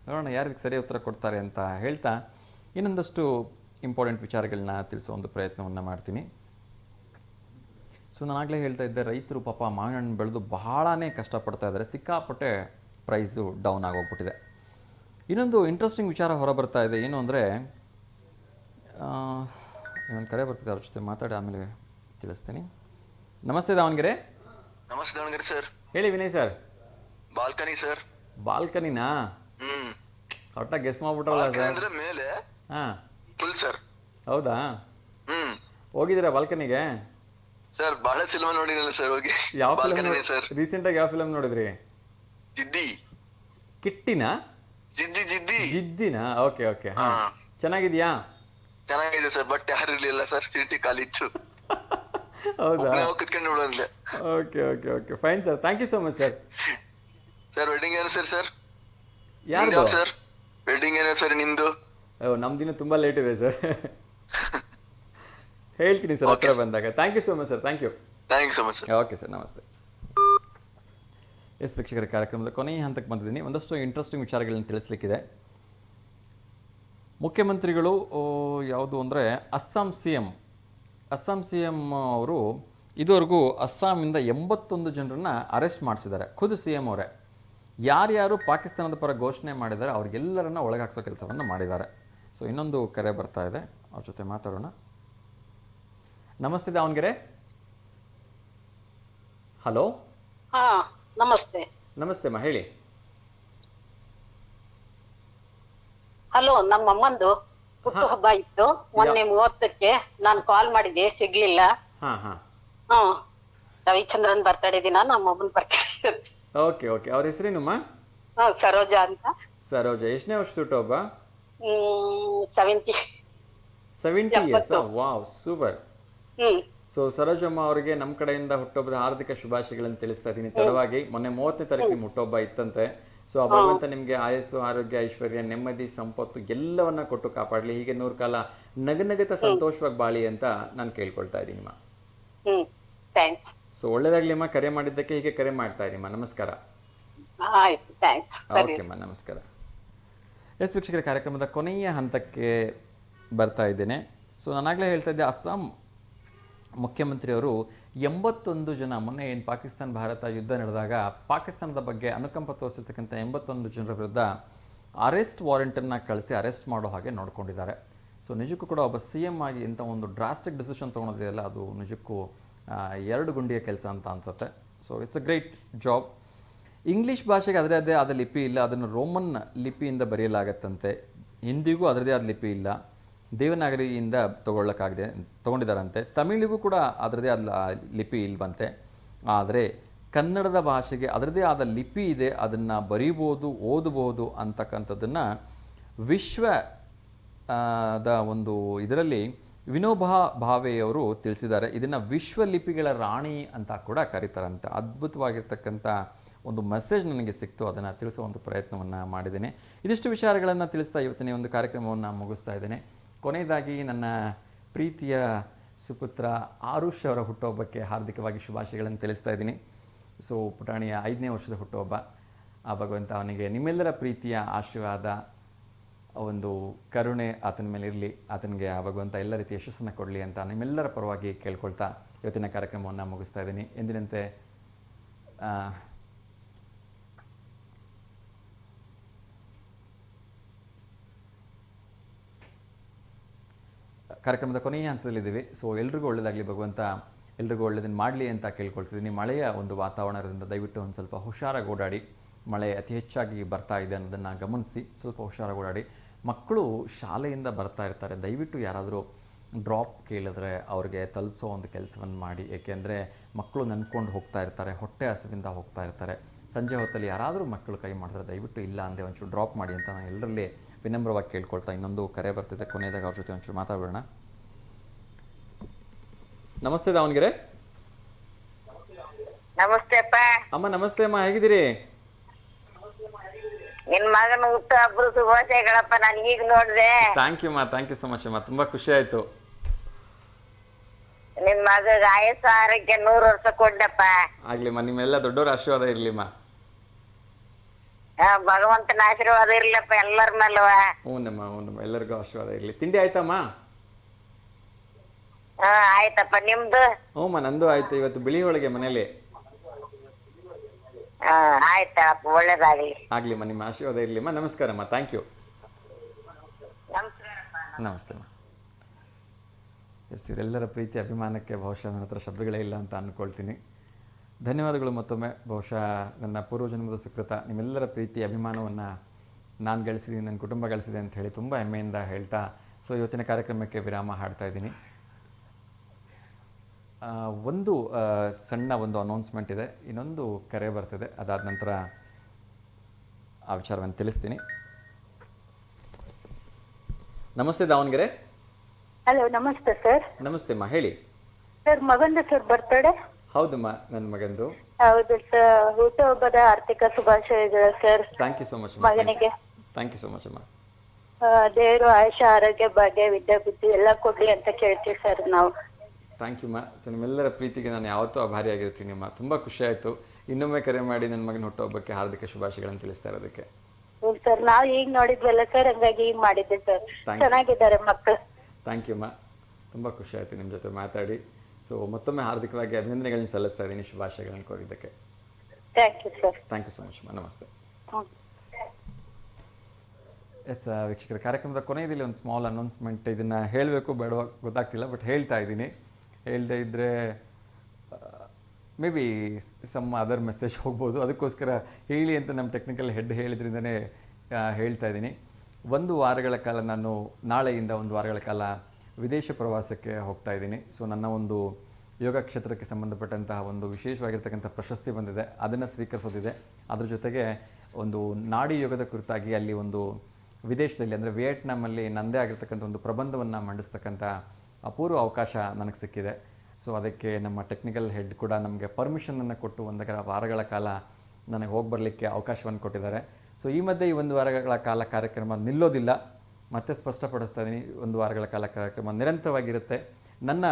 ನೋಡೋಣ ಯಾರಿಗೆ ಸರಿ ಉತ್ತರ ಕೊಡ್ತಾರೆ ಅಂತ ಹೇಳ್ತಾ ಇನ್ನೊಂದಷ್ಟು ಇಂಪಾರ್ಟೆಂಟ್ ವಿಚಾರಗಳನ್ನ ತಿಳಿಸೋ ಒಂದು ಪ್ರಯತ್ನವನ್ನು ಮಾಡ್ತೀನಿ. ಸೊ ನಾನಾಗಲೇ ಹೇಳ್ತಾ ಇದ್ದೆ, ರೈತರು ಪಾಪ ಮಾವಿನ ಹಣ್ಣು ಬೆಳೆದು ಬಹಳನೇ ಕಷ್ಟಪಡ್ತಾ ಇದ್ದಾರೆ. ಸಿಕ್ಕಾಪಟ್ಟೆ ಪ್ರೈಸು ಡೌನ್ ಆಗೋಗ್ಬಿಟ್ಟಿದೆ. ಇನ್ನೊಂದು ಇಂಟ್ರೆಸ್ಟಿಂಗ್ ವಿಚಾರ ಹೊರಬರ್ತಾ ಇದೆ. ಏನು ಅಂದರೆ, ಇನ್ನೊಂದು ಕರೆ ಬರ್ತಿದೆ, ಅವ್ರ ಜೊತೆ ಮಾತಾಡಿ ಆಮೇಲೆ ತಿಳಿಸ್ತೀನಿ. ನಮಸ್ತೆ ದಾವಣಗೆರೆ. ನಮಸ್ತೆ ದಾವಣಗೆರೆ ಸರ್. ಹೇಳಿ ವಿನಯ್ ಸರ್. Balcony sir. ಬಾಲ್ಕನಿನಾ? ಕರೆಕ್ಟಾಗಿ ಗೆಸ್ ಮಾಡ್ಬಿಟ್ರಲ್ಲ ಸರ್. ಅಂದ್ರೆ ಮೇಲೆ ಹಾ ಫುಲ್ ಸರ್. ಹೌದಾ? ಹೋಗಿದ್ದೀರಾ ಬಾಲ್ಕನಿಗೆ? ಸರ್ ಬಹಳ ಸಿನಿಮಾ ನೋಡಿರಲ್ಲ ಸರ್. ಹೋಗಿ ಯಾವ ಫಿಲಮ್ ಸರ್? ರೀಸೆಂಟ್ ಆಗಿ ಯಾವ ಫಿಲಮ್ ನೋಡಿದ್ರಿ? ಜಿದ್ದಿ. ಕಿಟ್ಟಿನಾ? ಜಿದ್ದಿ ಜಿದ್ದಿ. ಜಿದ್ದಿನಾ? Okay okay. ಹಾ ಚೆನ್ನಾಗಿದ್ಯಾ? ಚೆನ್ನಾಗಿದೆ ಸರ್, ಬಟ್ ಯಾರು ಇರ್ಲಿಲ್ಲ ಸರ್, ಸೀಟಿ ಖಾಲಿ ಇತ್ತು. ಹೌದಾ? ಕುತ್ಕೊಂಡು ನೋಡೋಂದೆ. Okay okay okay fine sir, thank you so much sir. Sir wedding anniversary sir. ಯಾರ್ದು ಸರ್ ವೆಡ್ಡಿಂಗ್ ಆನಿವರ್ಸರಿ ನಿಮ್ದು? ನಮ್ದಿನ ತುಂಬಾ ಲೇಟ್ ಇದೆ ಸರ್. ಹೇಳ್ತೀನಿ ಸರ್ ಹತ್ರ ಬಂದಾಗ. Thank you so much sir. Thank you so much sir. Okay sir, ನಮಸ್ತೆ. Yes ವೀಕ್ಷಕರ, ಕಾರ್ಯಕ್ರಮದ ಕೊನೆಯ ಹಂತಕ್ಕೆ ಬಂದಿದ್ದೀನಿ. ಒಂದಷ್ಟು ಇಂಟ್ರೆಸ್ಟಿಂಗ್ ವಿಚಾರಗಳನ್ನು ತಿಳಿಸ್ಲಿಕ್ಕಿದೆ. ಮುಖ್ಯಮಂತ್ರಿಗಳು ಯಾವುದು ಅಂದರೆ ಅಸ್ಸಾಂ ಸಿ ಎಂ ಅವರು ಇದುವರೆಗೂ ಅಸ್ಸಾಮಿಂದ 81 ಜನರನ್ನು ಅರೆಸ್ಟ್ ಮಾಡಿಸಿದ್ದಾರೆ. ಖುದ್ದು ಸಿ ಎಂ ಅವರೇ ಯಾರ್ಯಾರು ಪಾಕಿಸ್ತಾನದ ಪರ ಘೋಷಣೆ ಮಾಡಿದ್ದಾರೆ ಅವ್ರಿಗೆಲ್ಲರನ್ನ ಒಳಗಾಕ್ಸೋ ಕೆಲಸವನ್ನು ಮಾಡಿದ್ದಾರೆ. ಸೊ ಇನ್ನೊಂದು ಕರೆ ಬರ್ತಾ ಇದೆ, ಅವ್ರ ಜೊತೆ ಮಾತಾಡೋಣ. ನಮಸ್ತೆ ದಾವಣಗೆರೆ. ಹಲೋ. ಹಾ ನಮಸ್ತೆ. ನಮಸ್ತೆ ಅಮ್ಮ, ಹೇಳಿ. ಹಲೋ, ನಮ್ಮ ಅಮ್ಮಂದು ಹುಟ್ಟು ಹಬ್ಬ ಇತ್ತು ಮೊನ್ನೆ 30ಕ್ಕೆ. ನಾನು ಕಾಲ್ ಮಾಡಿದ್ದೆ, ಸಿಗ್ಲಿಲ್ಲ. ಹ್ಮ್ ರವಿಚಂದ್ರನ್ ಬರ್ತಡೇ ದಿನ ನಮ್ಮ ಅಮ್ಮನ ಬರ್ತಡೇ. Okay okay. ಅವ್ರ ಹೆಸರೇನಮ್ಮ? ಸರೋಜಾ ಅಂತ. ಸರೋಜಾ. ಎಷ್ಟನೇ ವರ್ಷದ ಹುಟ್ಟು ಹಬ್ಬ? 70 years. Wow, super. So Sarojamma ಅವರಿಗೆ ನಮ್ಮ ಕಡೆಯಿಂದ ಹುಟ್ಟುಹಬ್ಬದ ಹಾರ್ದಿಕ ಶುಭಾಶಯಗಳನ್ನು ತಿಳಿಸ್ತಾ ಇದ್ದೀನಿ. ತಡವಾಗಿ ಮೊನ್ನೆ 30ನೇ ತಾರೀಕು ನಿಮ್ಮ ಹುಟ್ಟುಹಬ್ಬ ಇತ್ತಂತೆ. ಸೊ ಆ ಭಗವಂತ ನಿಮಗೆ ಆಯಸ್ಸು, ಆರೋಗ್ಯ, ಐಶ್ವರ್ಯ, ನೆಮ್ಮದಿ, ಸಂಪತ್ತು ಎಲ್ಲವನ್ನ ಕೊಟ್ಟು ಕಾಪಾಡಲಿ. ಹೀಗೆ 100 ಕಾಲ ನಗನಗತ ಸಂತೋಷವಾಗಿ ಬಾಳಿ ಅಂತ ನಾನು ಕೇಳ್ಕೊಳ್ತಾ ಇದ್ದೀನಿ. ಸೊ ಒಳ್ಳೇದಾಗ್ಲಿಮ್ಮ. ಕರೆ ಮಾಡಿದ್ದಕ್ಕೆ ಹೀಗೆ ಕರೆ ಮಾಡ್ತಾ ಇದ್ದೀಮ್ಮ. ನಮಸ್ಕಾರ. ಓಕೆಮ್ಮ, ನಮಸ್ಕಾರ. ಎಸ್ ವೀಕ್ಷಕರ, ಕಾರ್ಯಕ್ರಮದ ಕೊನೆಯ ಹಂತಕ್ಕೆ ಬರ್ತಾ ಇದ್ದೇನೆ. ಸೊ ನಾನಾಗಲೇ ಹೇಳ್ತಾ ಇದ್ದೆ, ಅಸ್ಸಾಂ ಮುಖ್ಯಮಂತ್ರಿಯವರು 81 ಜನ, ಮೊನ್ನೆ ಏನು ಪಾಕಿಸ್ತಾನ ಭಾರತ ಯುದ್ಧ ನಡೆದಾಗ ಪಾಕಿಸ್ತಾನದ ಬಗ್ಗೆ ಅನುಕಂಪ ತೋರಿಸಿರ್ತಕ್ಕಂಥ 81 ಜನರ ವಿರುದ್ಧ ಅರೆಸ್ಟ್ ವಾರೆಂಟನ್ನು ಕಳಿಸಿ ಅರೆಸ್ಟ್ ಮಾಡೋ ಹಾಗೆ ನೋಡ್ಕೊಂಡಿದ್ದಾರೆ. ಸೊ ನಿಜಕ್ಕೂ ಕೂಡ ಒಬ್ಬ ಸಿ ಎಮ್ ಆಗಿ ಇಂಥ ಒಂದು ಡ್ರಾಸ್ಟಿಕ್ ಡಿಸಿಷನ್ ತೊಗೊಳೋದಿದೆಯಲ್ಲ, ಅದು ನಿಜಕ್ಕೂ 2 ಗುಂಡಿಯ ಕೆಲಸ ಅಂತ ಅನಿಸುತ್ತೆ. So it's a great job. English ಭಾಷೆಗೆ ಅದರದೇ ಆದ ಲಿಪಿ ಇಲ್ಲ, ಅದನ್ನು ರೋಮನ್ ಲಿಪಿಯಿಂದ ಬರೆಯಲಾಗತ್ತಂತೆ. ಹಿಂದಿಗೂ ಅದರದೇ ಆದ ಲಿಪಿ ಇಲ್ಲ, ದೇವನಾಗರಿಯಿಂದ ತೊಗೊಂಡಿದ್ದಾರಂತೆ. ತಮಿಳಿಗೂ ಕೂಡ ಅದರದೇ ಆದ ಲಿಪಿ ಇಲ್ವಂತೆ. ಆದರೆ ಕನ್ನಡದ ಭಾಷೆಗೆ ಅದರದೇ ಆದ ಲಿಪಿ ಇದೆ, ಅದನ್ನು ಬರೀಬೋದು, ಓದಬಹುದು ಅಂತಕ್ಕಂಥದ್ದನ್ನು ವಿಶ್ವದ ಒಂದು ಇದರಲ್ಲಿ ವಿನೋಬಾ ಭಾವೆಯವರು ತಿಳಿಸಿದ್ದಾರೆ. ಇದನ್ನು ವಿಶ್ವಲಿಪಿಗಳ ರಾಣಿ ಅಂತ ಕೂಡ ಕರೀತಾರಂತೆ. ಅದ್ಭುತವಾಗಿರ್ತಕ್ಕಂಥ ಒಂದು ಮೆಸೇಜ್ ನನಗೆ ಸಿಕ್ತು, ಅದನ್ನು ತಿಳಿಸೋ ಒಂದು ಪ್ರಯತ್ನವನ್ನು ಮಾಡಿದ್ದೇನೆ. ಇದಿಷ್ಟು ವಿಚಾರಗಳನ್ನು ತಿಳಿಸ್ತಾ ಇವತ್ತಿನ ಒಂದು ಕಾರ್ಯಕ್ರಮವನ್ನು ಮುಗಿಸ್ತಾ ಇದ್ದೇನೆ. ಕೊನೆಯದಾಗಿ ನನ್ನ ಪ್ರೀತಿಯ ಸುಪುತ್ರ ಆರುಷ್ ಅವರ ಹುಟ್ಟುಹಬ್ಬಕ್ಕೆ ಹಾರ್ದಿಕವಾಗಿ ಶುಭಾಶಯಗಳನ್ನು ತಿಳಿಸ್ತಾ ಇದ್ದೀನಿ. ಸೊ ಪುಟಾಣಿಯ 5ನೇ ವರ್ಷದ ಹುಟ್ಟುಹಬ್ಬ. ಆ ಭಗವಂತ ಅವನಿಗೆ ನಿಮ್ಮೆಲ್ಲರ ಪ್ರೀತಿಯ ಆಶೀರ್ವಾದ, ಒಂದು ಕರುಣೆ ಆತನ ಮೇಲೆ ಇರಲಿ. ಆತನಿಗೆ ಆ ಭಗವಂತ ಎಲ್ಲ ರೀತಿಯ ಯಶಸ್ಸನ್ನು ಕೊಡಲಿ ಅಂತ ನಿಮ್ಮೆಲ್ಲರ ಪರವಾಗಿ ಕೇಳ್ಕೊಳ್ತಾ ಇವತ್ತಿನ ಕಾರ್ಯಕ್ರಮವನ್ನು ಮುಗಿಸ್ತಾ ಇದ್ದೀನಿ. ಎಂದಿನಂತೆ ಕಾರ್ಯಕ್ರಮದ ಕೊನೆಯ ಹಂತದಲ್ಲಿದ್ದೀವಿ. ಸೊ ಎಲ್ರಿಗೂ ಒಳ್ಳೆಯದಾಗಲಿ, ಭಗವಂತ ಎಲ್ರಿಗೂ ಒಳ್ಳೆಯದನ್ನು ಮಾಡಲಿ ಅಂತ ಕೇಳ್ಕೊಳ್ತಿದ್ದೀನಿ. ಮಳೆಯ ಒಂದು ವಾತಾವರಣದಿಂದ ದಯವಿಟ್ಟು ಒಂದು ಸ್ವಲ್ಪ ಹುಷಾರಾಗಿ ಓಡಾಡಿ. ಮಳೆ ಅತಿ ಹೆಚ್ಚಾಗಿ ಬರ್ತಾ ಇದೆ ಅನ್ನೋದನ್ನು ಗಮನಿಸಿ ಸ್ವಲ್ಪ ಹುಷಾರಾಗಿ ಓಡಾಡಿ. ಮಕ್ಕಳು ಶಾಲೆಯಿಂದ ಬರ್ತಾ ಇರ್ತಾರೆ, ದಯವಿಟ್ಟು ಯಾರಾದರೂ ಡ್ರಾಪ್ ಕೇಳಿದ್ರೆ ಅವ್ರಿಗೆ ತಲುಪಿಸೋ ಒಂದು ಕೆಲಸವನ್ನು ಮಾಡಿ. ಏಕೆಂದರೆ ಮಕ್ಕಳು ನೆನ್ಕೊಂಡು ಹೋಗ್ತಾ ಇರ್ತಾರೆ, ಹೊಟ್ಟೆ ಹಸಿವಿಂದ ಹೋಗ್ತಾ ಇರ್ತಾರೆ. ಸಂಜೆ ಹೊತ್ತಲ್ಲಿ ಯಾರಾದರೂ ಮಕ್ಕಳು ಕೈ ಮಾಡಿದ್ರೆ ದಯವಿಟ್ಟು ಇಲ್ಲ ಅಂದೆ ಒಂಚೂರು ಡ್ರಾಪ್ ಮಾಡಿ ಅಂತ ನಾನು ಎಲ್ಲರಲ್ಲಿ ವಿನಮ್ರವಾಗಿ ಕೇಳ್ಕೊಳ್ತಾ. ಇನ್ನೊಂದು ಕರೆ ಬರ್ತಿದೆ, ಕೊನೆಯದಾಗ ಅವ್ರ ಜೊತೆ ಒಂಚೂರು ಮಾತಾಡೋಣ. ನಮಸ್ತೆ ದಾವಣಗೆರೆ. ನಮಸ್ತೆ ಅಪ್ಪ. ಅಮ್ಮ ನಮಸ್ತೆ ಅಮ್ಮ, ಹೇಗಿದ್ದೀರಿ? ನಿನ್ ಮಗನ ಹುಟ್ಟು ಹಬ್ಬದ ಶುಭಾಶಯಗಳಪ್ಪ. ನಾನು ಈಗ ನೋಡಿದೆ. ಥ್ಯಾಂಕ್ ಯು ಸೊ ಮಚ್ ಅಮ್ಮ, ತುಂಬಾ ಖುಷಿ ಆಯ್ತು. ನಿನ್ ಮಗ ಆಯಸ್ಸು ಆರೋಗ್ಯ 100 ವರ್ಷ ಕೊಡ್ಡಪ್ಪ. ಆಗ್ಲಿಮ್ಮ, ನಿಮ್ಮೆಲ್ಲ ದೊಡ್ಡವರ ಆಶೀರ್ವಾದ ಇರ್ಲಿಮ್ಮ. ಭಗವಂತನ ಆಶೀರ್ವಾದ ಇರ್ಲಪ್ಪ ಎಲ್ಲರ ಮೇಲೂ. ಹ್ಞೂನಮ್ಮ, ಎಲ್ಲರಿಗೂ ಆಶೀರ್ವಾದ ಇರ್ಲಿ. ತಿಂಡಿ ಆಯ್ತಮ್ಮ? ಆಯ್ತಪ್ಪ, ನಿಮ್ದು? ಹ್ಞೂಮ್ಮ, ನಂದು ಆಯ್ತು. ಇವತ್ತು ಬಿಳಿ ಹೋಳಿಗೆ ಮನೇಲಿ. ಆಯ್ತಪ್ಪ, ಒಳ್ಳೇದಾಗ್ಲಿ. ಆಗ್ಲಿಮ್ಮ, ನಿಮ್ಮ ಆಶೀರ್ವಾದ ಇರ್ಲಿಮ್ಮ. ನಮಸ್ಕಾರಮ್ಮ, ಥ್ಯಾಂಕ್ ಯು. ನಮಸ್ತೆ ಅಮ್ಮ. ಎಸ್, ಇವರೆಲ್ಲರ ಪ್ರೀತಿ ಅಭಿಮಾನಕ್ಕೆ ಬಹುಶಃ ನನ್ನ ಹತ್ರ ಶಬ್ದಗಳೇ ಇಲ್ಲ ಅಂತ ಅಂದ್ಕೊಳ್ತೀನಿ. ಧನ್ಯವಾದಗಳು ಮತ್ತೊಮ್ಮೆ. ಬಹುಶಃ ನನ್ನ ಪೂರ್ವಜನ್ಮದ ಸುಕೃತ ನಿಮ್ಮೆಲ್ಲರ ಪ್ರೀತಿ ಅಭಿಮಾನವನ್ನು ನಾನು ಗಳಿಸಿದ್ದೀನಿ, ನನ್ನ ಕುಟುಂಬ ಗಳಿಸಿದೆ ಅಂತ ಹೇಳಿ ತುಂಬ ಹೆಮ್ಮೆಯಿಂದ ಹೇಳ್ತಾ ಸೊ ಇವತ್ತಿನ ಕಾರ್ಯಕ್ರಮಕ್ಕೆ ವಿರಾಮ ಹಾಡ್ತಾ ಇದ್ದೀನಿ. ಒಂದು ಸಣ್ಣ ಒಂದು ಅನೌನ್ಸ್ಮೆಂಟ್ ಇದೆ, ಇನ್ನೊಂದು ಕರೆ ಬರ್ತಿದೆ, ಅದಾದ ನಂತರ ಆ ವಿಚಾರವನ್ನು ತಿಳಿಸ್ತೀನಿ. ನಮಸ್ತೆ ದಾವಣಗೆರೆ. ಹಲೋ, ನಮಸ್ತೆ ಸರ್. ನಮಸ್ತೆ ಅಮ್ಮ, ಹೇಳಿ. ಸರ್, ಮಗಂದು ಸರ್ ಬರ್ತಡೆ. ಹೌದಮ್ಮ, ನನ್ನ ಮಗಂದು. ಹೌದು ಸರ್, ಹುಟ್ಟುಹಬ್ಬದ ಆರ್ಥಿಕ ಶುಭಾಶಯಗಳು sir. Thank you so much ಮಗನಿಗೆ. ಥ್ಯಾಂಕ್ ಯು ಸೊ ಮಚ್ ಅಮ್ಮ. ದೇವರು ಆಯುಷ್ಯ, ಆರೋಗ್ಯ, ಭಾಗ್ಯ, ವಿದ್ಯಾಬುದ್ಧಿ ಎಲ್ಲ ಕೊಡ್ಲಿ ಅಂತ ಕೇಳ್ತೀವಿ ಸರ್ ನಾವು. ಥ್ಯಾಂಕ್ ಯು ಅಮ್ಮ. ಸೊ ನಿಮ್ಮೆಲ್ಲರ ಪ್ರೀತಿಗೆ ನಾನು ಯಾವತ್ತೂ ಆಭಾರಿಯಾಗಿರ್ತೀನಿ ಅಮ್ಮ. ತುಂಬ ಖುಷಿ ಆಯಿತು ಇನ್ನೊಮ್ಮೆ ಕರೆ ಮಾಡಿ ನನ್ನ ಮಗನ ಹುಟ್ಟುಹಬ್ಬಕ್ಕೆ ಹಾರ್ದಿಕ ಶುಭಾಶಯಗಳನ್ನು ತಿಳಿಸ್ತಾ ಇರೋದಕ್ಕೆ. ಹ್ಞೂ ಸರ್, ನಾವು ಈಗ ನೋಡಿದ್ವಲ್ಲ ಸರ್, ಹಂಗಾಗಿ ಈಗ ಮಾಡಿದ್ದೆ ಸರ್. ಚೆನ್ನಾಗಿದ್ದಾರೆ ಮಕ್ಕಳು. ಥ್ಯಾಂಕ್ ಯು ಅಮ್ಮ, ತುಂಬ ಖುಷಿ ಆಯಿತು ನಿಮ್ಮ ಜೊತೆ ಮಾತಾಡಿ. ಸೊ ಮತ್ತೊಮ್ಮೆ ಹಾರ್ದಿಕವಾಗಿ ಅಭಿನಂದನೆಗಳನ್ನ ಸಲ್ಲಿಸ್ತಾ ಇದ್ದೀನಿ ಶುಭಾಶಯಗಳನ್ನು ಕೋರಿದ್ದಕ್ಕೆ. Thank you sir. Thank you so much ಅಮ್ಮ. ನಮಸ್ತೆ. ಎಸ್ ವೀಕ್ಷಕರ, ಕಾರ್ಯಕ್ರಮದ ಕೊನೆಯದಲ್ಲಿ ಒಂದು ಸ್ಮಾಲ್ ಅನೌನ್ಸ್ಮೆಂಟ್. ಇದನ್ನು ಹೇಳಬೇಕು ಬೇಡವಾ ಗೊತ್ತಾಗ್ತಿಲ್ಲ, ಬಟ್ ಹೇಳ್ತಾ ಇದ್ದೀನಿ. ಹೇಳದೇ ಇದ್ದರೆ maybe some other message ಹೋಗ್ಬೋದು, ಅದಕ್ಕೋಸ್ಕರ ಹೇಳಿ ಅಂತ ನಮ್ಮ ಟೆಕ್ನಿಕಲ್ ಹೆಡ್ ಹೇಳಿದ್ರಿಂದನೇ ಹೇಳ್ತಾ ಇದ್ದೀನಿ. 1 ವಾರಗಳ ಕಾಲ ನಾನು ನಾಳೆಯಿಂದ 1 ವಾರಗಳ ಕಾಲ ವಿದೇಶ ಪ್ರವಾಸಕ್ಕೆ ಹೋಗ್ತಾ ಇದ್ದೀನಿ. ಸೊ ನನ್ನ ಒಂದು ಯೋಗ ಕ್ಷೇತ್ರಕ್ಕೆ ಸಂಬಂಧಪಟ್ಟಂತಹ ಒಂದು ವಿಶೇಷವಾಗಿರ್ತಕ್ಕಂಥ ಪ್ರಶಸ್ತಿ ಬಂದಿದೆ, ಅದನ್ನು ಸ್ವೀಕರಿಸೋದಿದೆ. ಅದ್ರ ಜೊತೆಗೆ ಒಂದು ನಾಡಿ ಯೋಗದ ಕುರಿತಾಗಿ ಅಲ್ಲಿ ಒಂದು ವಿದೇಶದಲ್ಲಿ ಅಂದರೆ ವಿಯೆಟ್ನಾಮಲ್ಲಿ ನನ್ನದೇ ಆಗಿರ್ತಕ್ಕಂಥ ಒಂದು ಪ್ರಬಂಧವನ್ನು ಮಂಡಿಸ್ತಕ್ಕಂಥ ಅಪೂರ್ವ ಅವಕಾಶ ನನಗೆ ಸಿಕ್ಕಿದೆ. ಸೊ ಅದಕ್ಕೆ ನಮ್ಮ ಟೆಕ್ನಿಕಲ್ ಹೆಡ್ ಕೂಡ ನಮಗೆ ಪರ್ಮಿಷನನ್ನು ಕೊಟ್ಟು 1 ವಾರಗಳ ಕಾಲ ನನಗೆ ಹೋಗಿ ಬರಲಿಕ್ಕೆ ಅವಕಾಶವನ್ನು ಕೊಟ್ಟಿದ್ದಾರೆ. ಸೊ ಈ ಮಧ್ಯೆ ಈ 1 ವಾರಗಳ ಕಾಲ ಕಾರ್ಯಕ್ರಮ ನಿಲ್ಲೋದಿಲ್ಲ, ಮತ್ತೆ ಸ್ಪಷ್ಟಪಡಿಸ್ತಾ ಇದ್ದೀನಿ. 1 ವಾರಗಳ ಕಾಲ ಕಾರ್ಯಕ್ರಮ ನಿರಂತರವಾಗಿರುತ್ತೆ. ನನ್ನ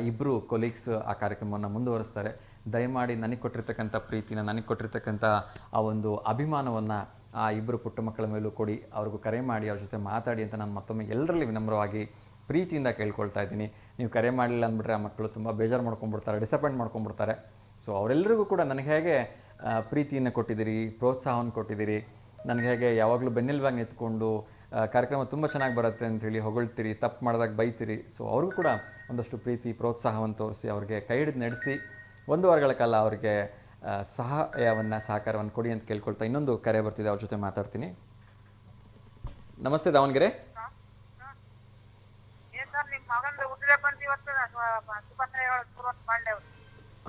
2 ಕೊಲೀಗ್ಸ್ ಆ ಕಾರ್ಯಕ್ರಮವನ್ನು ಮುಂದುವರಿಸ್ತಾರೆ. ದಯಮಾಡಿ ನನಗೆ ಕೊಟ್ಟಿರ್ತಕ್ಕಂಥ ಪ್ರೀತಿನ, ನನಗೆ ಕೊಟ್ಟಿರ್ತಕ್ಕಂಥ ಆ ಒಂದು ಅಭಿಮಾನವನ್ನು ಆ 2 ಪುಟ್ಟ ಮಕ್ಕಳ ಮೇಲೂ ಕೊಡಿ, ಅವ್ರಿಗೂ ಕರೆ ಮಾಡಿ, ಅವ್ರ ಜೊತೆ ಮಾತಾಡಿ ಅಂತ ನಾನು ಮತ್ತೊಮ್ಮೆ ಎಲ್ಲರಲ್ಲಿ ವಿನಮ್ರವಾಗಿ ಪ್ರೀತಿಯಿಂದ ಕೇಳ್ಕೊಳ್ತಾ ಇದ್ದೀನಿ. ನೀವು ಕರೆ ಮಾಡಲಿಲ್ಲ ಅಂದ್ಬಿಟ್ರೆ ಆ ಮಕ್ಕಳು ತುಂಬ ಬೇಜಾರು ಮಾಡ್ಕೊಂಡ್ಬಿಡ್ತಾರೆ, ಡಿಸಪಾಯಿಂಟ್ ಮಾಡ್ಕೊಂಡ್ಬಿಡ್ತಾರೆ. ಸೊ ಅವರೆಲ್ಲರಿಗೂ ಕೂಡ ನನಗೆ ಹೇಗೆ ಪ್ರೀತಿಯನ್ನು ಕೊಟ್ಟಿದ್ದೀರಿ, ಪ್ರೋತ್ಸಾಹವನ್ನು ಕೊಟ್ಟಿದ್ದೀರಿ, ನನಗೆ ಹೇಗೆ ಯಾವಾಗಲೂ ಬೆನ್ನೆಲುಬಾಗಿ ನಿಂತ್ಕೊಂಡು ಕಾರ್ಯಕ್ರಮ ತುಂಬ ಚೆನ್ನಾಗಿ ಬರುತ್ತೆ ಅಂಥೇಳಿ ಹೊಗಳ್ತೀರಿ, ತಪ್ಪು ಮಾಡಿದಾಗ ಬೈತೀರಿ. ಸೊ ಅವ್ರಿಗೂ ಕೂಡ ಒಂದಷ್ಟು ಪ್ರೀತಿ ಪ್ರೋತ್ಸಾಹವನ್ನು ತೋರಿಸಿ ಅವ್ರಿಗೆ ಕೈ ಹಿಡಿದು ನಡೆಸಿ 1 ವಾರಗಳ ಕಾಲ ಅವರಿಗೆ ಸಹಕಾರವನ್ನು ಕೊಡಿ ಅಂತ ಕೇಳ್ಕೊಳ್ತಾ ಇನ್ನೊಂದು ಕರೆ ಬರ್ತಿದೆ, ಅವ್ರ ಜೊತೆ ಮಾತಾಡ್ತೀನಿ. ನಮಸ್ತೆ ದಾವಣಗೆರೆ.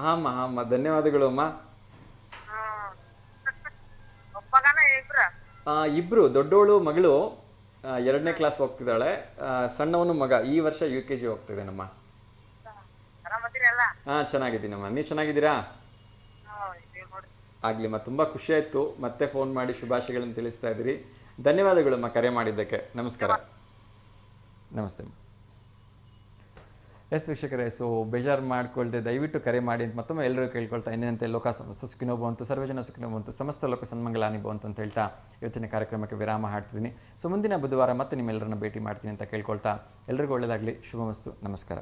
ಹಾಂ ಅಮ್ಮ, ಧನ್ಯವಾದಗಳು ಅಮ್ಮ. 2 ದೊಡ್ಡವಳು ಮಗಳು 2ನೇ ಕ್ಲಾಸ್ ಹೋಗ್ತಿದ್ದಾಳೆ, ಸಣ್ಣವನು ಮಗ ಈ ವರ್ಷ UKG ಹೋಗ್ತಿದ್ದಾನಮ್ಮ. ಹಾಂ, ಚೆನ್ನಾಗಿದ್ದೀನಮ್ಮ. ನೀವು ಚೆನ್ನಾಗಿದ್ದೀರಾ? ಆಗಲಿಮ್ಮ, ತುಂಬ ಖುಷಿ ಆಯಿತು. ಮತ್ತೆ ಫೋನ್ ಮಾಡಿ ಶುಭಾಶಯಗಳನ್ನು ತಿಳಿಸ್ತಾ ಇದ್ದೀರಿ. ಧನ್ಯವಾದಗಳಮ್ಮ ಕರೆ ಮಾಡಿದ್ದಕ್ಕೆ. ನಮಸ್ಕಾರ. ನಮಸ್ತೆ. ಎಸ್ ವೀಕ್ಷಕರೇ, ಸೊ ಬೇಜಾರು ಮಾಡ್ಕೊಳ್ದೆ ದಯವಿಟ್ಟು ಕರೆ ಮಾಡಿ ಅಂತ ಮತ್ತೊಮ್ಮೆ ಎಲ್ಲರೂ ಕೇಳ್ಕೊಳ್ತಾ ಎಂದಿನಂತೆ ಲೋಕ ಸಮಸ್ತ ಸುಖಿನೋ ಭವಂತು, ಸರ್ವಜನ ಸುಖಿನೋ ಭವಂತು, ಸಮಸ್ತ ಲೋಕ ಸನ್ಮಂಗಲಾನಿ ಭವಂತು ಅಂತ ಹೇಳ್ತಾ ಇವತ್ತಿನ ಕಾರ್ಯಕ್ರಮಕ್ಕೆ ವಿರಾಮ ಹಾಡ್ತಿದ್ದೀನಿ. ಸೊ ಮುಂದಿನ ಬುಧವಾರ ಮತ್ತೆ ನಿಮ್ಮೆಲ್ಲರನ್ನ ಭೇಟಿ ಮಾಡ್ತೀನಿ ಅಂತ ಕೇಳ್ಕೊಳ್ತಾ ಎಲ್ರಿಗೂ ಒಳ್ಳೆಯದಾಗಲಿ. ಶುಭಮಸ್ತು. ನಮಸ್ಕಾರ.